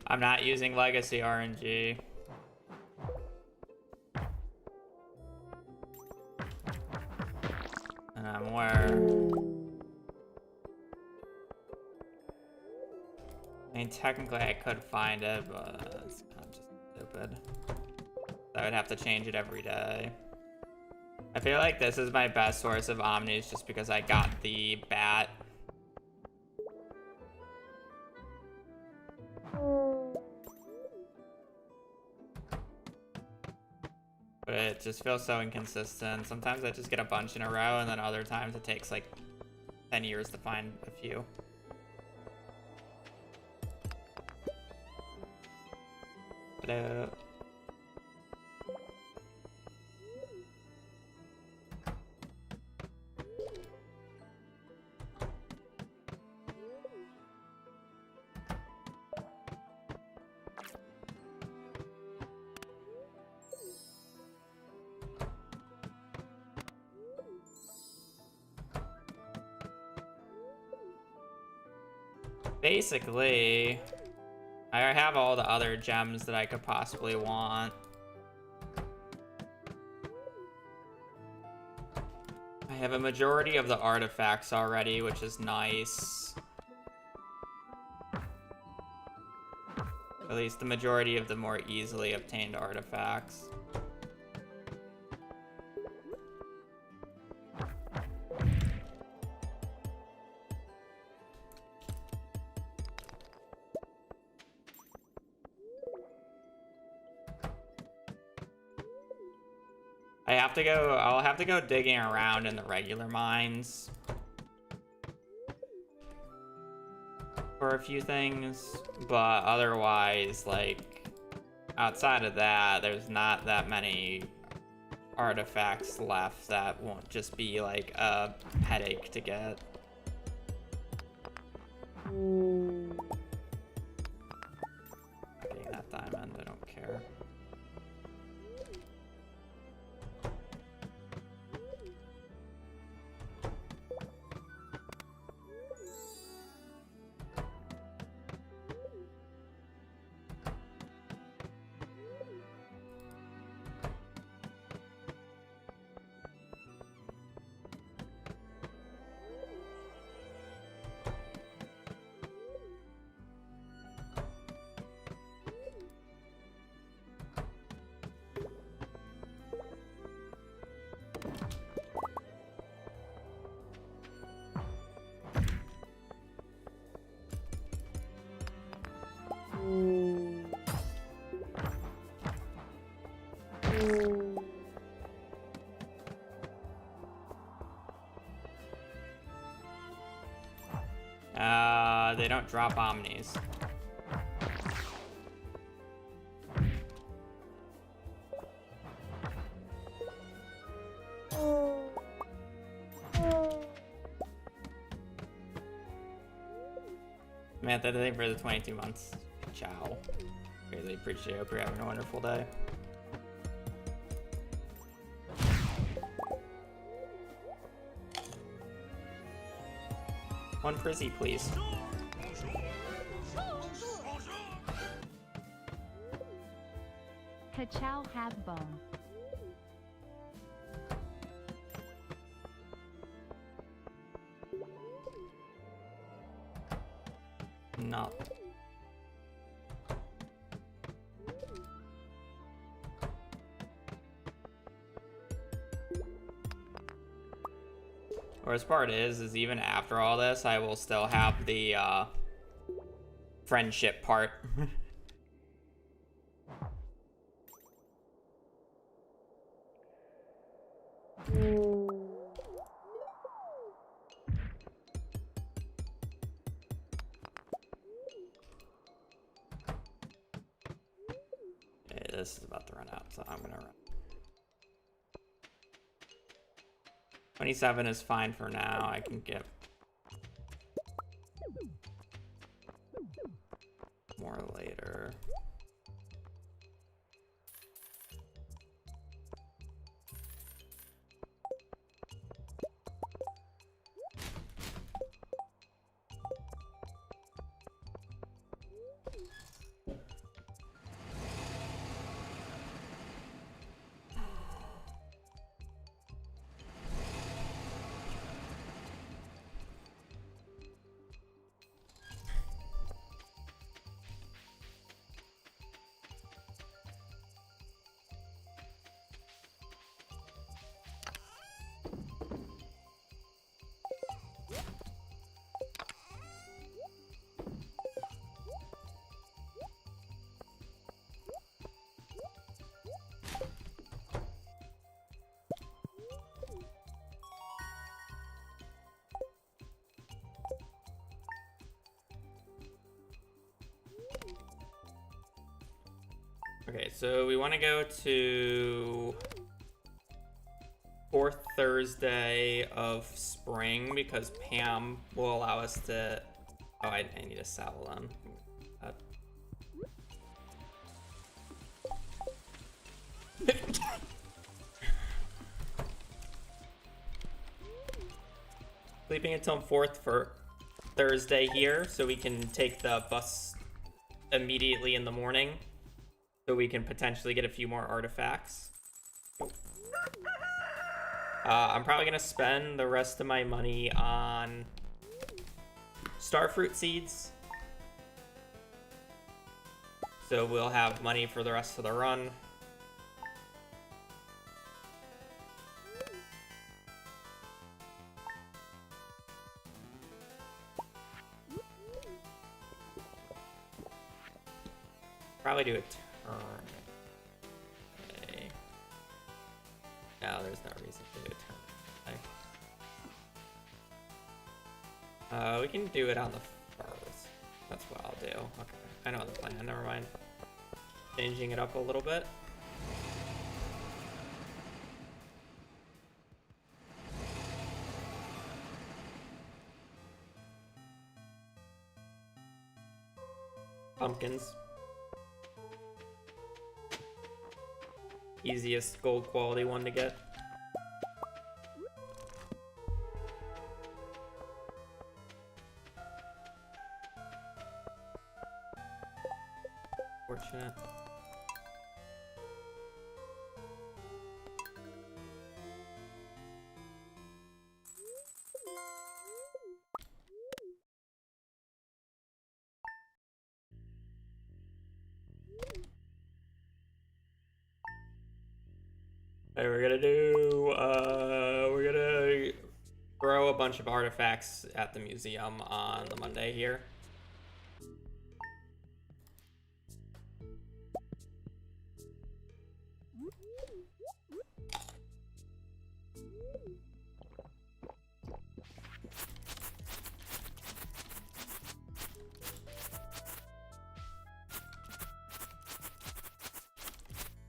I'm not using legacy RNG. And I'm aware. I mean, technically I could find it, but it's kind of just stupid. I would have to change it every day. I feel like this is my best source of omnis just because I got the bat. But it just feels so inconsistent. Sometimes I just get a bunch in a row, and then other times it takes like 10 years to find a few. Hello. Basically, I have all the other gems that I could possibly want. I have a majority of the artifacts already, which is nice. At least the majority of the more easily obtained artifacts. I'll have to go digging around in the regular mines for a few things, but otherwise, like, outside of that, there's not that many artifacts left that won't just be like a headache to get. Getting that diamond, I don't care. They don't drop omnis. Man, that's it for the 22 months. Ciao. Really appreciate it. Hope you're having a wonderful day. One frizzy, please. Ka-chow have bone. No. Worst part is even after all this, I will still have the friendship part. Okay, this is about to run out, so I'm gonna run. 27 is fine for now. I can get more later. Okay, so we want to go to fourth Thursday of spring because Pam will allow us to. Oh, I need to saddle them. Sleeping until fourth for Thursday here, so we can take the bus immediately in the morning, so we can potentially get a few more artifacts. I'm probably gonna spend the rest of my money on starfruit seeds, so we'll have money for the rest of the run. Probably do a turn. Okay. No, there's no reason to do a turn. Okay. We can do it on the first. That's what I'll do. Okay. I know the plan. Never mind. Changing it up a little bit. Pumpkins. Easiest gold quality one to get. Fortunate. Alright, we're gonna throw a bunch of artifacts at the museum on the Monday here.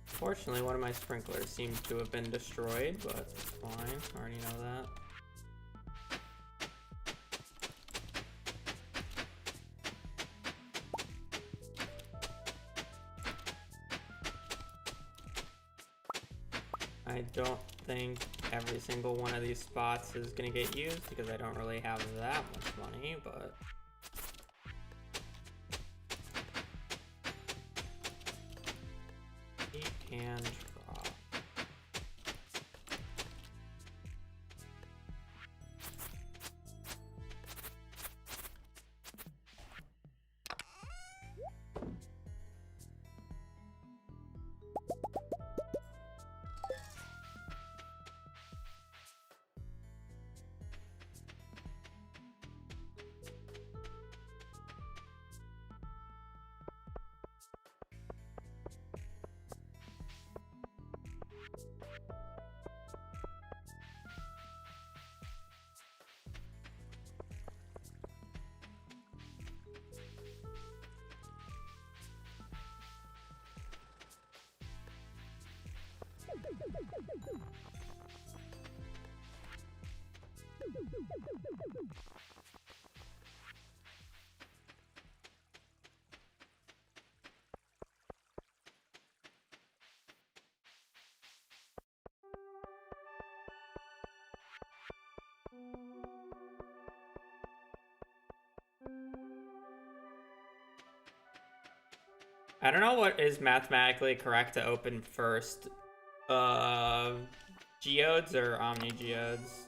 Fortunately, one of my sprinklers seems to have been destroyed, but it's fine. I already know that. I don't think every single one of these spots is gonna get used because I don't really have that much money, but we can try. I don't know what is mathematically correct to open first. Geodes or Omni Geodes?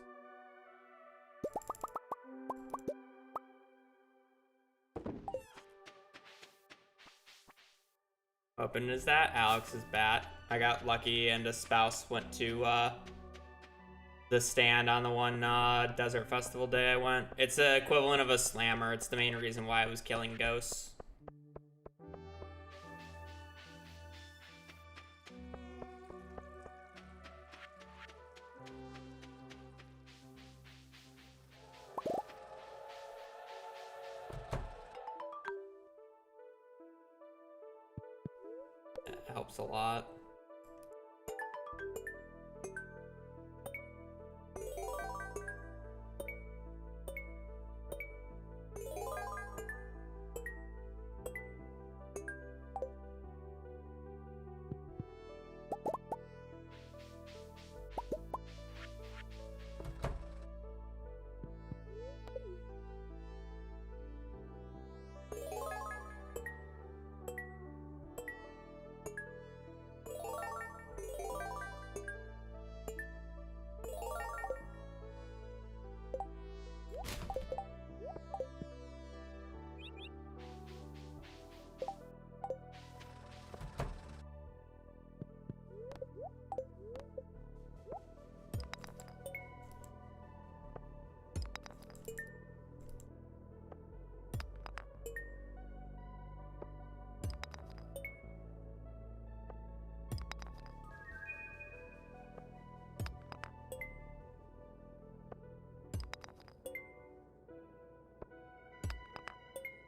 Open is that? Alex's bat. I got lucky and a spouse went to the stand on the one Desert Festival day I went. It's the equivalent of a slammer. It's the main reason why I was killing ghosts. helps a lot.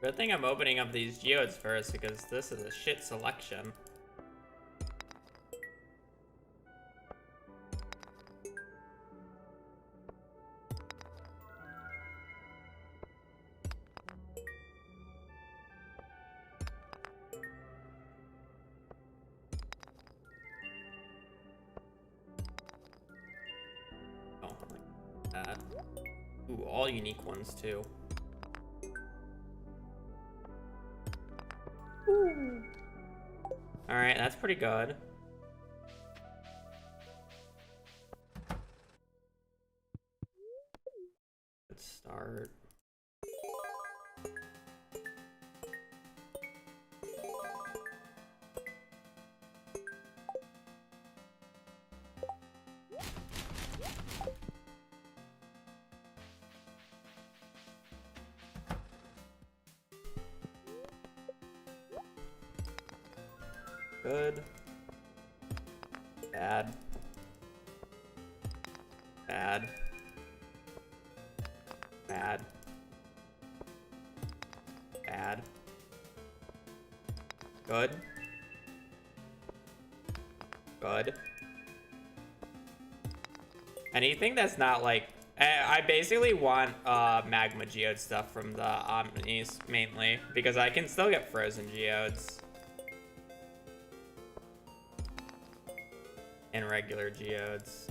Good thing I'm opening up these geodes first because this is a shit selection. Oh, like that. Ooh, all unique ones too. Alright, that's pretty good. Let's start. Good. Bad. Bad. Bad. Bad. Good. Good. Anything that's not like... I basically want magma geode stuff from the Omnis mainly, because I can still get frozen geodes. And regular geodes.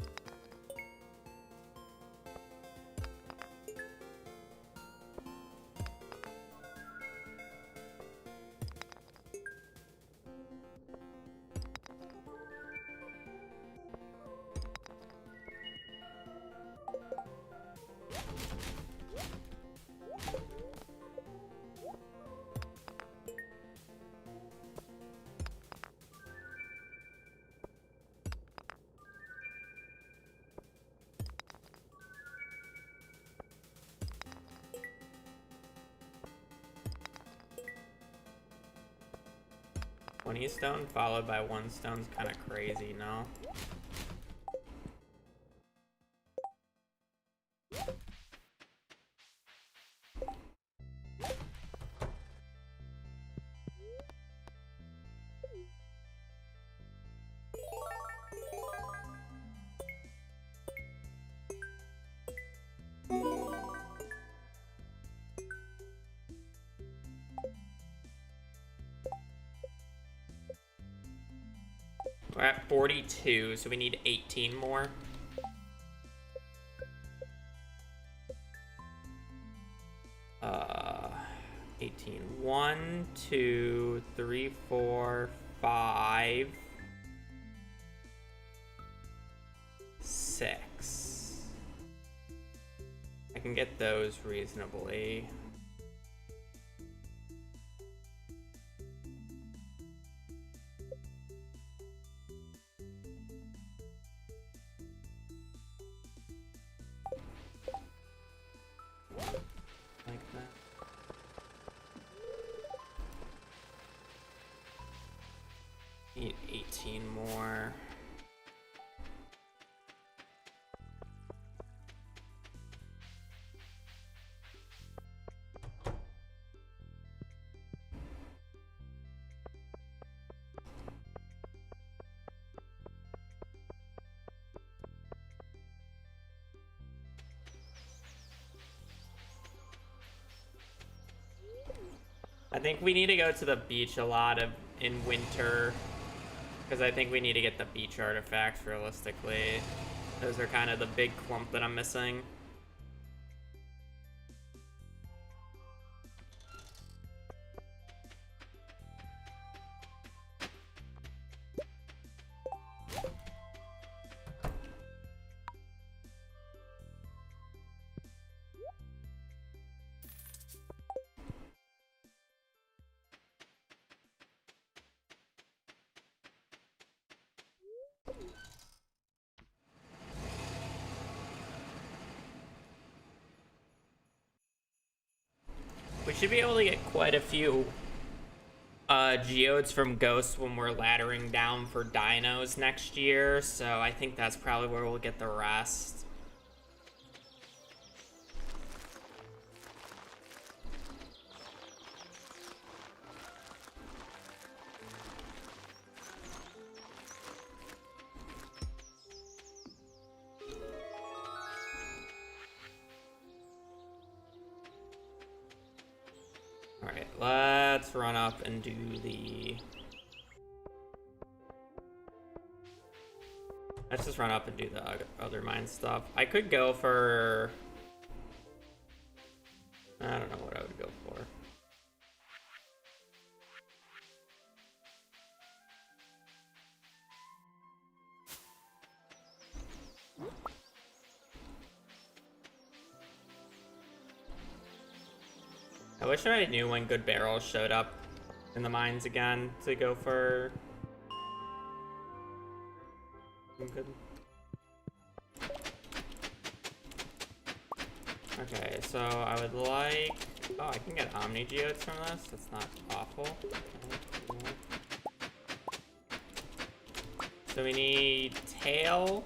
Stone followed by 1 stone's kind of crazy, no? We're at 42, so we need 18 more. Uh, 18. 1, 2, 3, 4, 5, 6. I can get those reasonably. Need 18 more. I think we need to go to the beach a lot in winter, because I think we need to get the beach artifacts realistically. Those are kind of the big clump that I'm missing. We should be able to get quite a few geodes from ghosts when we're laddering down for dinos next year, so I think that's probably where we'll get the rest. Alright, let's run up and do the... Let's just run up and do the other mine stuff. I could go for... I don't know what I would go for. I wish I knew when good barrels showed up in the mines again to go for some good. Okay, so I would like. Oh, I can get Omni Geodes from this. That's not awful. Okay. So we need tail.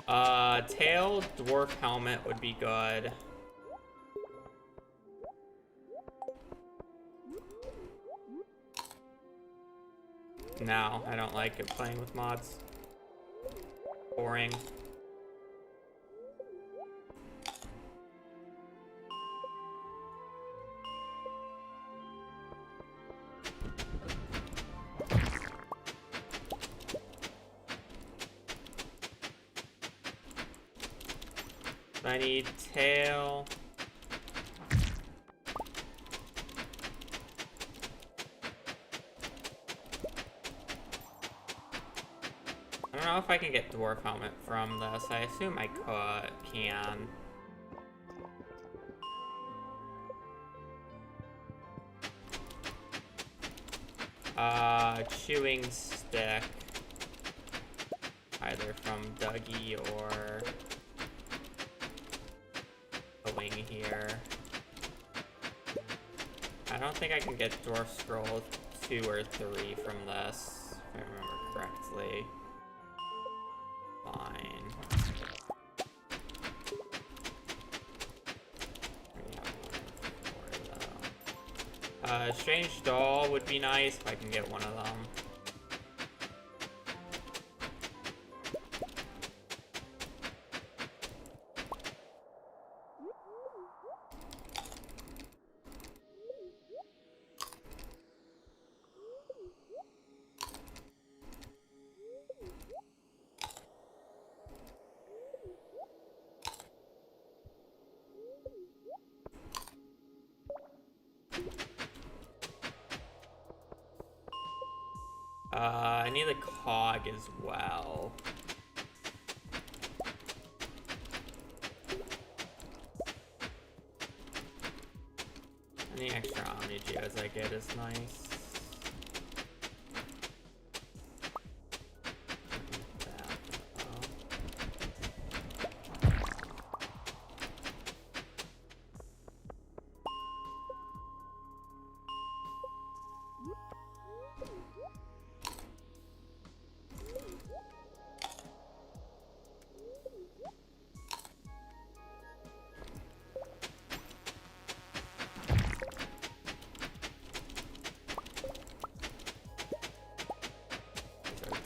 Tail, dwarf helmet would be good. No, I don't like it playing with mods. Boring. I need tail. I don't know if I can get dwarf helmet from this. I assume I can. Chewing stick. Either from Dougie or a wing here. I don't think I can get dwarf scroll 2 or 3 from this, if I remember correctly. Fine. Strange doll would be nice if I can get one of them. I need the cog as well. Any extra Omni Geodes I get is nice.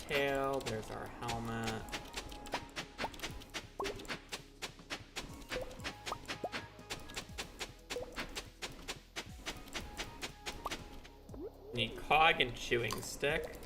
Tail, there's our helmet. Cog and Chewing Stick.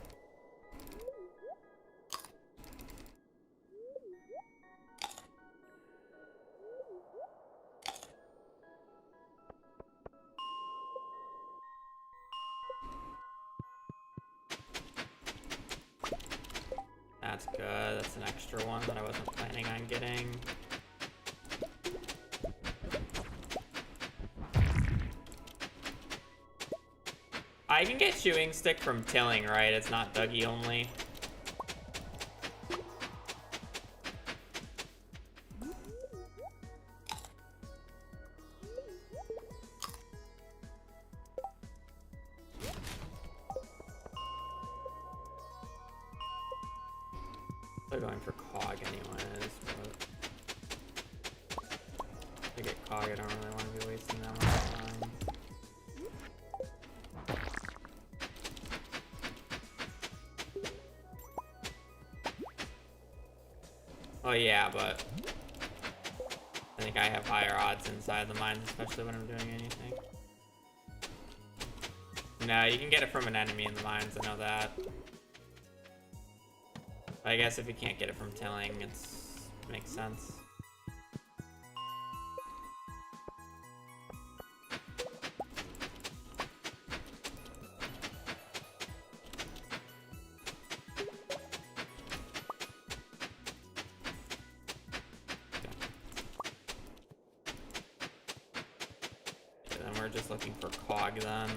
That's good. That's an extra one that I wasn't planning on getting. I can get Chewing Stick from tilling, right? It's not Dougie only. They're going for Cog anyways, but to get Cog, I don't really want to be wasting that much time. Oh yeah, but I think I have higher odds inside the mines, especially when I'm doing anything. No, you can get it from an enemy in the mines, I know that. But I guess if you can't get it from tilling, it makes sense. Okay, then we're just looking for Cog then.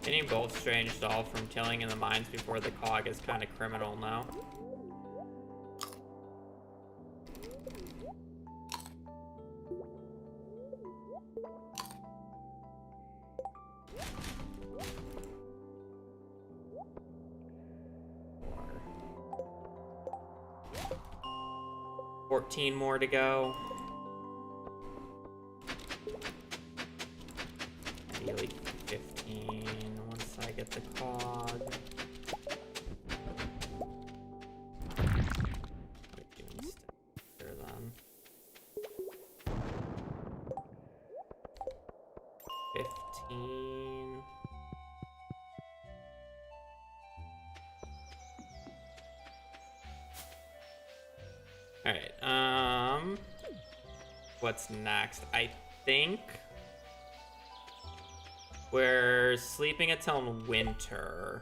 Getting both Strange Doll from tilling in the mines before the Cog is kind of criminal now. Four. 14 more to go. Ideally 15 once I get the Cog. Then 15. All right. What's next? I think we're sleeping until winter.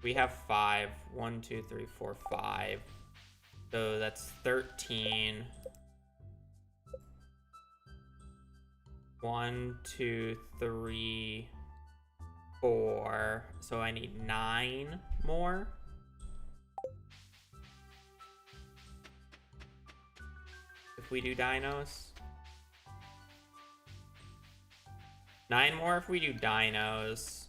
We have 5. 1, 2, 3, 4, 5. So that's 13. 1, 2, 3, 4. So I need 9 more. If we do dinos. 9 more if we do dinos.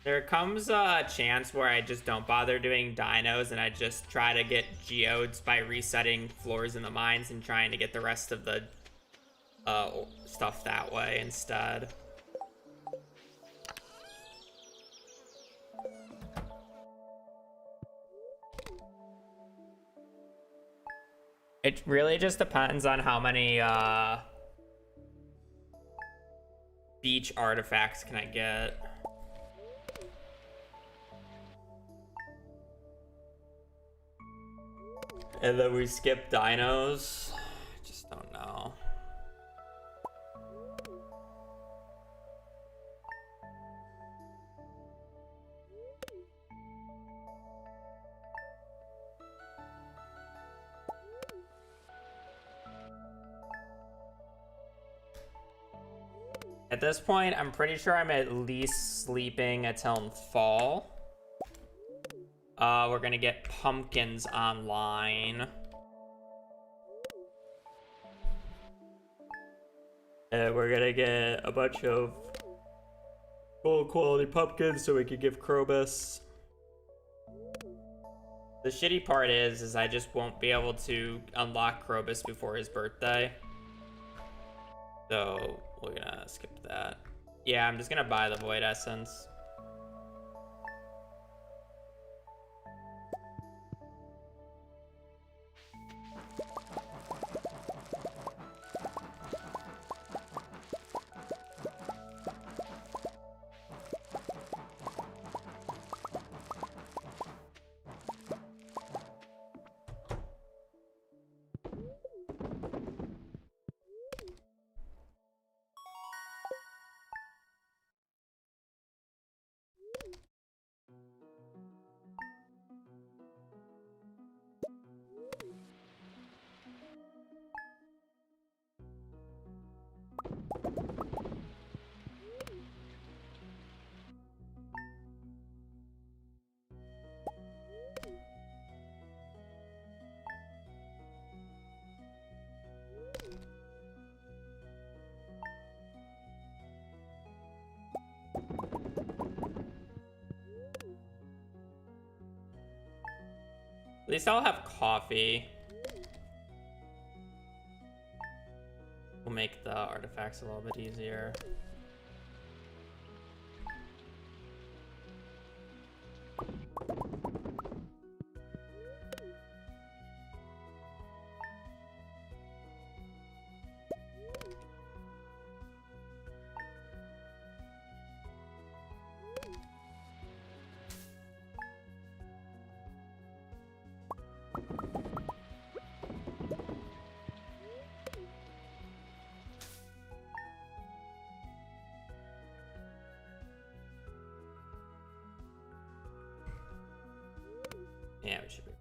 There comes a chance where I just don't bother doing dinos and I just try to get geodes by resetting floors in the mines and trying to get the rest of the stuff that way instead. It really just depends on how many beach artifacts can I get. And then we skip dinos. I just don't know. At this point, I'm pretty sure I'm at least sleeping until fall. We're gonna get pumpkins online. And we're gonna get a bunch of gold quality pumpkins so we can give Krobus. The shitty part is I just won't be able to unlock Krobus before his birthday. So we're gonna skip that. Yeah, I'm just gonna buy the Void Essence. At least I'll have coffee. We'll make the artifacts a little bit easier. Yeah, we should be.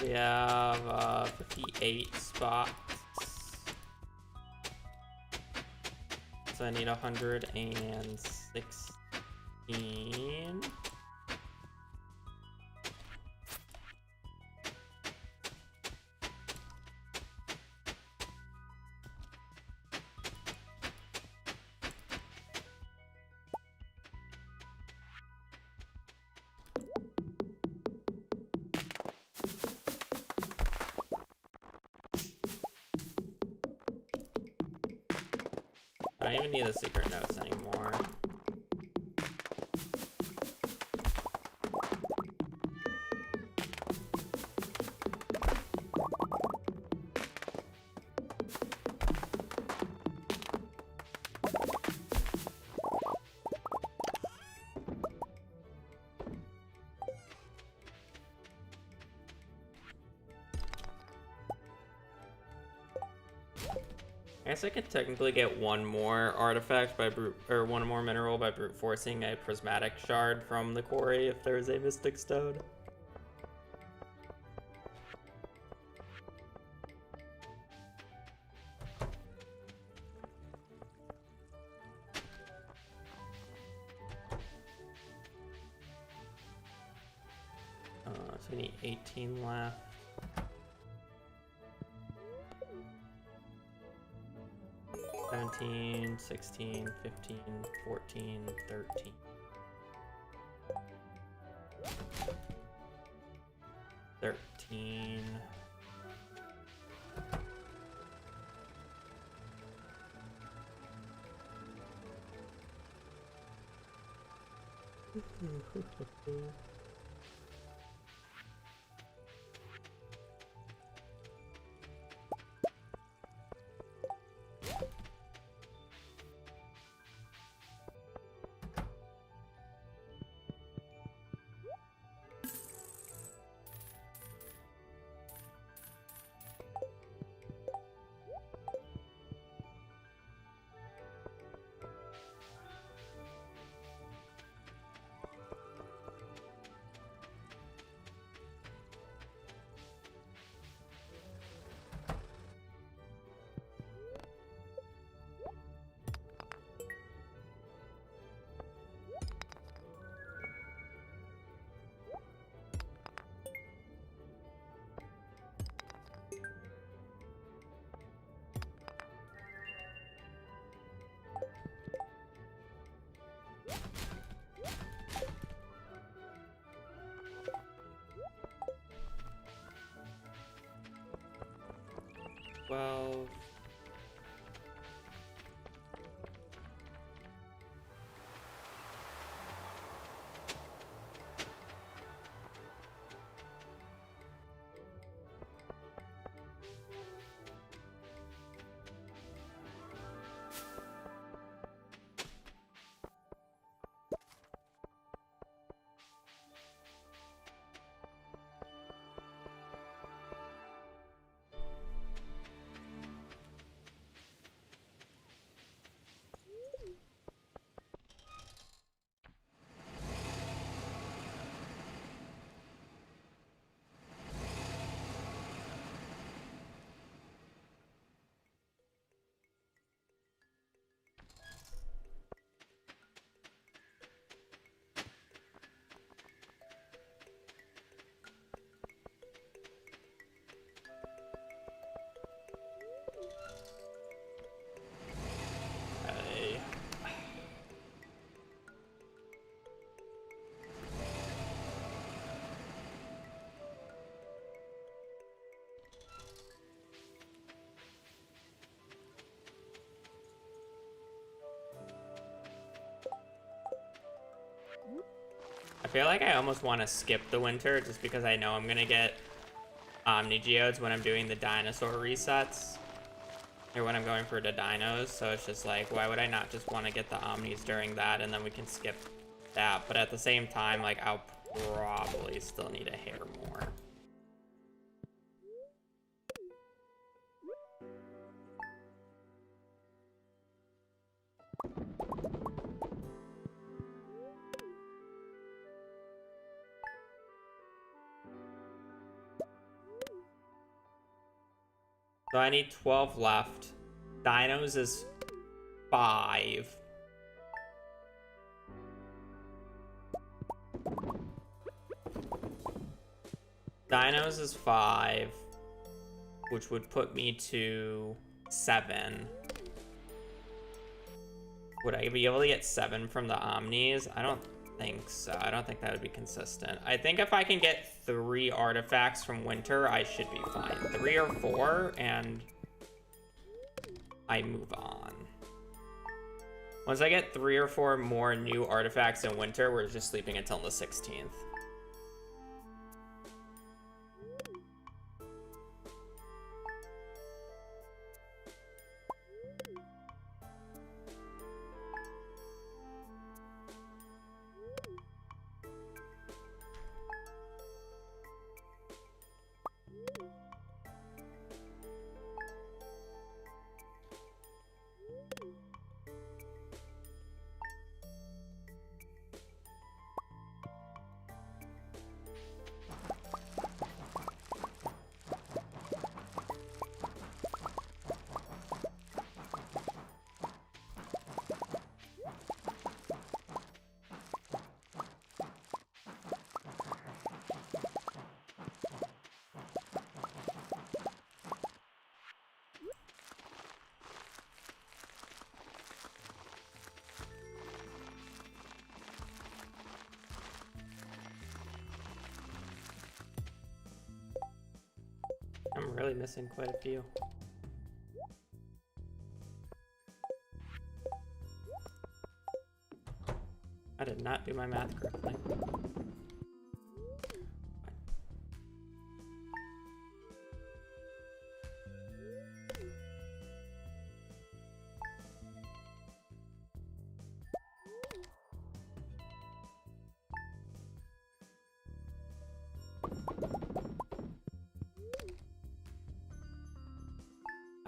We have 58 spots. So I need 116. I don't even need the secret notes anymore. I guess I could technically get one more artifact by brute, or one more mineral by brute forcing a prismatic shard from the quarry if there is a mystic stone. So we need 18 left. Seventeen, 16, 15, 14, 13. feel like I almost want to skip the winter just because I know I'm gonna get Omni Geodes when I'm doing the dinosaur resets. Or when I'm going for the dinos, so it's just like, why would I not just want to get the Omnis during that, and then we can skip that. But at the same time, like, I'll probably still need a hair more. So I need 12 left. Dinos is 5. Dinos is 5, which would put me to 7. Would I be able to get 7 from the Omnis? I don't think so. I don't think that would be consistent. I think if I can get 3 artifacts from Winter, I should be fine. 3 or 4, and I move on. Once I get 3 or 4 more new artifacts in Winter, we're just sleeping until the 16th. I'm really missing quite a few. I did not do my math correctly.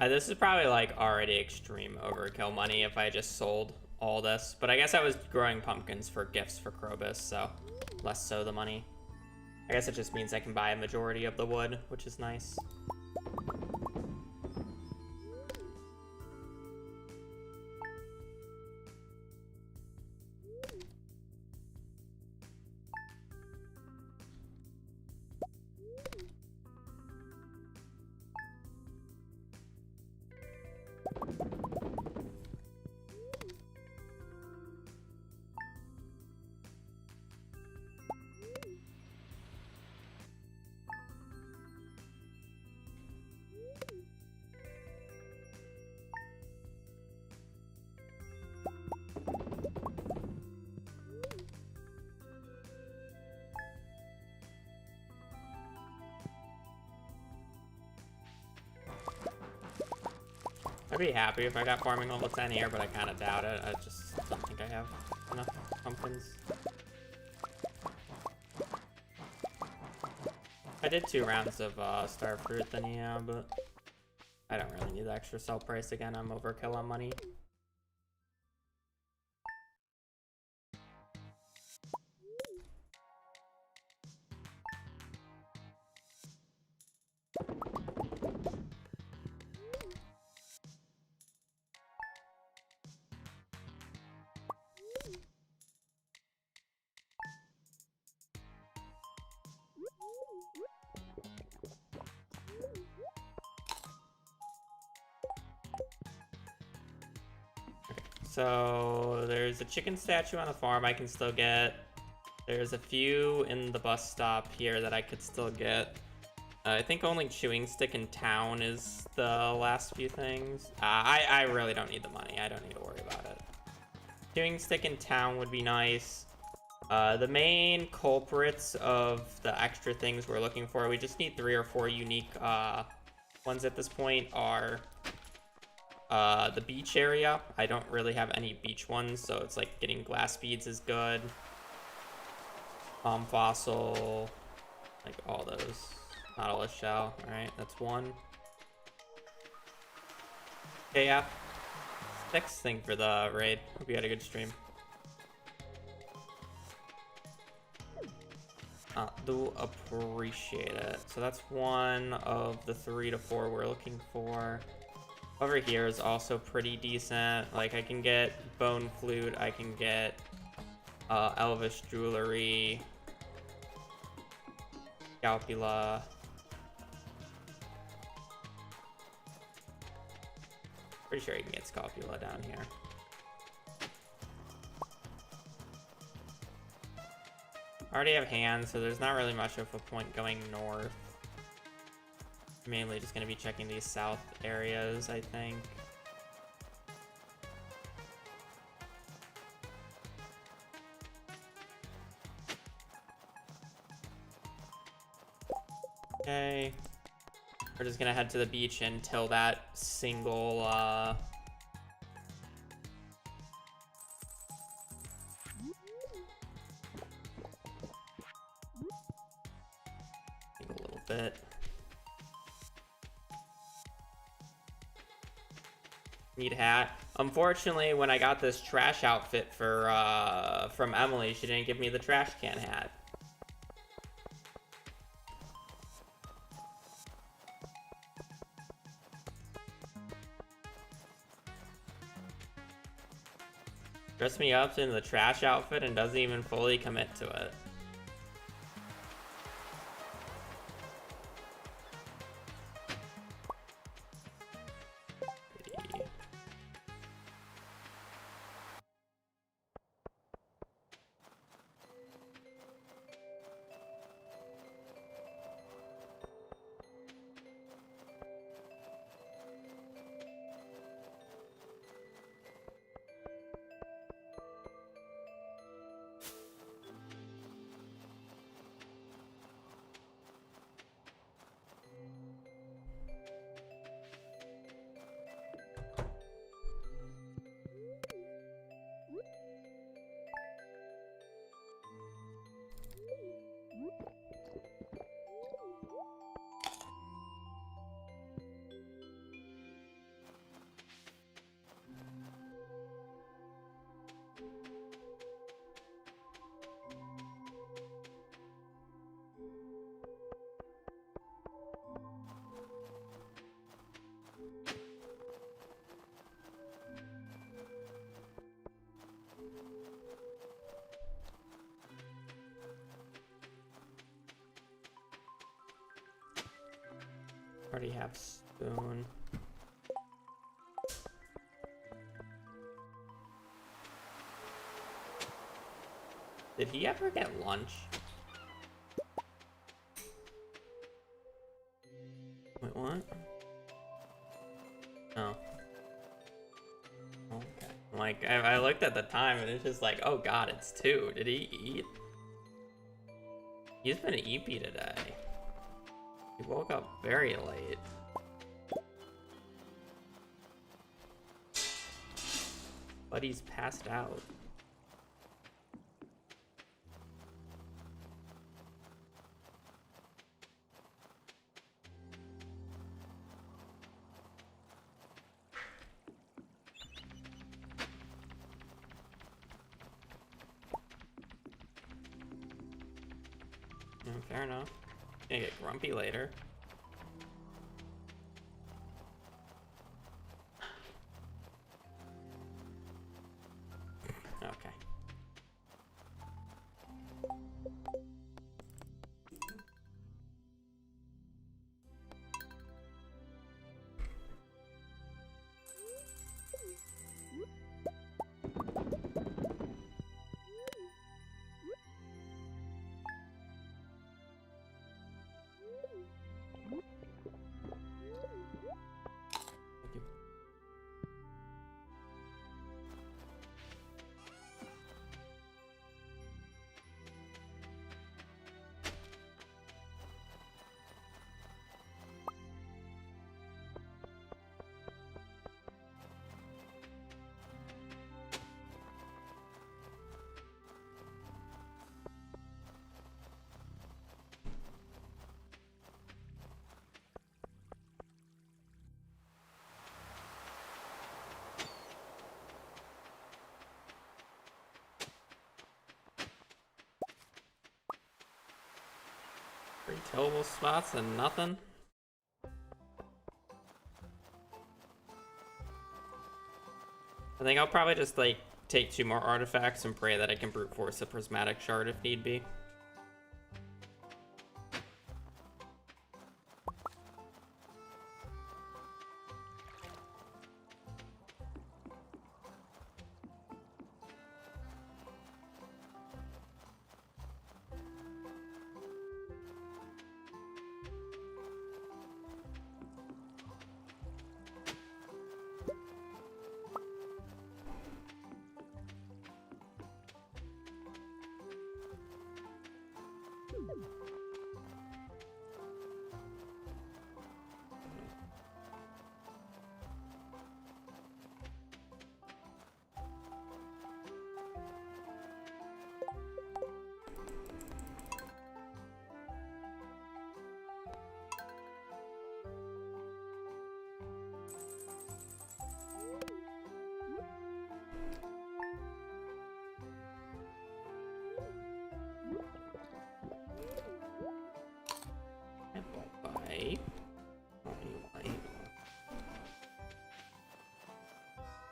This is probably like already extreme overkill money if I just sold all this, but I guess I was growing pumpkins for gifts for Krobus, so less so the money. I guess it just means I can buy a majority of the wood, which is nice. I'd be happy if I got farming level 10 here, but I kind of doubt it. I just don't think I have enough pumpkins. I did 2 rounds of star fruit, then yeah, but I don't really need the extra sell price again. I'm overkill on money. So there's a chicken statue on the farm I can still get. There's a few in the bus stop here that I could still get. I think only chewing stick in town is the last few things. I really don't need the money. I don't need to worry about it. Chewing stick in town would be nice. The main culprits of the extra things we're looking for, we just need 3 or 4 unique ones at this point, are the beach area. I don't really have any beach ones, so it's like getting glass beads is good. Palm fossil, like all those. Nautilus shell, alright, that's 1. Okay, yeah. Next thing for the raid. Hope you had a good stream. Do appreciate it. So that's 1 of the 3 to 4 we're looking for. Over here is also pretty decent. Like, I can get bone flute, I can get elvish jewelry, scalpula. Pretty sure you can get scalpula down here. I already have hands, so there's not really much of a point going north. Mainly just going to be checking these south areas, I think. Okay. We're just going to head to the beach until that single, a little bit. Need hat. Unfortunately, when I got this trash outfit for from Emily, she didn't give me the trash can hat. Dressed me up in the trash outfit and doesn't even fully commit to it. Already have spoon. Did he ever get lunch? Wait, what? Oh. Okay. Like, I looked at the time and it's just like, oh god, it's 2. Did he eat? He's been eepy today. He woke up very late. But he's passed out. Fair enough. Gonna get grumpy later. Okay. tillable spots and nothing. I think I'll probably just like take 2 more artifacts and pray that I can brute force a prismatic shard if need be.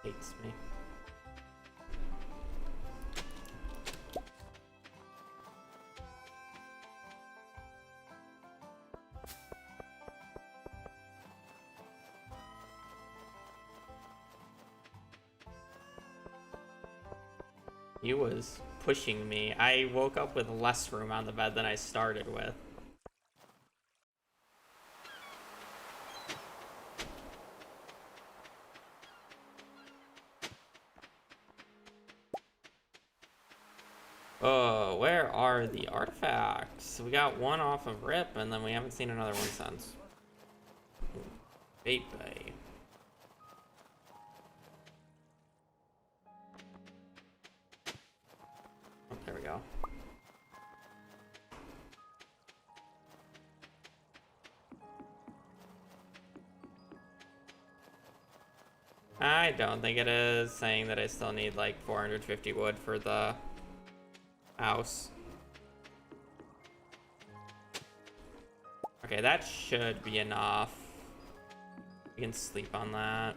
Hates me. He was pushing me. I woke up with less room on the bed than I started with. Oh, where are the artifacts? We got one off of Rip, and then we haven't seen another one since. Baby. Oh, there we go. I don't think it is, saying that I still need like 450 wood for the house. Okay, that should be enough. We can sleep on that.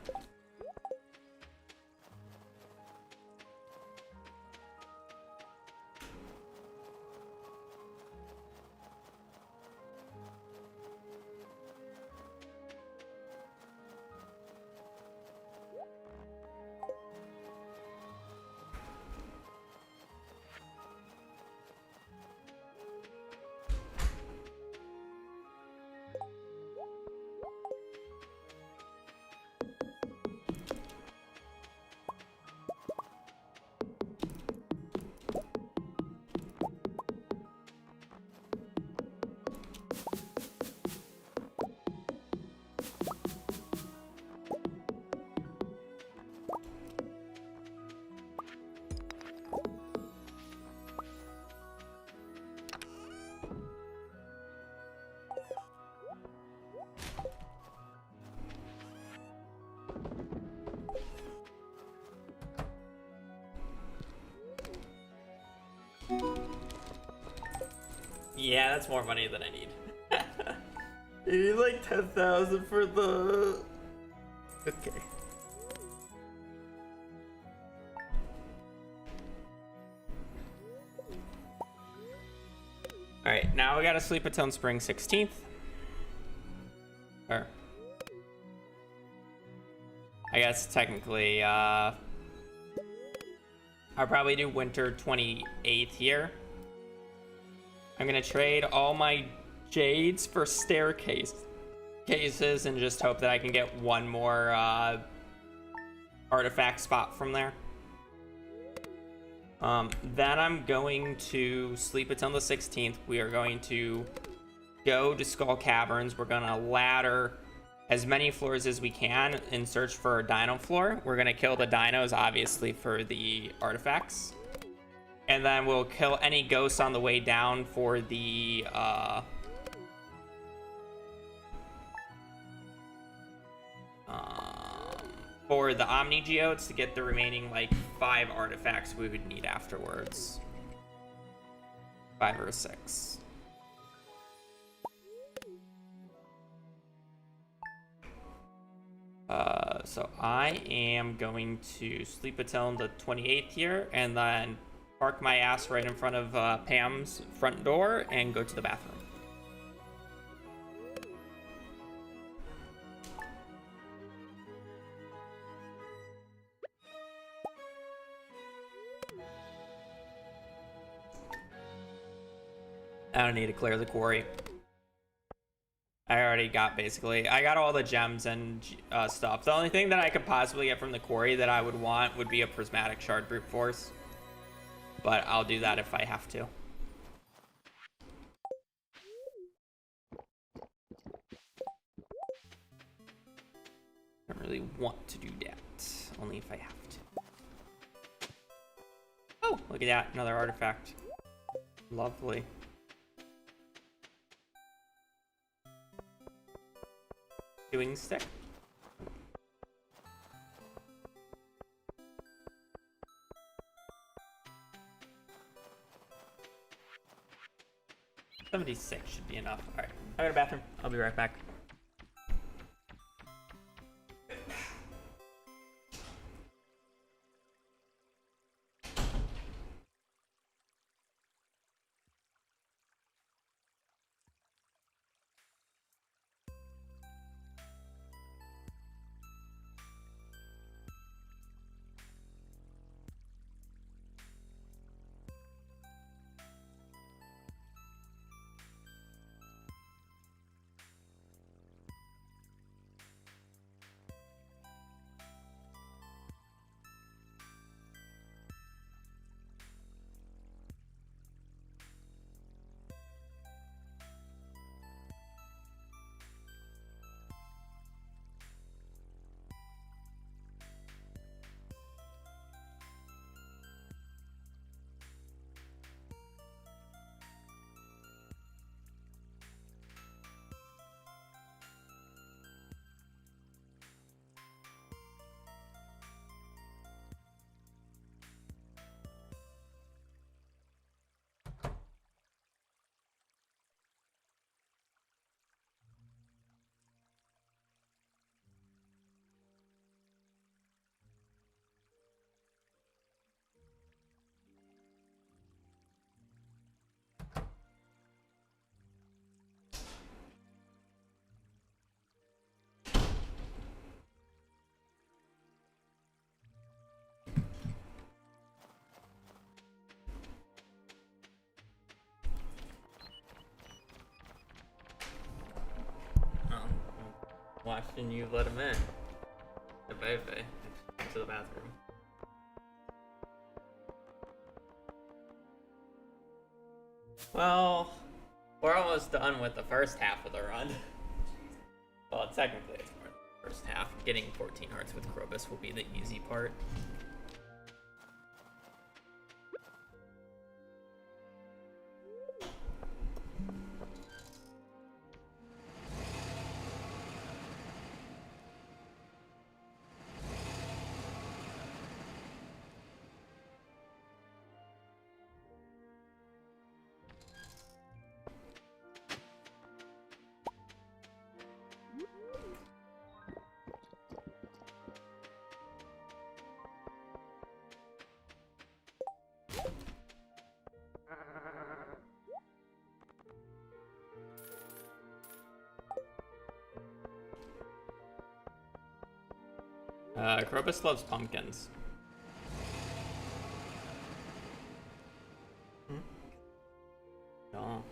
Yeah, that's more money than I need. I need like 10,000 for the... Okay. Alright, now we gotta sleep until spring 16th. Or... I guess technically, I'll probably do winter 28th here. I'm gonna trade all my jades for cases and just hope that I can get one more artifact spot from there. Then I'm going to sleep until the 16th. We are going to go to Skull Caverns. We're gonna ladder as many floors as we can and search for a dino floor. We're gonna kill the dinos, obviously, for the artifacts. And then we'll kill any ghosts on the way down for the, Omni Geodes to get the remaining, like, 5 artifacts we would need afterwards. 5 or 6. So I am going to sleep until the 28th here, and then park my ass right in front of Pam's front door and go to the bathroom. I don't need to clear the quarry. I already got I got all the gems and stuff. The only thing that I could possibly get from the quarry that I would want would be a prismatic shard brute force. But I'll do that if I have to. I don't really want to do that. Only if I have to. Oh, look at that. Another artifact. Lovely. Doing stick. $76 should be enough. Alright, I got a bathroom. I'll be right back. Watching you let him in. Bye-bye. To the bathroom. Well, we're almost done with the first half of the run. Well, technically it's more than the first half. Getting 14 hearts with Krobus will be the easy part. Krobus loves pumpkins. No.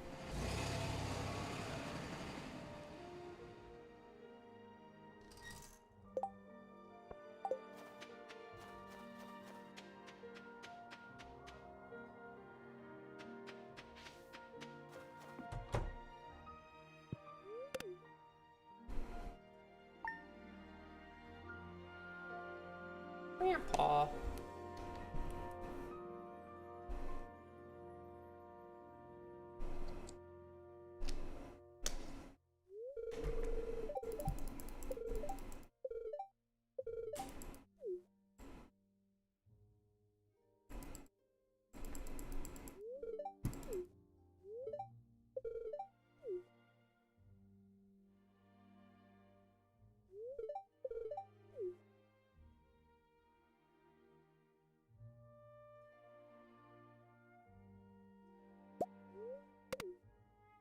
Grandpa.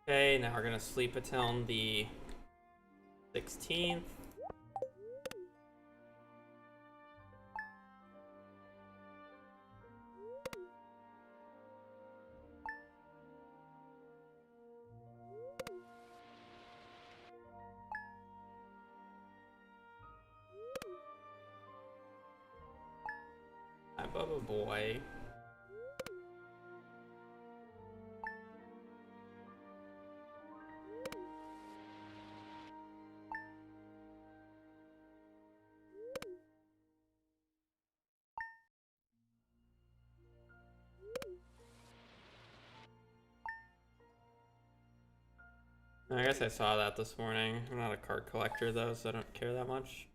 Okay, now we're gonna sleep until the 16th. Hi, Bubba boy. I guess I saw that this morning. I'm not a card collector though, so I don't care that much.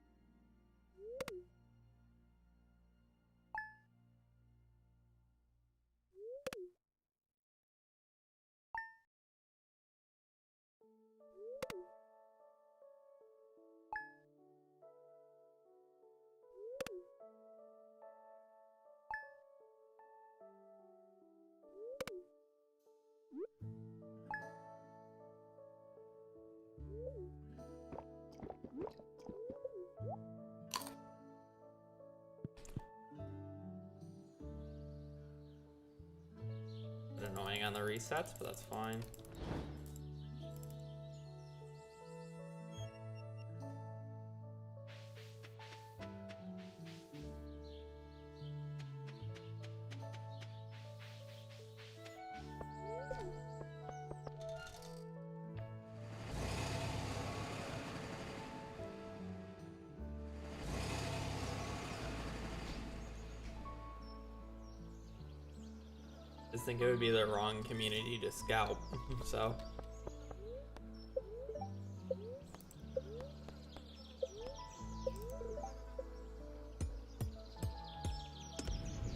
Bit annoying on the resets, but that's fine. I just think it would be the wrong community to scalp, so.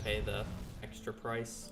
Pay the extra price.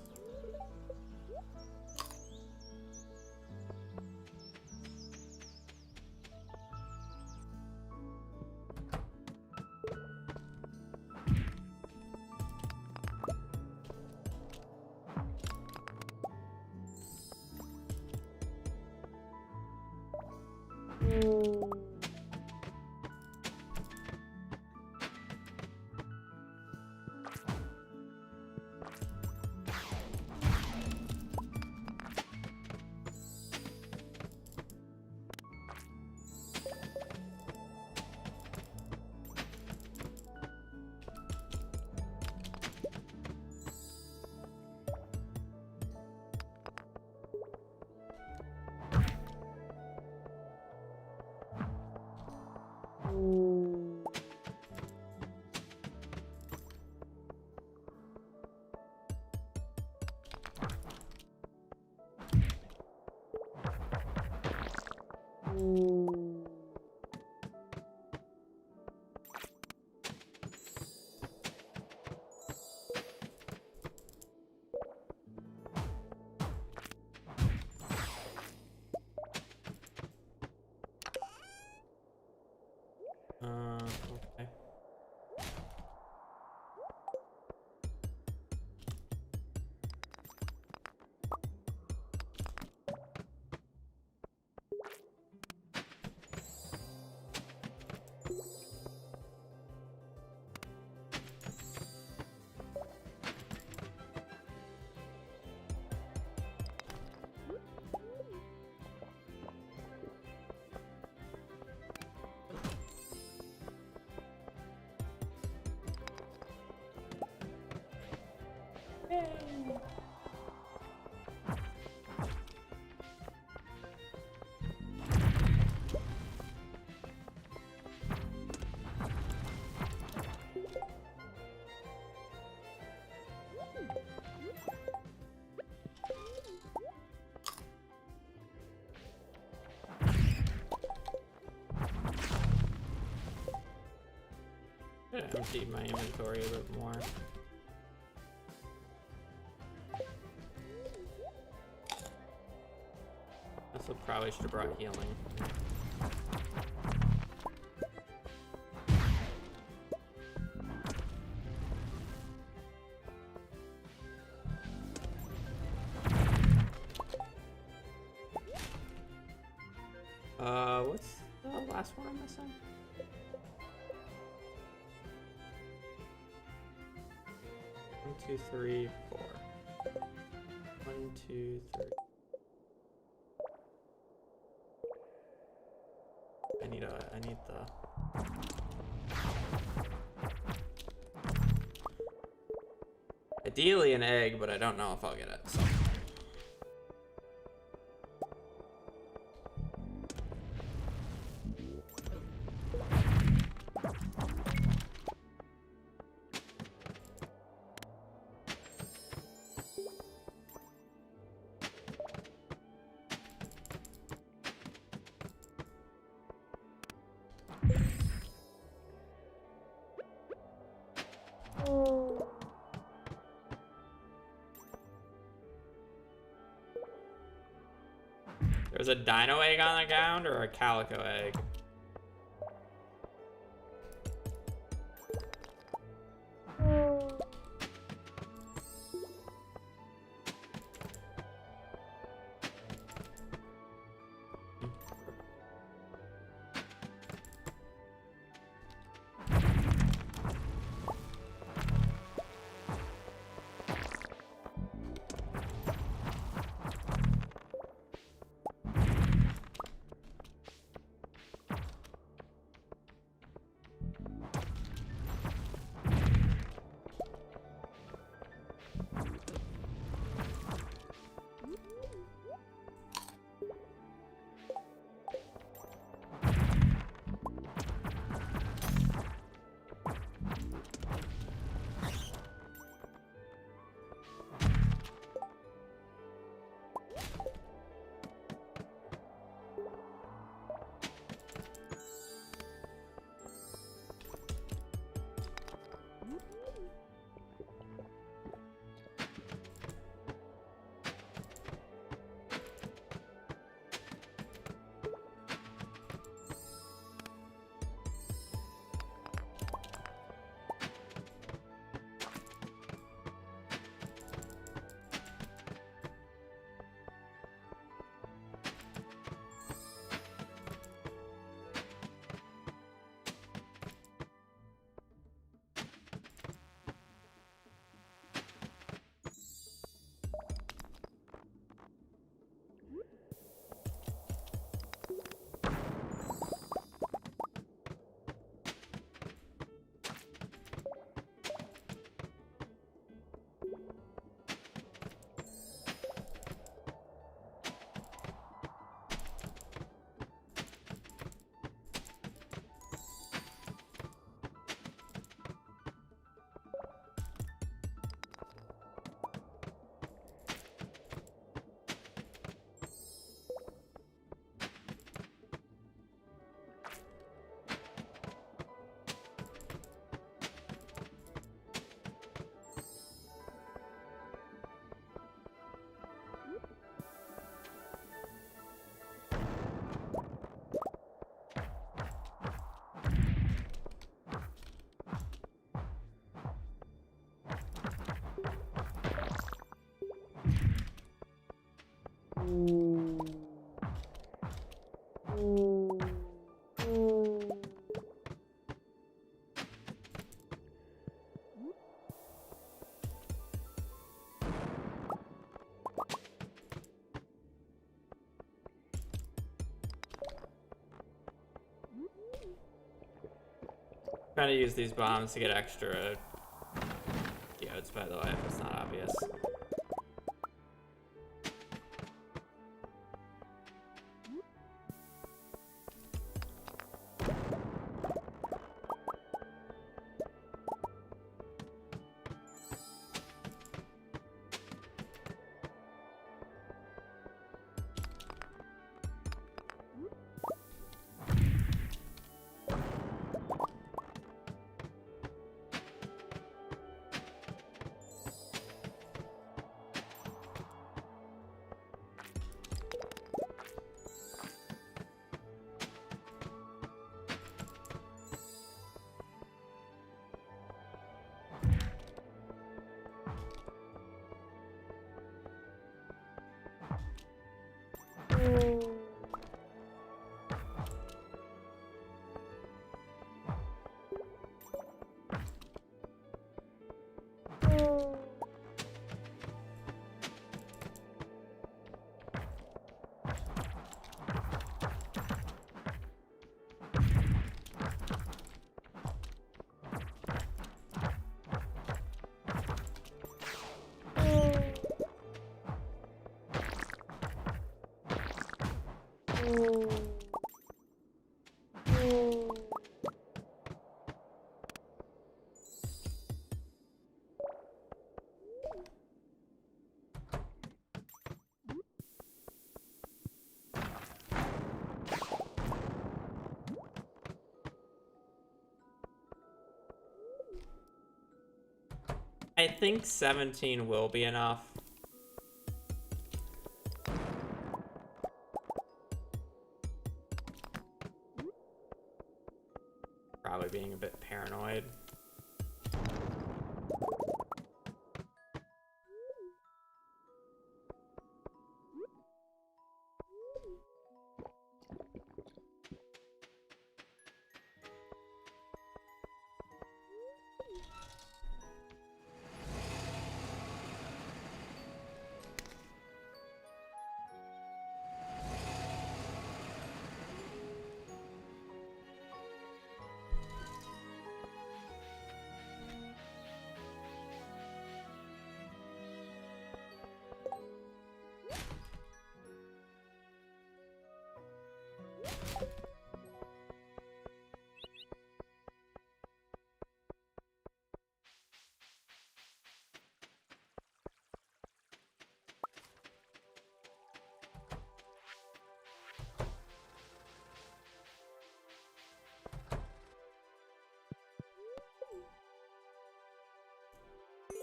Okay. Empty my inventory a bit more. Also probably should have brought healing. What's the last one I'm missing? One, two, three, four. 1, 2, 3. I need the. Ideally an egg, but I don't know if I'll get it. So. There's a dino egg on the ground or a calico egg? Trying to use these bombs to get extra geodes, by the way, if it's not obvious. I think 17 will be enough. Probably being a bit paranoid.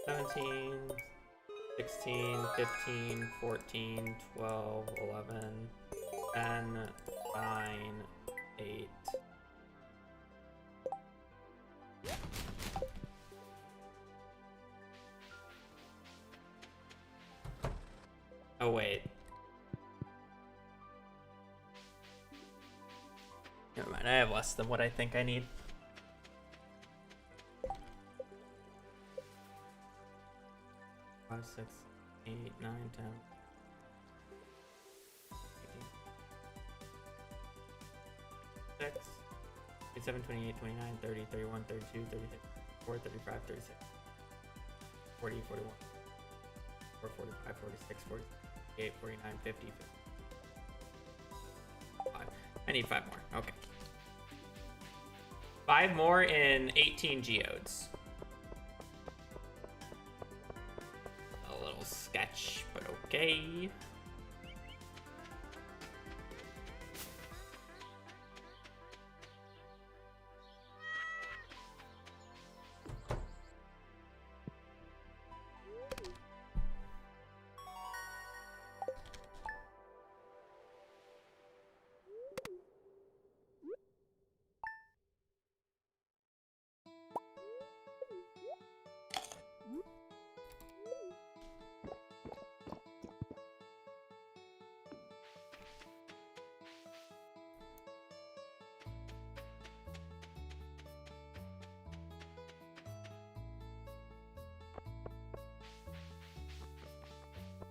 Seventeen, 16, 15, 14, 12, 11, 10, 9, 8. Oh, wait. Never mind, I have less than what I think I need. Five, 6, 8, 9, 10. 6, 27, 28, 29, 30, 31, 32, 33, 34, 35, 36, 40, 41, 45, 46, 48, 49, 50, 55. I need 5 more. Okay. 5 more in 18 geodes. A little sketch, but okay.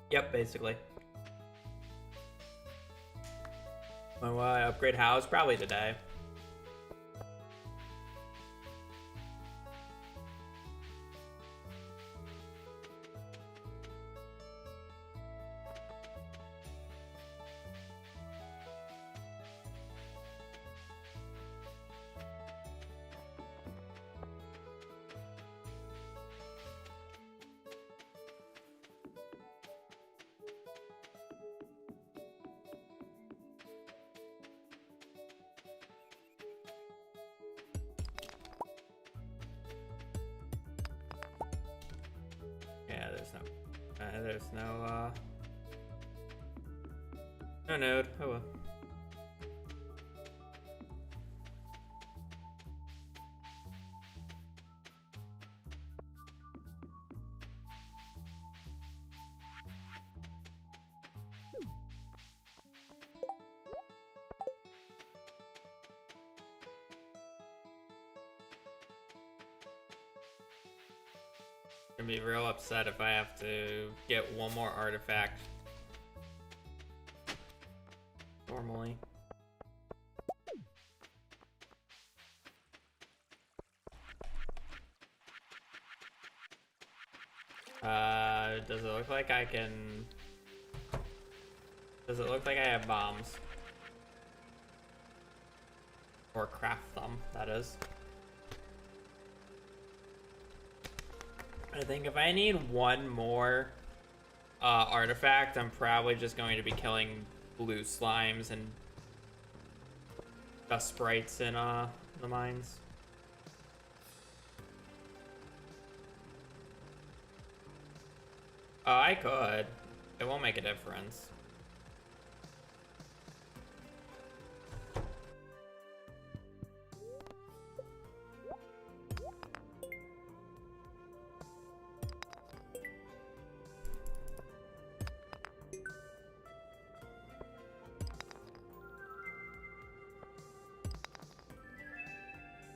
Yep, basically. When will I upgrade house? Probably today. Yeah, there's no node. Oh well. Gonna be real upset if I have to get one more artifact. Normally. Does it look like I can... Does it look like I have bombs? Or craft them, that is. I think if I need one more artifact, I'm probably just going to be killing blue slimes and dust sprites in the mines. I could. It won't make a difference.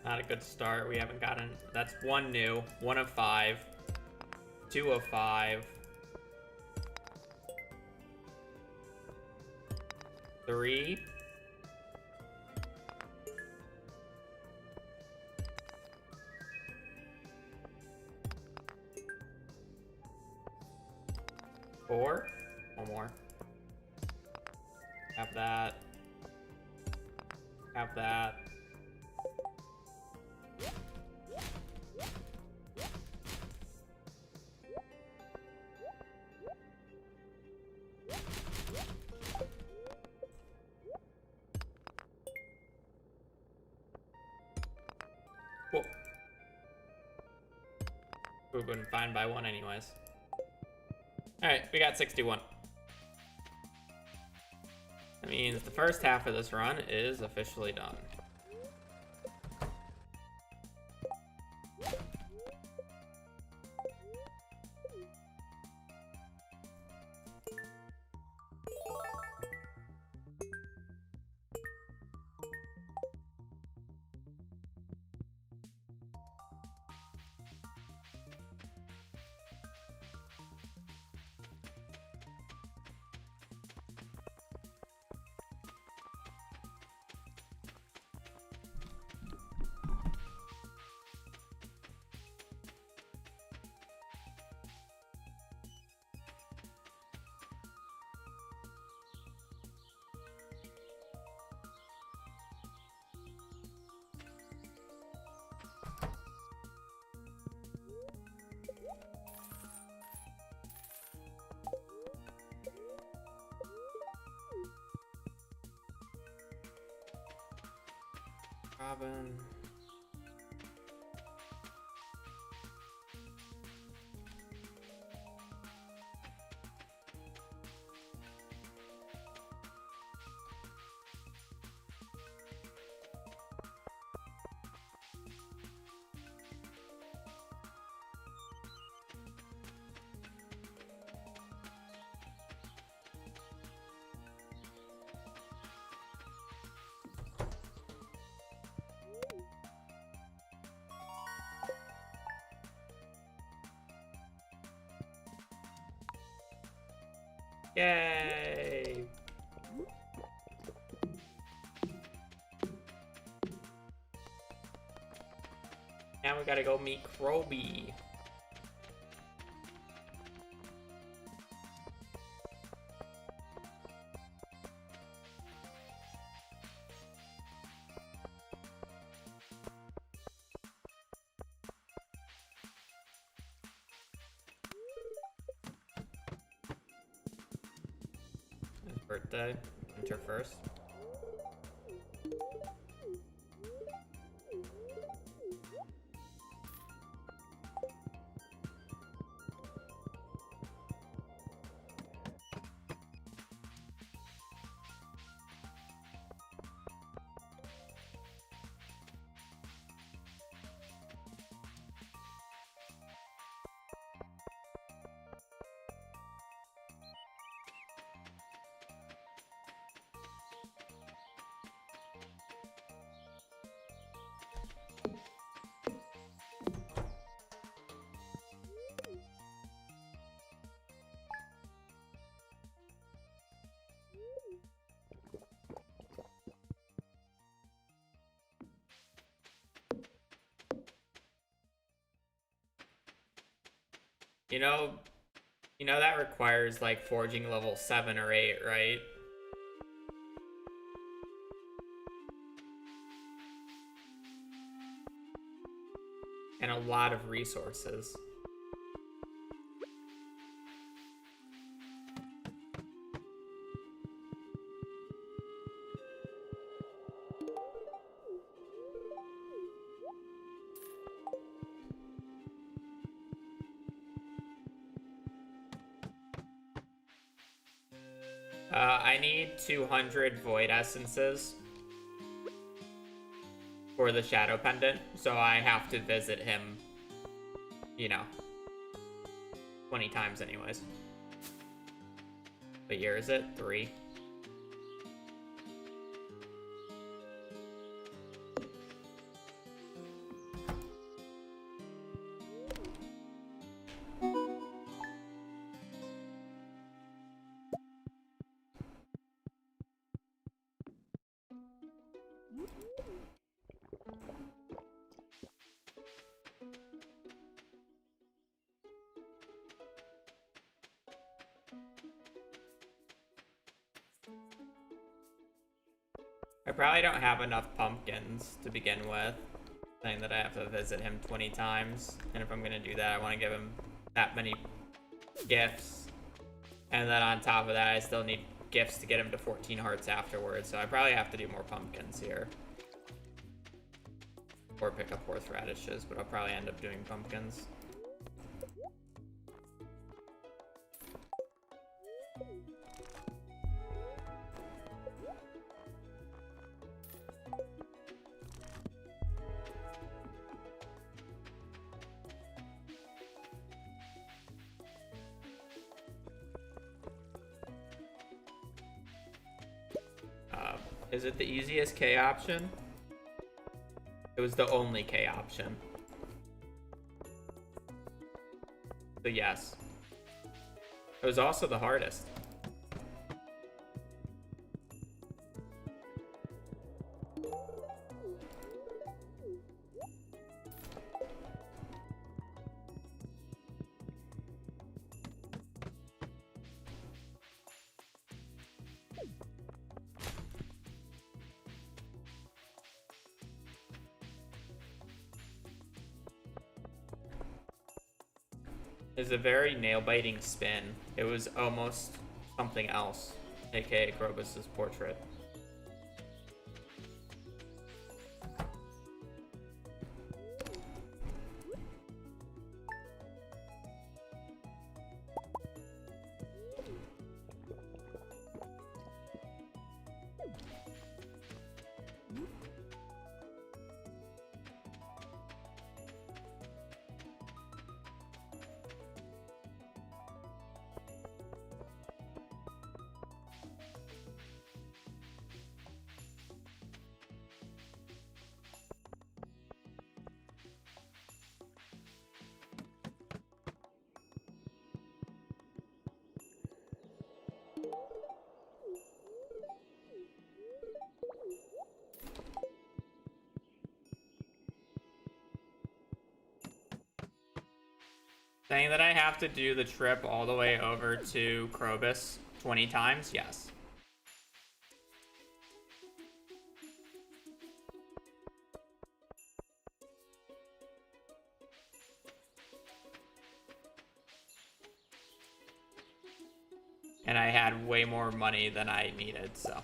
Not a good start. We haven't gotten... That's one new. 1 of 5. 2 of 5. 3. 4. One more. Have that. Have that. Cool. We've been fine by 1 anyways. Alright, we got 61. That means the first half of this run is officially done. Robin. Yay! Now we gotta go meet Kroby. His birthday. Enter first. You know that requires like forging level 7 or 8, right? And a lot of resources. I need 200 Void Essences for the Shadow Pendant, so I have to visit him, you know, 20 times anyways. What year is it? 3. I probably don't have enough pumpkins to begin with, saying that I have to visit him 20 times, and if I'm gonna do that, I want to give him that many gifts, and then on top of that, I still need gifts to get him to 14 hearts afterwards, so I probably have to do more pumpkins here. Or pick up horseradishes, but I'll probably end up doing pumpkins. Is it the easiest K option? It was the only K option. So yes. It was also the hardest. It was a very nail-biting spin. It was almost something else, aka Krobus' portrait. Saying that I have to do the trip all the way over to Krobus 20 times? Yes. And I had way more money than I needed, so.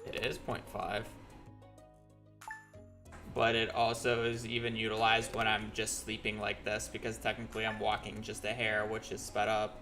It is 0.5. But it also is even utilized when I'm just sleeping like this, because technically I'm walking just a hair, which is sped up.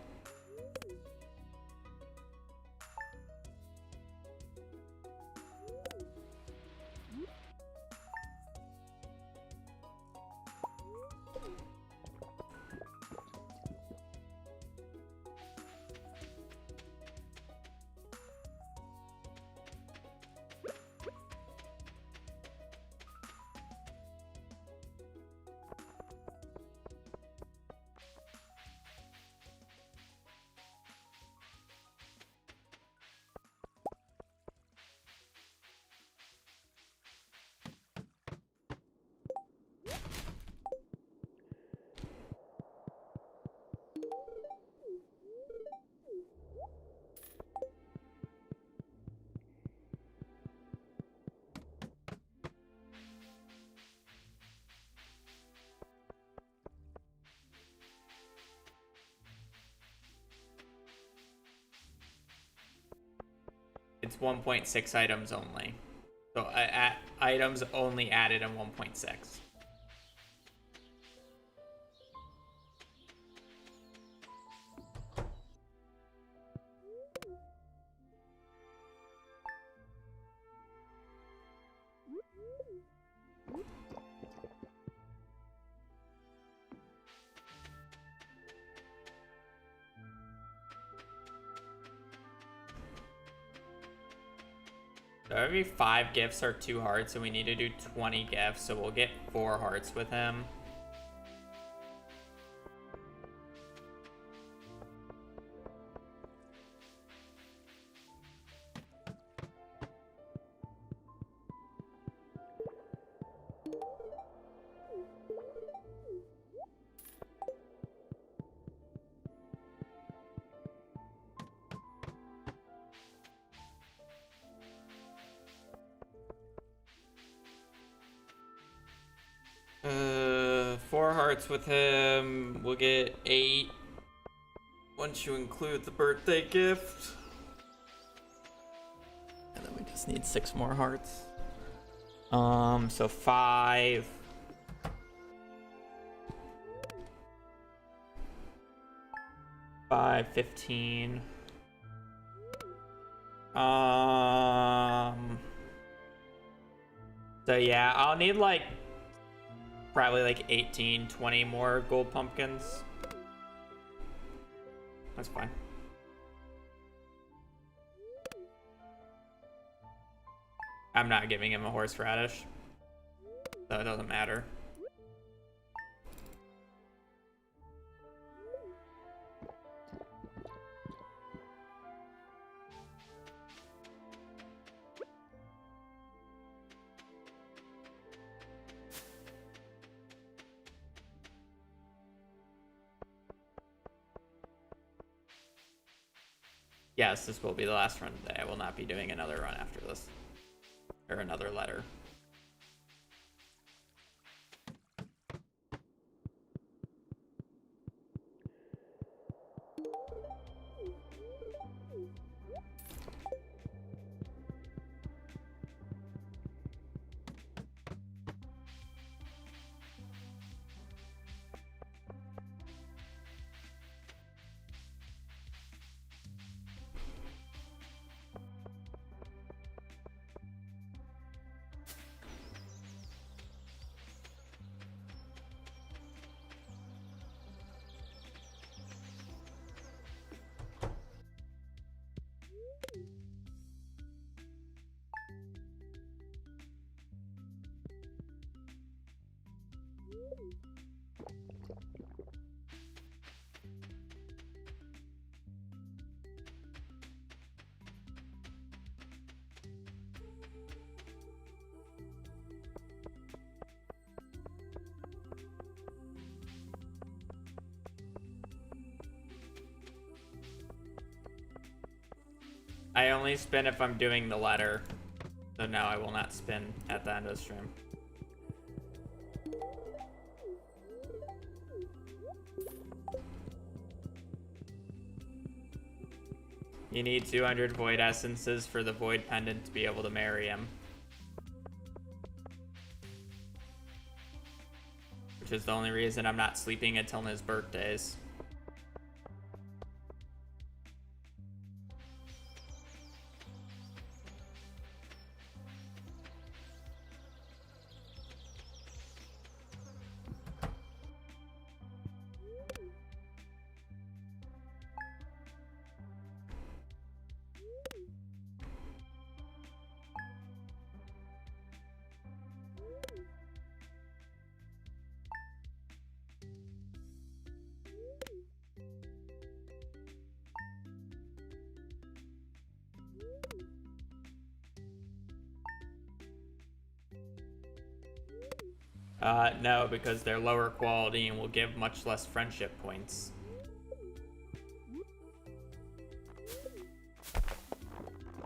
It's 1.6 items only. So items only added in 1.6. So every 5 gifts are 2 hearts, and we need to do 20 gifts, so we'll get 4 hearts with him. Four hearts with him. We'll get 8 once you include the birthday gift. And then we just need 6 more hearts. So 5. 5, 15. So yeah, I'll need like probably like 18, 20 more gold pumpkins. That's fine. I'm not giving him a horseradish, so it doesn't matter. Yes, this will be the last run today. I will not be doing another run after this. Or another letter. I only spin if I'm doing the letter. So now I will not spin at the end of the stream. You need 200 void essences for the void pendant to be able to marry him. Which is the only reason I'm not sleeping until his birthdays. No, because they're lower quality and will give much less friendship points.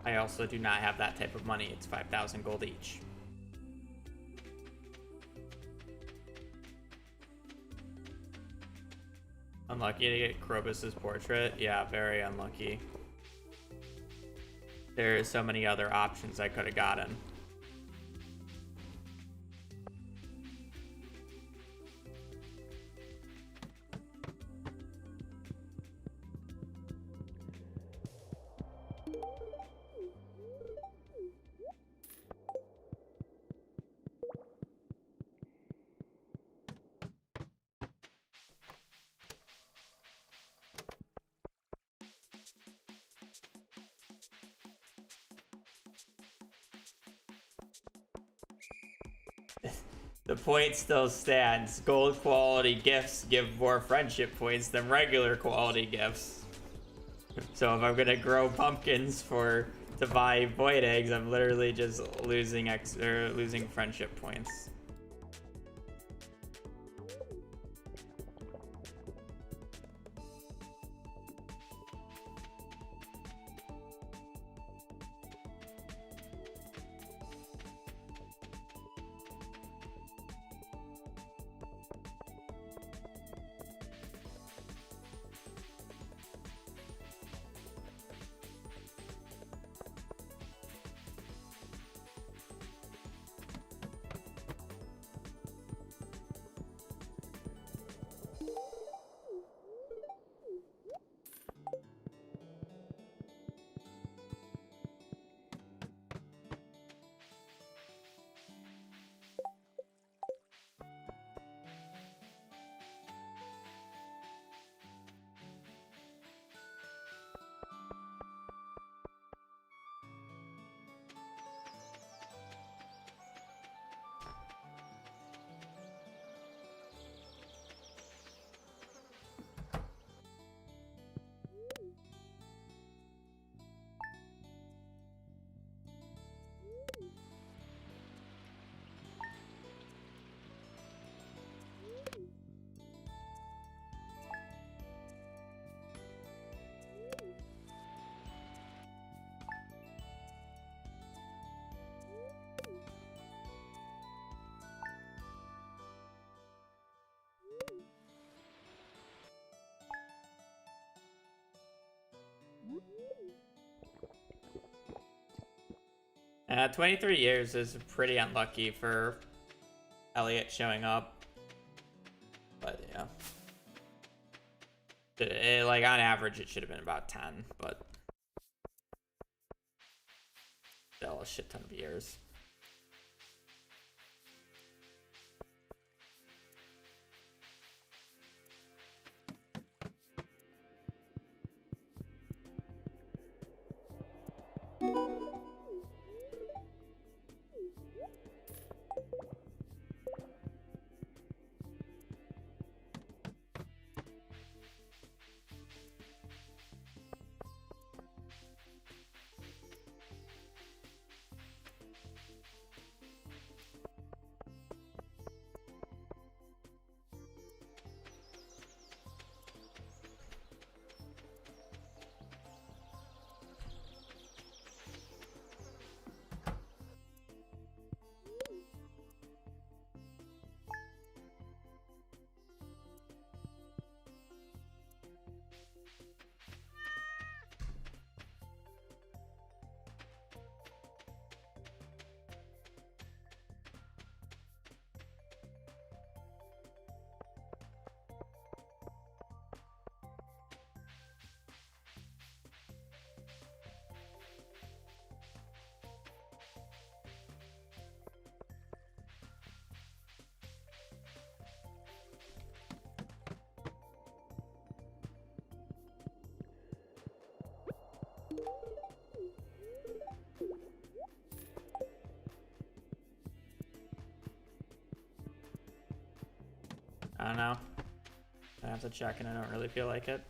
I also do not have that type of money. It's 5,000 gold each. Unlucky to get Krobus's portrait? Yeah, very unlucky. There are so many other options I could have gotten. The point still stands. Gold quality gifts give more friendship points than regular quality gifts. So if I'm gonna grow pumpkins to buy void eggs, I'm literally just losing losing friendship points. Yeah, 23 years is pretty unlucky for Elliot showing up. But yeah. Like on average, it should have been about 10, but still a shit ton of years. I don't know. I have to check and I don't really feel like it.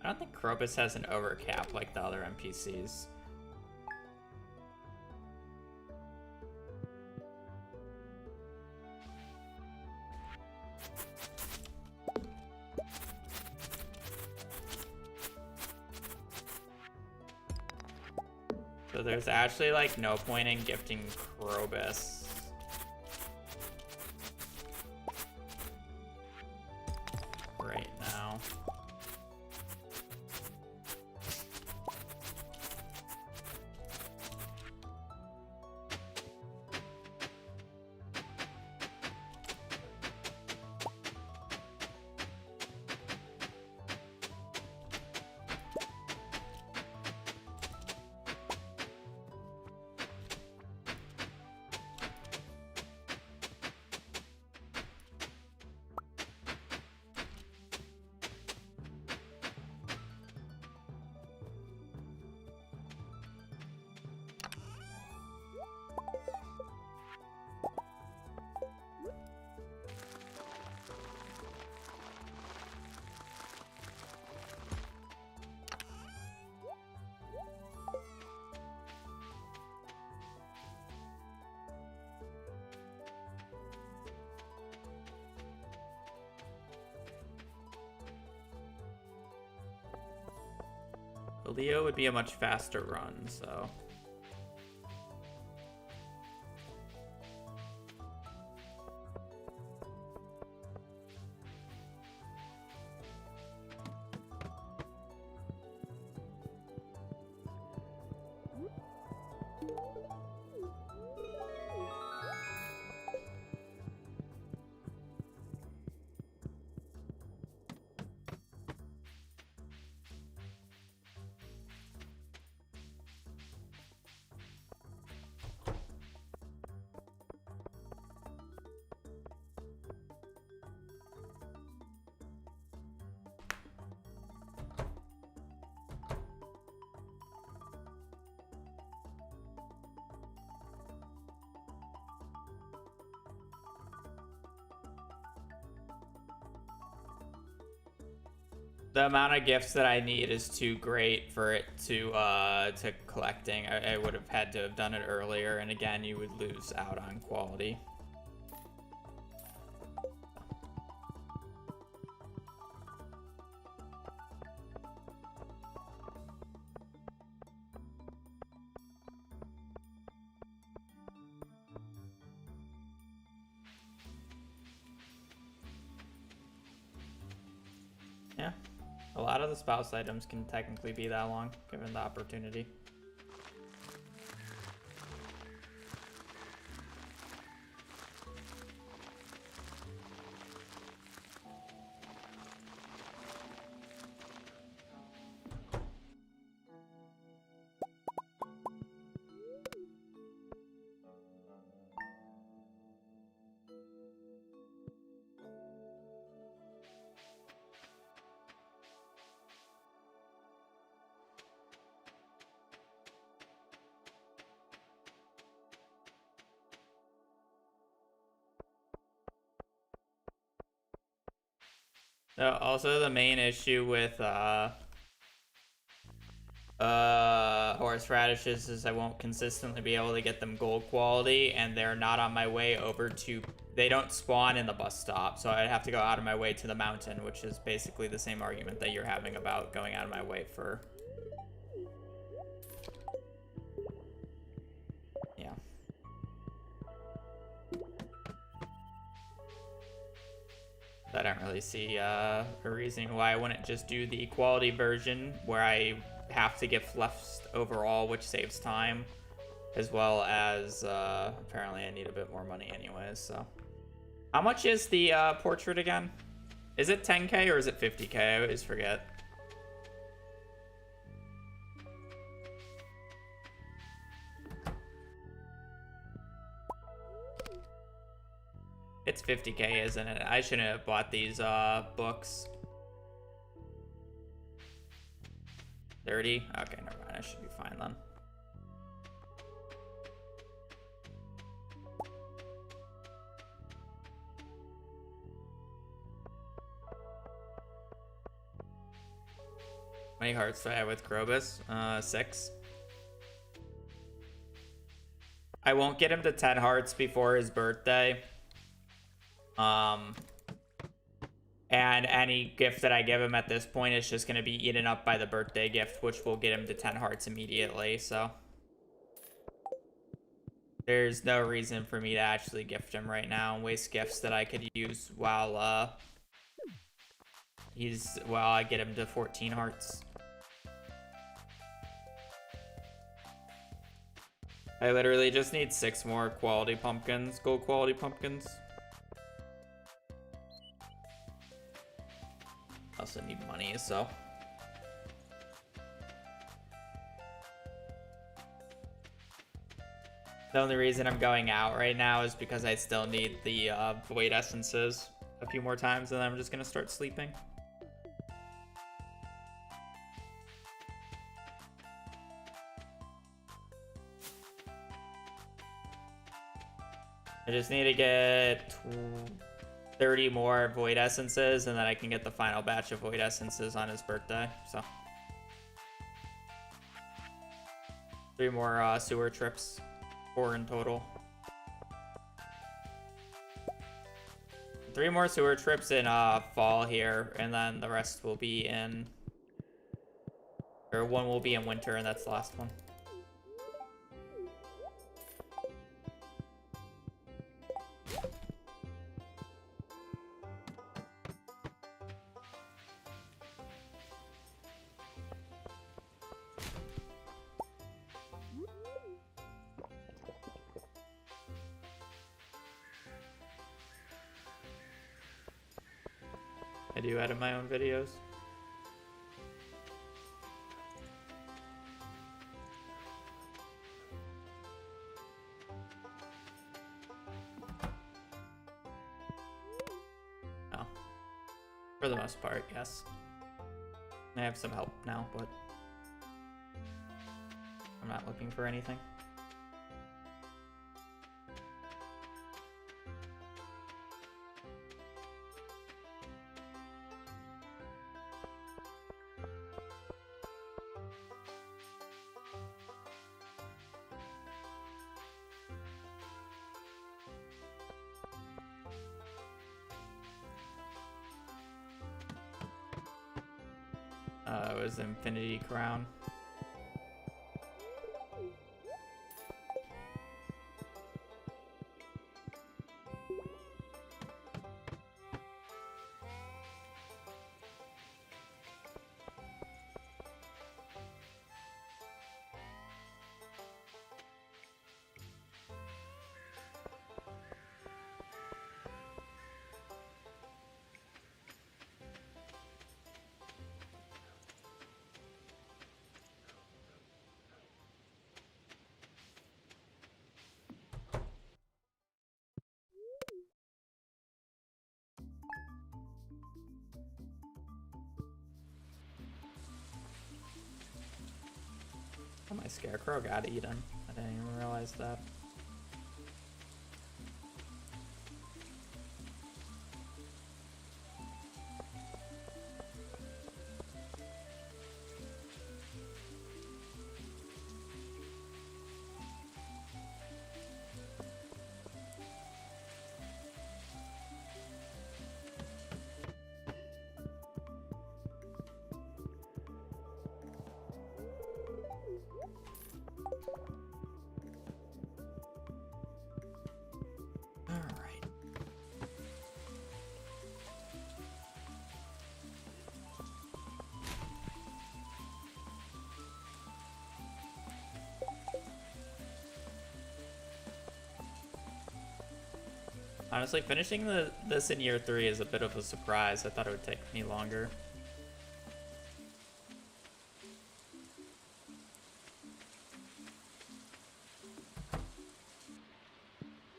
I don't think Krobus has an overcap like the other NPCs. So there's actually like no point in gifting Krobus. Right now. Leo would be a much faster run, so. The amount of gifts that I need is too great for it to collecting. I would have had to have done it earlier, and again, you would lose out on quality. Yeah. A lot of the spouse items can technically be that long, given the opportunity. Also, the main issue with horseradishes is I won't consistently be able to get them gold quality, and they're not on my way over to. They don't spawn in the bus stop, so I'd have to go out of my way to the mountain, which is basically the same argument that you're having about going out of my way for. Yeah. I don't really see a reason why I wouldn't just do the quality version where I have to get left overall, which saves time, as well as apparently I need a bit more money anyways. So how much is the portrait again? Is it 10k or is it 50k? I always forget. It's 50k, isn't it? I shouldn't have bought these books. 30? Okay, never mind. I should be fine then. How many hearts do I have with Krobus? 6. I won't get him to 10 hearts before his birthday. And any gift that I give him at this point is just going to be eaten up by the birthday gift, which will get him to 10 hearts immediately, so. There's no reason for me to actually gift him right now and waste gifts that I could use while, I get him to 14 hearts. I literally just need 6 more quality pumpkins, gold quality pumpkins. Also need money, so. The only reason I'm going out right now is because I still need the void essences a few more times, and then I'm just gonna start sleeping. I just need to get 30 more void essences, and then I can get the final batch of void essences on his birthday. So 3 more sewer trips, 4 in total. 3 more sewer trips in fall here, and then the rest will be in, or 1 will be in winter, and that's the last one. I do edit my own videos. No. For the most part, yes. I have some help now, but I'm not looking for anything. It was Infinity Crown. Oh, my scarecrow got eaten. I didn't even realize that. Honestly, finishing this in year 3 is a bit of a surprise. I thought it would take me longer.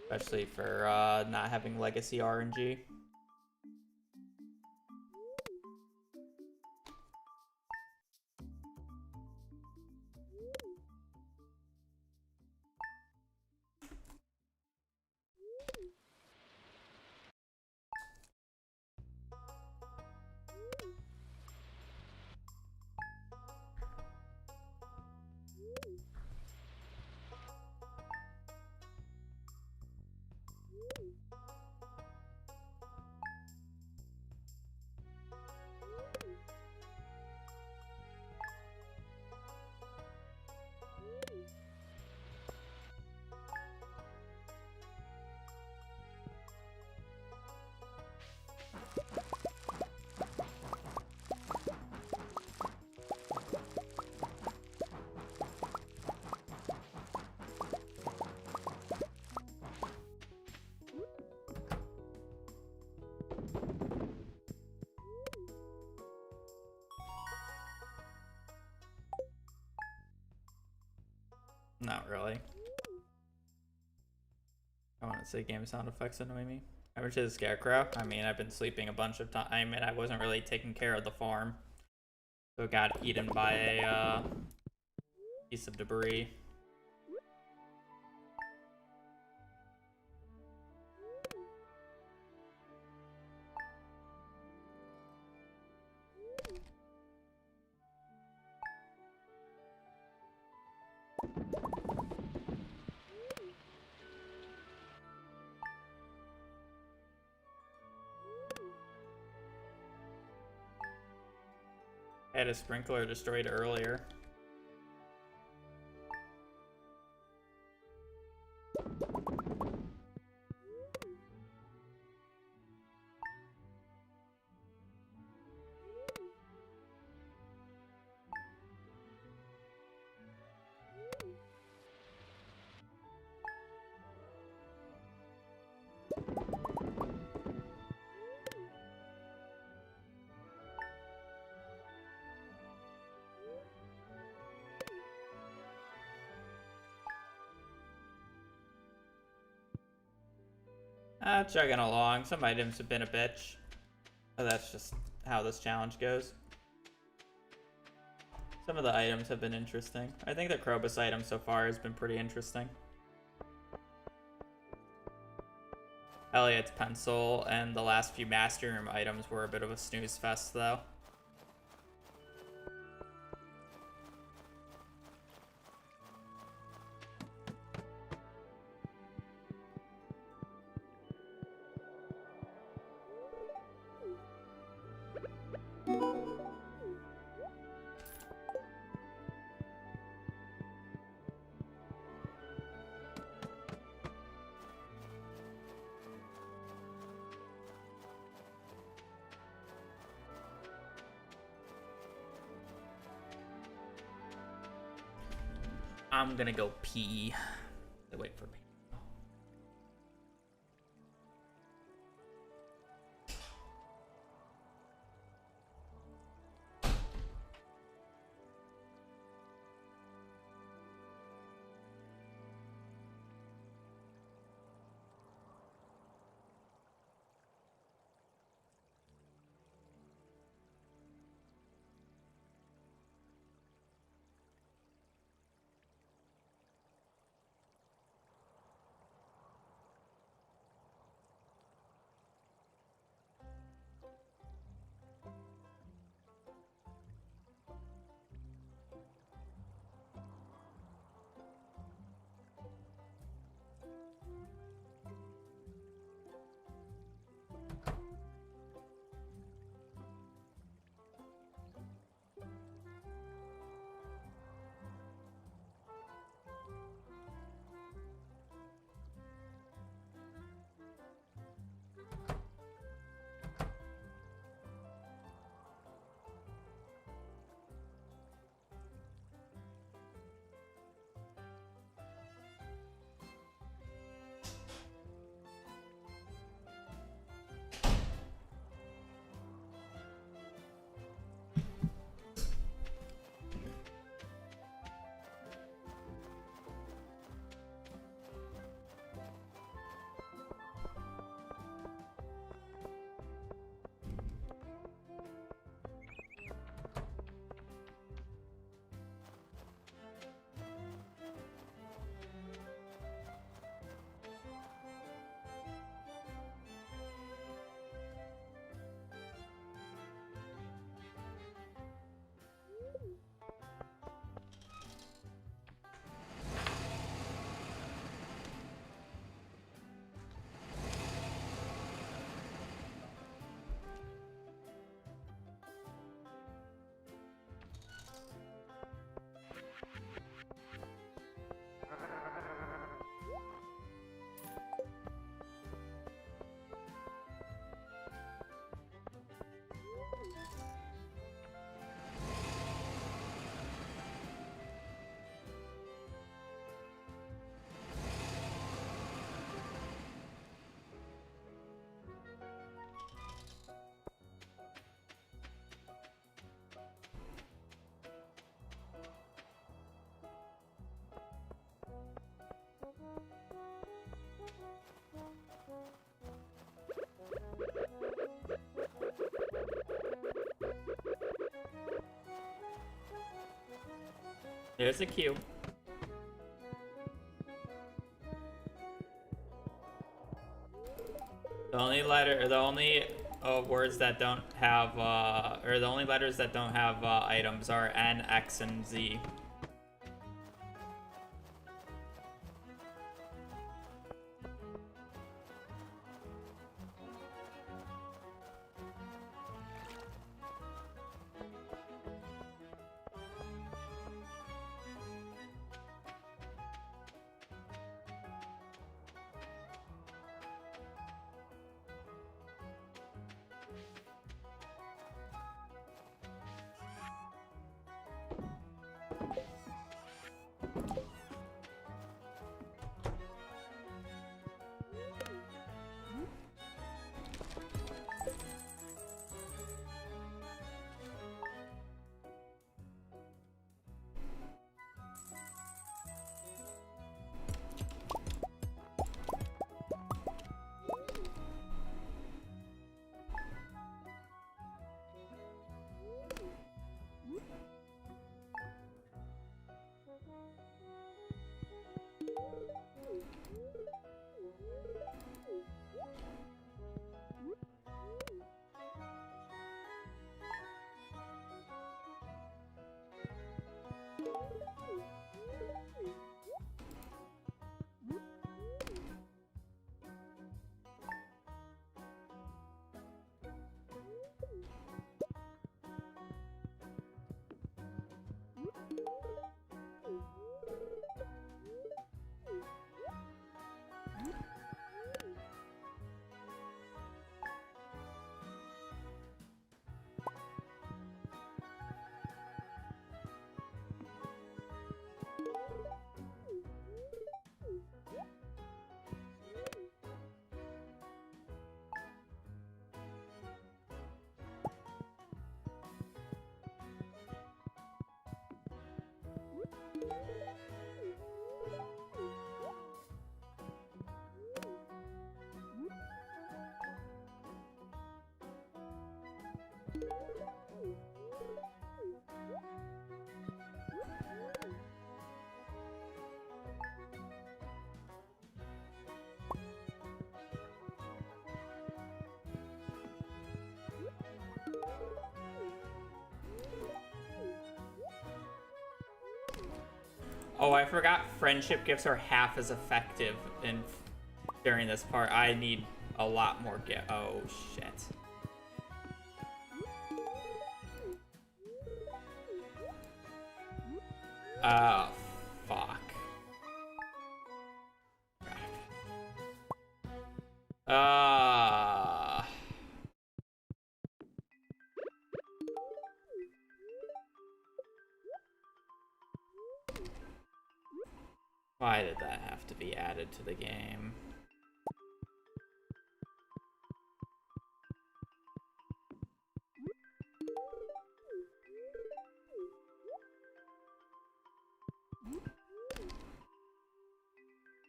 Especially for not having legacy RNG. Not really. I want to say game sound effects annoy me. How much is Scarecrow? I mean, I've been sleeping a bunch of time and I wasn't really taking care of the farm. So it got eaten by a piece of debris. I had a sprinkler destroyed earlier. Chugging along. Some items have been a bitch. But that's just how this challenge goes. Some of the items have been interesting. I think the Krobus item so far has been pretty interesting. Elliot's pencil and the last few Master Room items were a bit of a snooze fest, though. I'm gonna go pee. Wait for me. There's a cube. The only words that don't have, or the only letters that don't have items are N, X, and Z. Oh, I forgot friendship gifts are half as effective during this part. I need a lot more oh shit. Oh, fuck. Why did that have to be added to the game?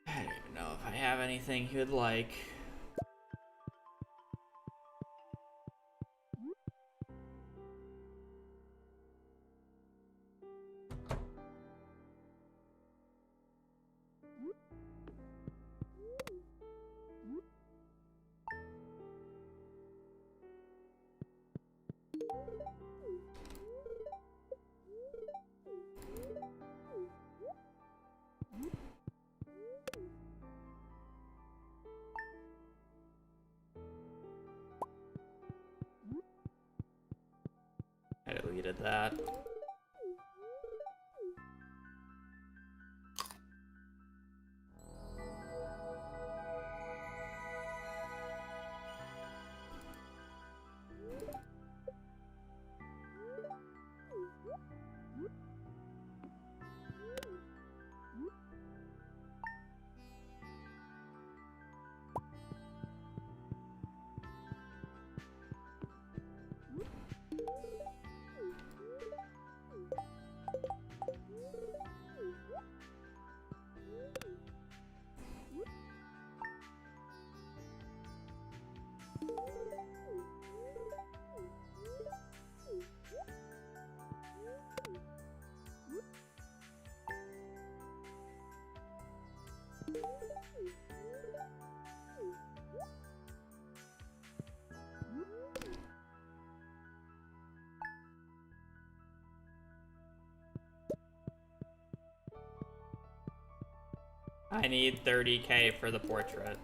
I don't even know if I have anything you would like. I deleted that. I need 30k for the portrait.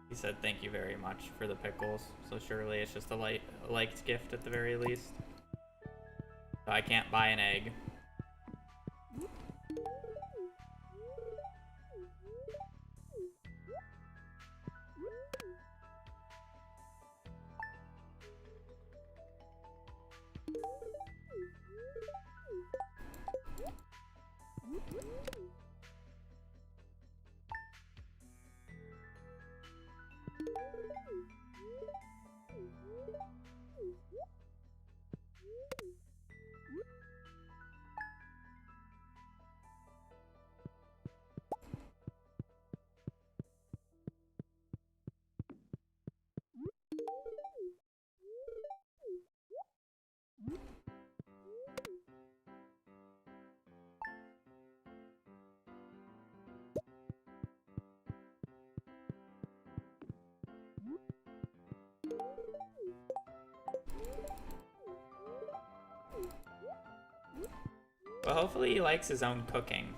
He said thank you very much for the pickles, so surely it's just a liked gift at the very least. So I can't buy an egg. Well, hopefully he likes his own cooking.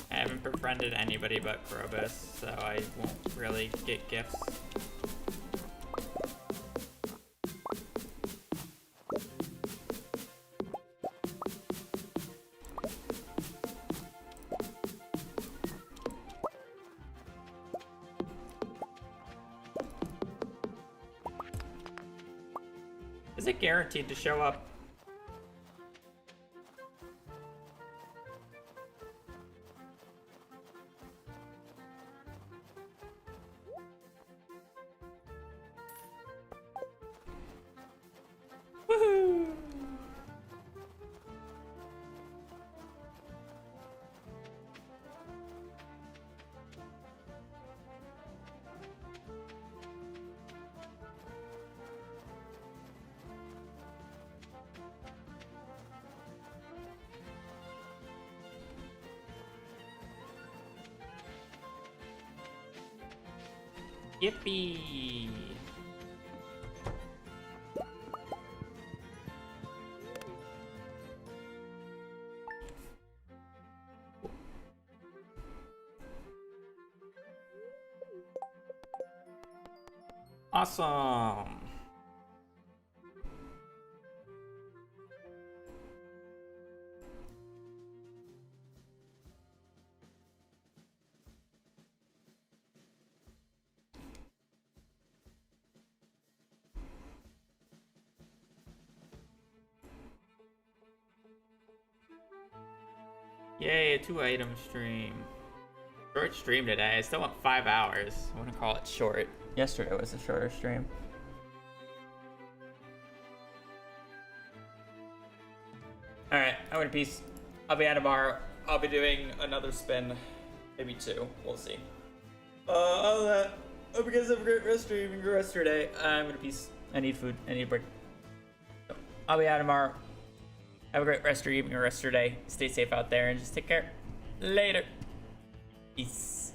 I haven't befriended anybody but Krobus, so I won't really get gifts. Is it guaranteed to show up? Woohoo! Yippee! Awesome! Yay, a 2-item stream. Short stream today. I still want 5 hours. I want to call it short. Yesterday was a shorter stream. Alright, I'm gonna peace. I'll be out tomorrow. I'll be doing another spin. Maybe 2. We'll see. Other than that, hope you guys have a great rest of your evening, great rest of your day. I'm gonna peace. I need food. I need a break. So, I'll be out tomorrow. Have a great rest of your evening or rest of your day. Stay safe out there and just take care. Later. Peace.